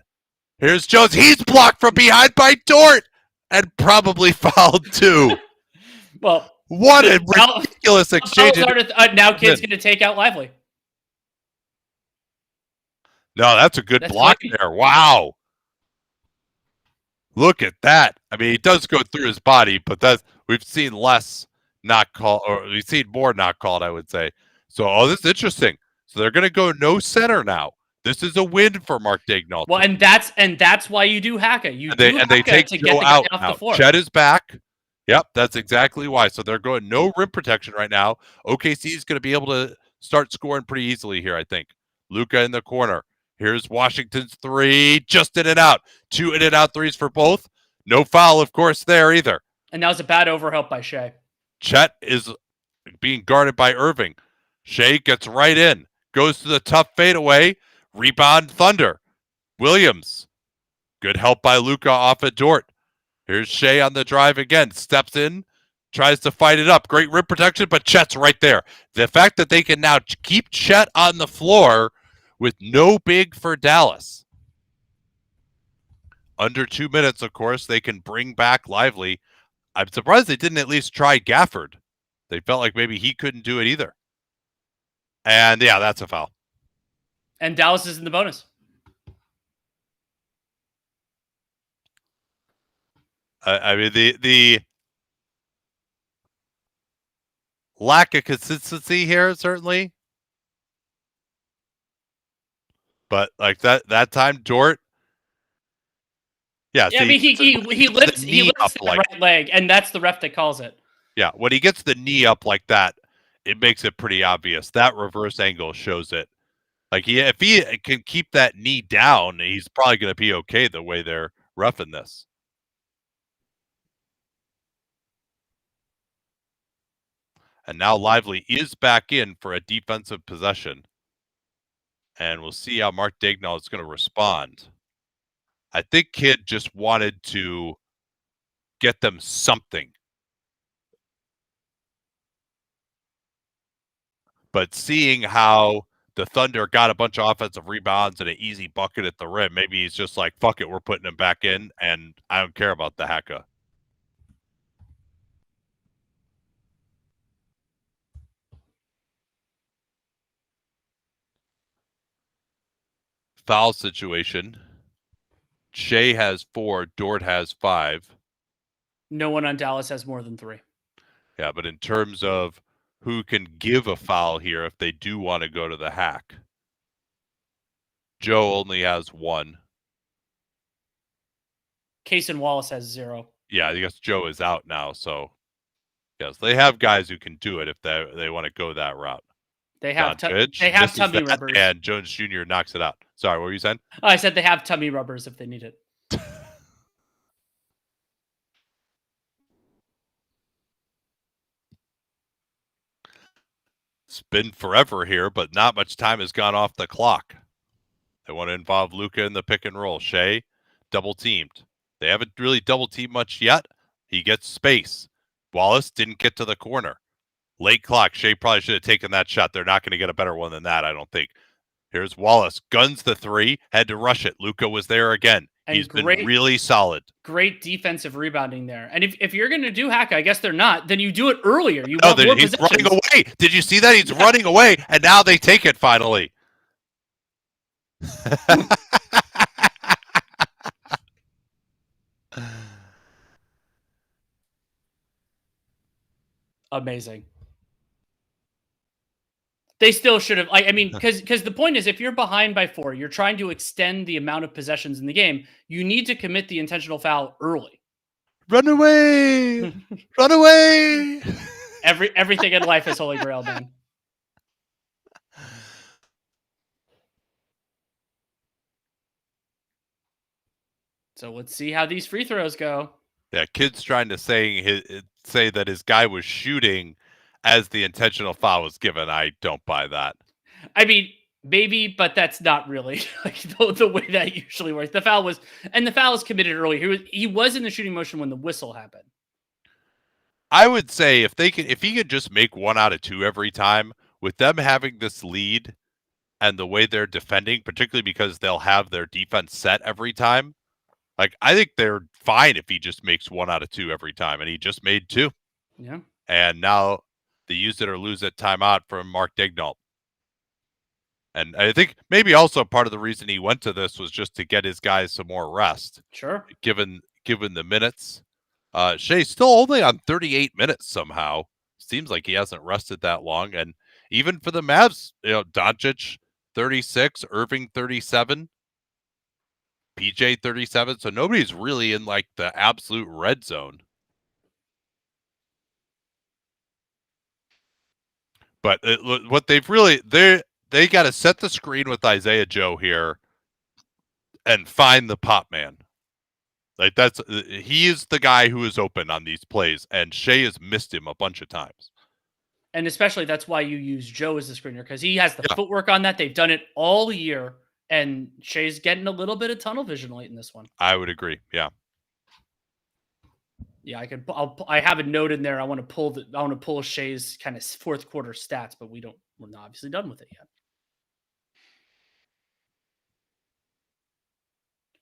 Here's Jones. He's blocked from behind by Dort and probably fouled too. Well, what a ridiculous exchange. Now Kid's going to take out Lively. No, that's a good block there. Wow. Look at that. I mean, he does go through his body, but we've seen less not called, or we've seen more not called, I would say. So, this is interesting. So they're going to go no center now. This is a win for Mark Daigneault. Well, and that's why you do Haka. They take to Joe out off the floor. Chet is back. Yep, that's exactly why. So they're going no rim protection right now. OKC is going to be able to start scoring pretty easily here, I think. Luka in the corner. Here's Washington's three, just in and out. 2 in and out threes for both. No foul, of course, there either. And that was a bad overhelp by Shea. Chet is being guarded by Irving. Shea gets right in, goes to the tough fadeaway. Rebound Thunder. Williams. Good help by Luka off at Dort. Here's Shea on the drive again. Steps in, tries to fight it up. Great rim protection, but Chet's right there. The fact that they can now keep Chet on the floor with no big for Dallas. Under 2 minutes, of course, they can bring back Lively. I'm surprised they didn't at least try Gafford. They felt like maybe he couldn't do it either. And yeah, that's a foul. And Dallas is in the bonus. I mean, the lack of consistency here, certainly. But like that time, Dort. Yeah, I mean, he lifts the right leg, and that's the ref that calls it. Yeah, when he gets the knee up like that, it makes it pretty obvious. That reverse angle shows it. Like if he can keep that knee down, he's probably going to be okay the way they're roughing this. And now Lively is back in for a defensive possession. And we'll see how Mark Daigneault is going to respond. I think Kidd just wanted to get them something. But seeing how the Thunder got a bunch of offensive rebounds and an easy bucket at the rim, maybe he's just like, fuck it, we're putting him back in, and I don't care about the Haka. Foul situation. Shea has 4, Dort has 5. No one on Dallas has more than 3. Yeah, but in terms of who can give a foul here if they do want to go to the hack, Joe only has 1. Case and Wallace has 0. Yeah, I guess Joe is out now, so yes, they have guys who can do it if they want to go that route. They have tummy rubbers. And Jones Jr. knocks it out. Sorry, what were you saying? Oh, I said they have tummy rubbers if they need it. It's been forever here, but not much time has gone off the clock. They want to involve Luka in the pick and roll. Shea, double teamed. They haven't really double teamed much yet. He gets space. Wallace didn't get to the corner. Late clock. Shea probably should have taken that shot. They're not going to get a better one than that, I don't think. Here's Wallace. Guns the 3. Had to rush it. Luka was there again. And he's been really solid. Great defensive rebounding there. And if you're going to do Haka, I guess they're not, then you do it earlier. He's running away. Did you see that? He's running away, and now they take it finally. Amazing. They still should have, because the point is, if you're behind by 4, you're trying to extend the amount of possessions in the game. You need to commit the intentional foul early. Run away! Run away! Everything in life is Holy Grail, man. So let's see how these free throws go. Yeah, kid's trying to say that his guy was shooting as the intentional foul was given. I don't buy that. I mean, maybe, but that's not really like the way that usually works. The foul was committed early. He was in the shooting motion when the whistle happened. I would say if he could just make 1 out of 2 every time, with them having this lead and the way they're defending, particularly because they'll have their defense set every time, like I think they're fine if he just makes 1 out of 2 every time, and he just made 2. Yeah. And now the use it or lose it timeout from Mark Daigneault. And I think maybe also part of the reason he went to this was just to get his guys some more rest. Sure. Given the minutes. Shea's still only on 38 minutes somehow. Seems like he hasn't rested that long. And even for the Mavs, Doncic 36, Irving 37, PJ 37. So nobody's really in like the absolute red zone. But what they've really they got to set the screen with Isaiah Joe here and find the pop man. Like he is the guy who is open on these plays, and Shea has missed him a bunch of times. And especially that's why you use Joe as the screener, because he has the footwork on that. They've done it all year, and Shea's getting a little bit of tunnel vision late in this one. I would agree. Yeah. Yeah, I have a note in there. I want to pull Shea's kind of fourth quarter stats, but we're not obviously done with it yet.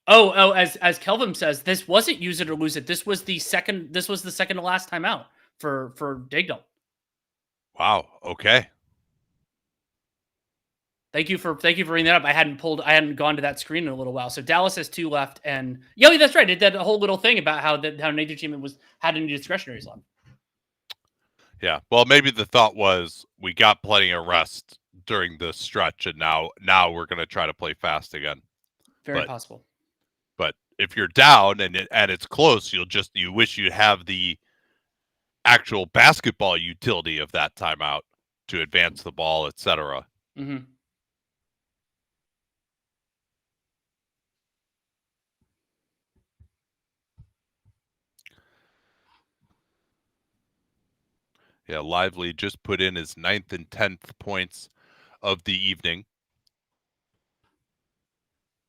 Oh, as Kelvin says, this wasn't use it or lose it. This was the second to last time out for Daigneault. Wow. Okay. Thank you for bringing that up. I hadn't gone to that screen in a little while. So Dallas has 2 left, and yeah, that's right. It did a whole little thing about how neither team had any discretionaries left. Yeah. Well, maybe the thought was we got plenty of rest during the stretch, and now we're going to try to play fast again. Very possible. But if you're down and it's close, you wish you'd have the actual basketball utility of that timeout to advance the ball, etc. Mm-hmm. Yeah, Lively just put in his 9th and 10th points of the evening.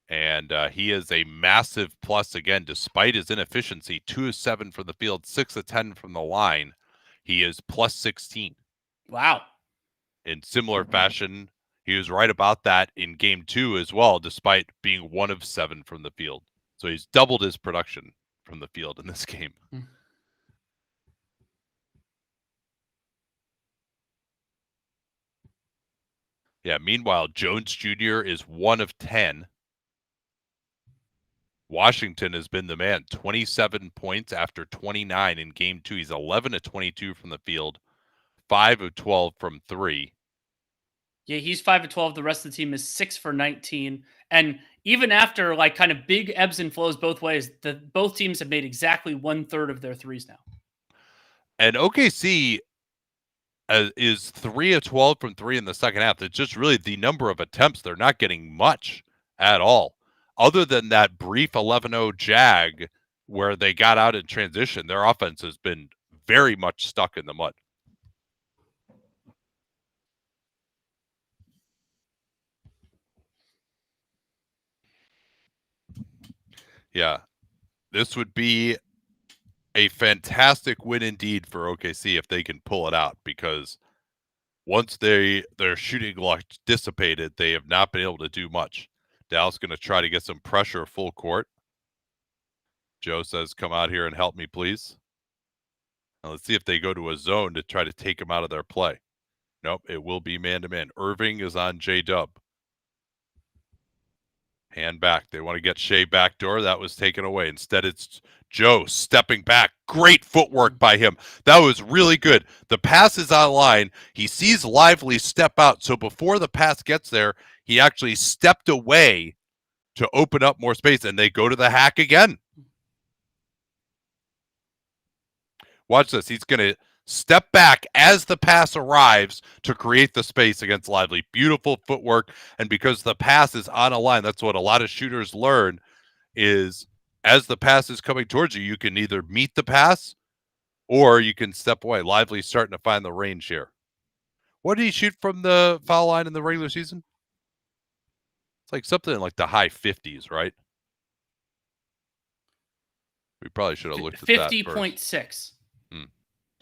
And he is a massive plus again, despite his inefficiency. 2 of 7 from the field, 6 of 10 from the line. He is plus 16. Wow. In similar fashion, he was right about that in game 2 as well, despite being 1 of 7 from the field. So he's doubled his production from the field in this game. Yeah, meanwhile, Jones Jr. is 1 of 10. Washington has been the man. 27 points after 29 in game 2. He's 11 of 22 from the field, 5 of 12 from 3. Yeah, he's 5 of 12. The rest of the team is 6 for 19. And even after like kind of big ebbs and flows both ways, both teams have made exactly 1/3 of their threes now. And OKC is 3 of 12 from 3 in the second half. It's just really the number of attempts. They're not getting much at all. Other than that brief 11-0 jag where they got out in transition, their offense has been very much stuck in the mud. Yeah, this would be a fantastic win indeed for OKC if they can pull it out, because once their shooting luck dissipated, they have not been able to do much. Dallas going to try to get some pressure full court. Joe says, come out here and help me, please. Now let's see if they go to a zone to try to take him out of their play. Nope, it will be man-to-man. Irving is on J-Dub. Hand back. They want to get Shea backdoor. That was taken away. Instead, it's Joe stepping back. Great footwork by him. That was really good. The pass is online. He sees Lively step out. So before the pass gets there, he actually stepped away to open up more space, and they go to the hack again. Watch this. He's going to step back as the pass arrives to create the space against Lively. Beautiful footwork. And because the pass is on a line, that's what a lot of shooters learn is as the pass is coming towards you, you can either meet the pass or you can step away. Lively starting to find the range here. What did he shoot from the foul line in the regular season? It's like something like the high 50s, right? We probably should have looked at that 50.6.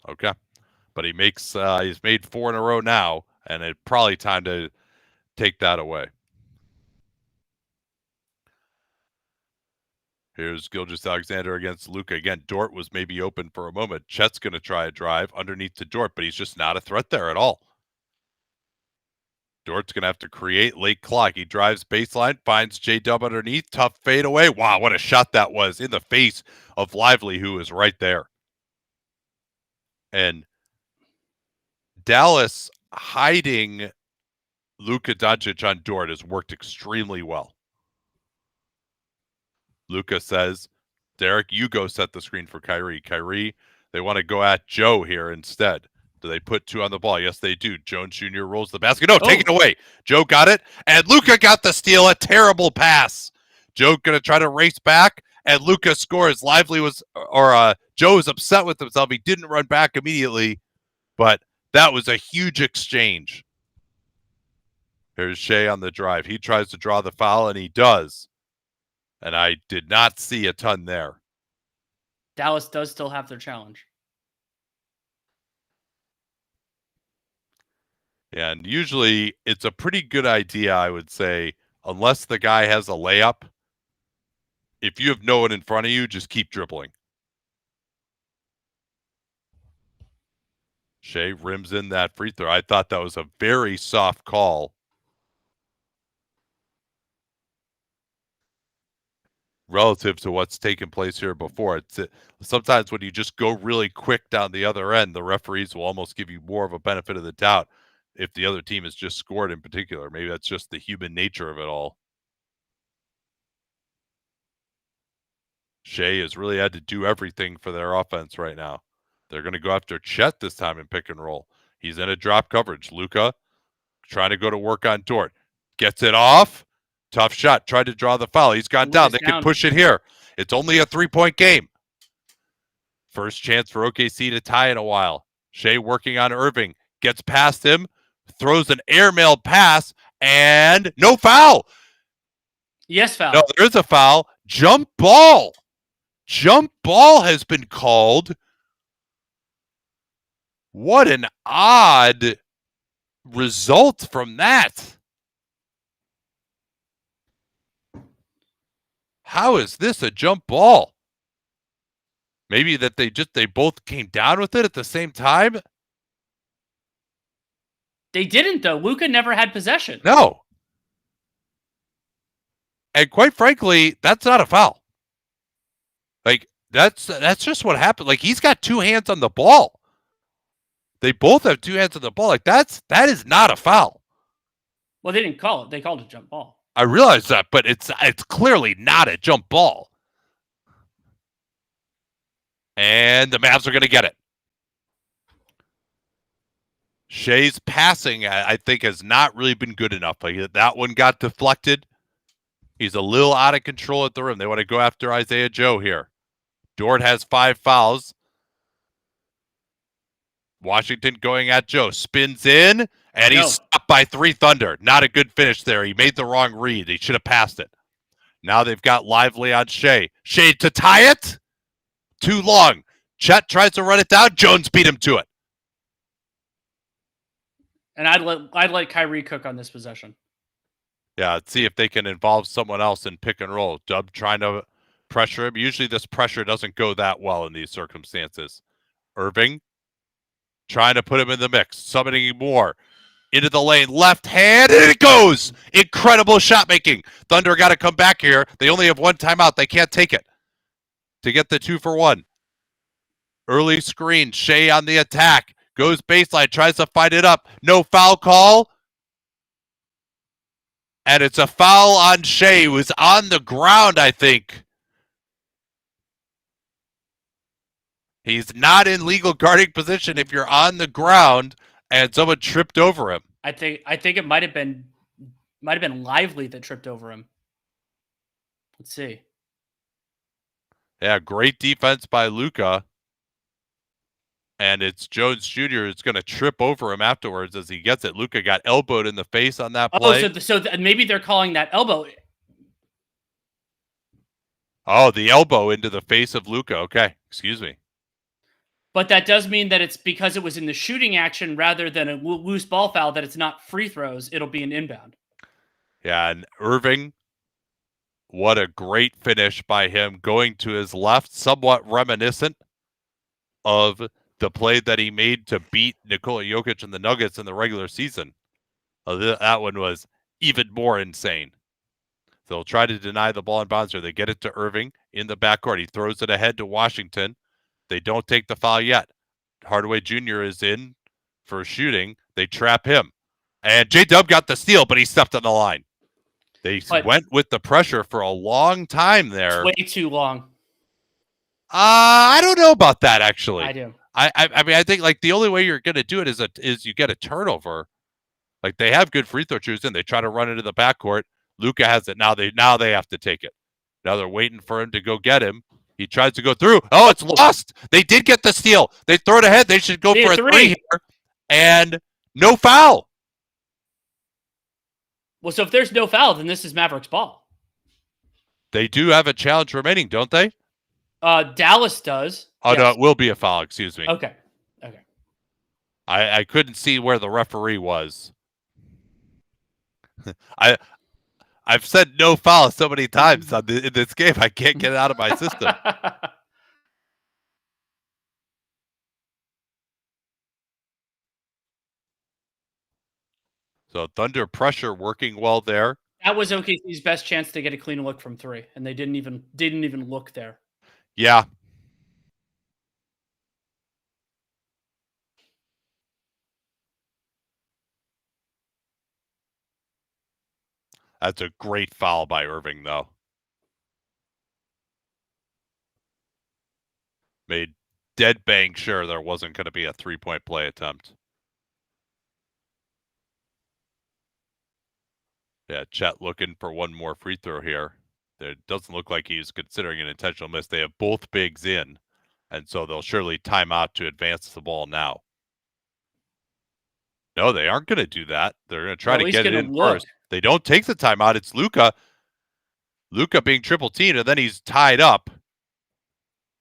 Okay. But he makes he's made 4 in a row now, and it's probably time to take that away. Here's Gilgeous-Alexander against Luka. Again, Dort was maybe open for a moment. Chet's going to try a drive underneath to Dort, but he's just not a threat there at all. Dort's going to have to create late clock. He drives baseline, finds J-Dub underneath. Tough fade away. Wow, what a shot that was in the face of Lively, who is right there. And Dallas hiding Luka Doncic on Dort has worked extremely well. Luka says, Derek, you go set the screen for Kyrie. Kyrie, they want to go at Joe here instead. Do they put 2 on the ball? Yes, they do. Jones Jr. rolls the basket. No, take it away. Joe got it, and Luka got the steal. A terrible pass. Joe going to try to race back, and Luka scores. Joe is upset with himself. He didn't run back immediately, but that was a huge exchange. Here's Shea on the drive. He tries to draw the foul, and he does. And I did not see a ton there. Dallas does still have their challenge. Yeah, and usually it's a pretty good idea, I would say, unless the guy has a layup. If you have no one in front of you, just keep dribbling. Shea rims in that free throw. I thought that was a very soft call. Relative to what's taken place here before. Sometimes when you just go really quick down the other end, the referees will almost give you more of a benefit of the doubt if the other team has just scored in particular. Maybe that's just the human nature of it all. Shea has really had to do everything for their offense right now. They're going to go after Chet this time in pick and roll. He's in a drop coverage. Luka trying to go to work on Dort. Gets it off. Tough shot. Tried to draw the foul. He's gone down. They can push it here. It's only a 3-point game. First chance for OKC to tie in a while. Shea working on Irving. Gets past him. Throws an airmail pass. And no foul. Yes, foul. No, there is a foul. Jump ball. Jump ball has been called. What an odd result from that. How is this a jump ball? Maybe that they both came down with it at the same time? They didn't, though. Luka never had possession. No. And quite frankly, that's not a foul. Like, that's just what happened. Like, he's got 2 hands on the ball. They both have 2 hands on the ball. Like, that is not a foul. Well, they didn't call it. They called it a jump ball. I realize that, but it's clearly not a jump ball. And the Mavs are going to get it. Shea's passing, I think, has not really been good enough. Like, that one got deflected. He's a little out of control at the rim. They want to go after Isaiah Joe here. Dort has 5 fouls. Washington going at Joe. Spins in, and he's stopped by 3 Thunder. Not a good finish there. He made the wrong read. He should have passed it. Now they've got Lively on Shea. Shea to tie it. Too long. Chet tries to run it down. Jones beat him to it. And I'd let Kyrie cook on this possession. Yeah, let's see if they can involve someone else in pick and roll. Dub trying to pressure him. Usually this pressure doesn't go that well in these circumstances. Irving trying to put him in the mix. Summoning more. Into the lane. Left hand. And it goes. Incredible shot making. Thunder got to come back here. They only have 1 timeout. They can't take it to get the 2-for-1. Early screen. Shea on the attack. Goes baseline. Tries to fight it up. No foul call. And it's a foul on Shea, who was on the ground, I think. He's not in legal guarding position if you're on the ground and someone tripped over him. I think it might have been Lively that tripped over him. Let's see. Yeah, great defense by Luka. And it's Jones Jr. who's going to trip over him afterwards as he gets it. Luka got elbowed in the face on that play. Maybe they're calling that elbow. Oh, the elbow into the face of Luka. Okay, excuse me. But that does mean that it's because it was in the shooting action rather than a loose ball foul that it's not free throws. It'll be an inbound. Yeah, and Irving, what a great finish by him going to his left, somewhat reminiscent of the play that he made to beat Nikola Jokic and the Nuggets in the regular season. That one was even more insane. They'll try to deny the ball in bounds here. They get it to Irving in the backcourt. He throws it ahead to Washington. They don't take the foul yet. Hardaway Jr. is in for shooting. They trap him. And J-Dub got the steal, but he stepped on the line. They went with the pressure for a long time there. Way too long. I don't know about that, actually. I do. I mean, I think like the only way you're going to do it is you get a turnover. Like they have good free throw shooters and they try to run into the backcourt. Luka has it. Now they have to take it. Now they're waiting for him to go get him. He tries to go through. Oh, it's lost. They did get the steal. They throw it ahead. They should go for a three here. And no foul. Well, so if there's no foul, then this is Mavericks ball. They do have a challenge remaining, don't they? Dallas does. Oh, yes. No, it will be a foul. Excuse me. Okay. I couldn't see where the referee was. I've said no foul so many times in this game, I can't get it out of my system. So Thunder pressure working well there. That was OKC's best chance to get a clean look from three, and they didn't even look there. Yeah. That's a great foul by Irving, though. Made dead bang sure there wasn't going to be a three-point play attempt. Yeah, Chet looking for one more free throw here. It doesn't look like he's considering an intentional miss. They have both bigs in, and so they'll surely time out to advance the ball now. No, they aren't going to do that. They're going to try to get it in first. They don't take the timeout. It's Luka. Luka being triple teamed, and then he's tied up.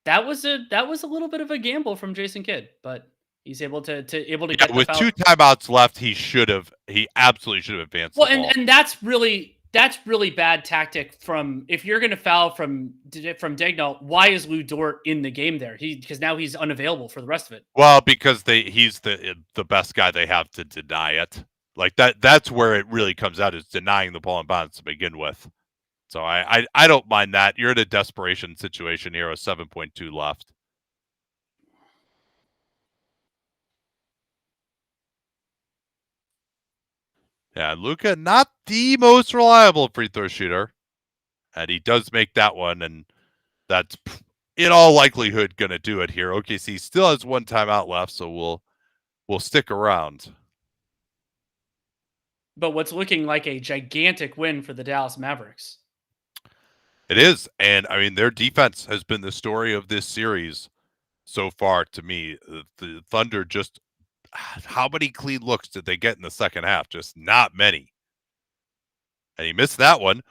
That was a little bit of a gamble from Jason Kidd, but he's able to get the with foul. 2 timeouts left. He absolutely should have advanced. Well, and that's really bad tactic from if you're going to foul from Daigneault. Why is Lou Dort in the game there? Because now he's unavailable for the rest of it. Well, because he's the best guy they have to deny it. Like that's where it really comes out, is denying the ball in bounds to begin with. So I don't mind that. You're in a desperation situation here with 7.2 left. Yeah, Luka, not the most reliable free throw shooter. And he does make that one, and that's in all likelihood going to do it here. OKC still has 1 timeout left, so we'll stick around. But what's looking like a gigantic win for the Dallas Mavericks. It is, and I mean, their defense has been the story of this series so far to me. The Thunder just, how many clean looks did they get in the second half? Just not many. And he missed that one.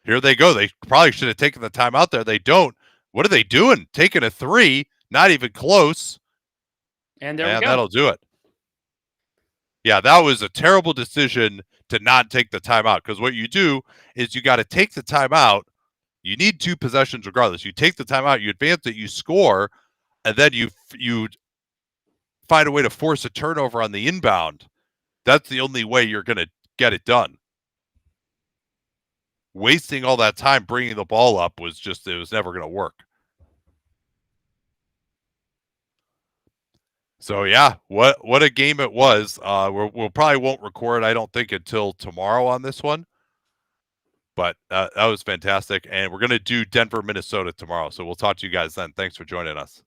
Here they go. They probably should have taken the timeout there. They don't. What are they doing? Taking a 3, not even close. And there we go. That'll do it. Yeah, that was a terrible decision to not take the timeout, because what you do is you got to take the timeout. You need 2 possessions regardless. You take the timeout, you advance it, you score, and then you find a way to force a turnover on the inbound. That's the only way you're going to get it done. Wasting all that time bringing the ball up was never going to work. So yeah, what a game it was. We'll probably won't record, I don't think, until tomorrow on this one. But that was fantastic. And we're going to do Denver, Minnesota tomorrow. So we'll talk to you guys then. Thanks for joining us.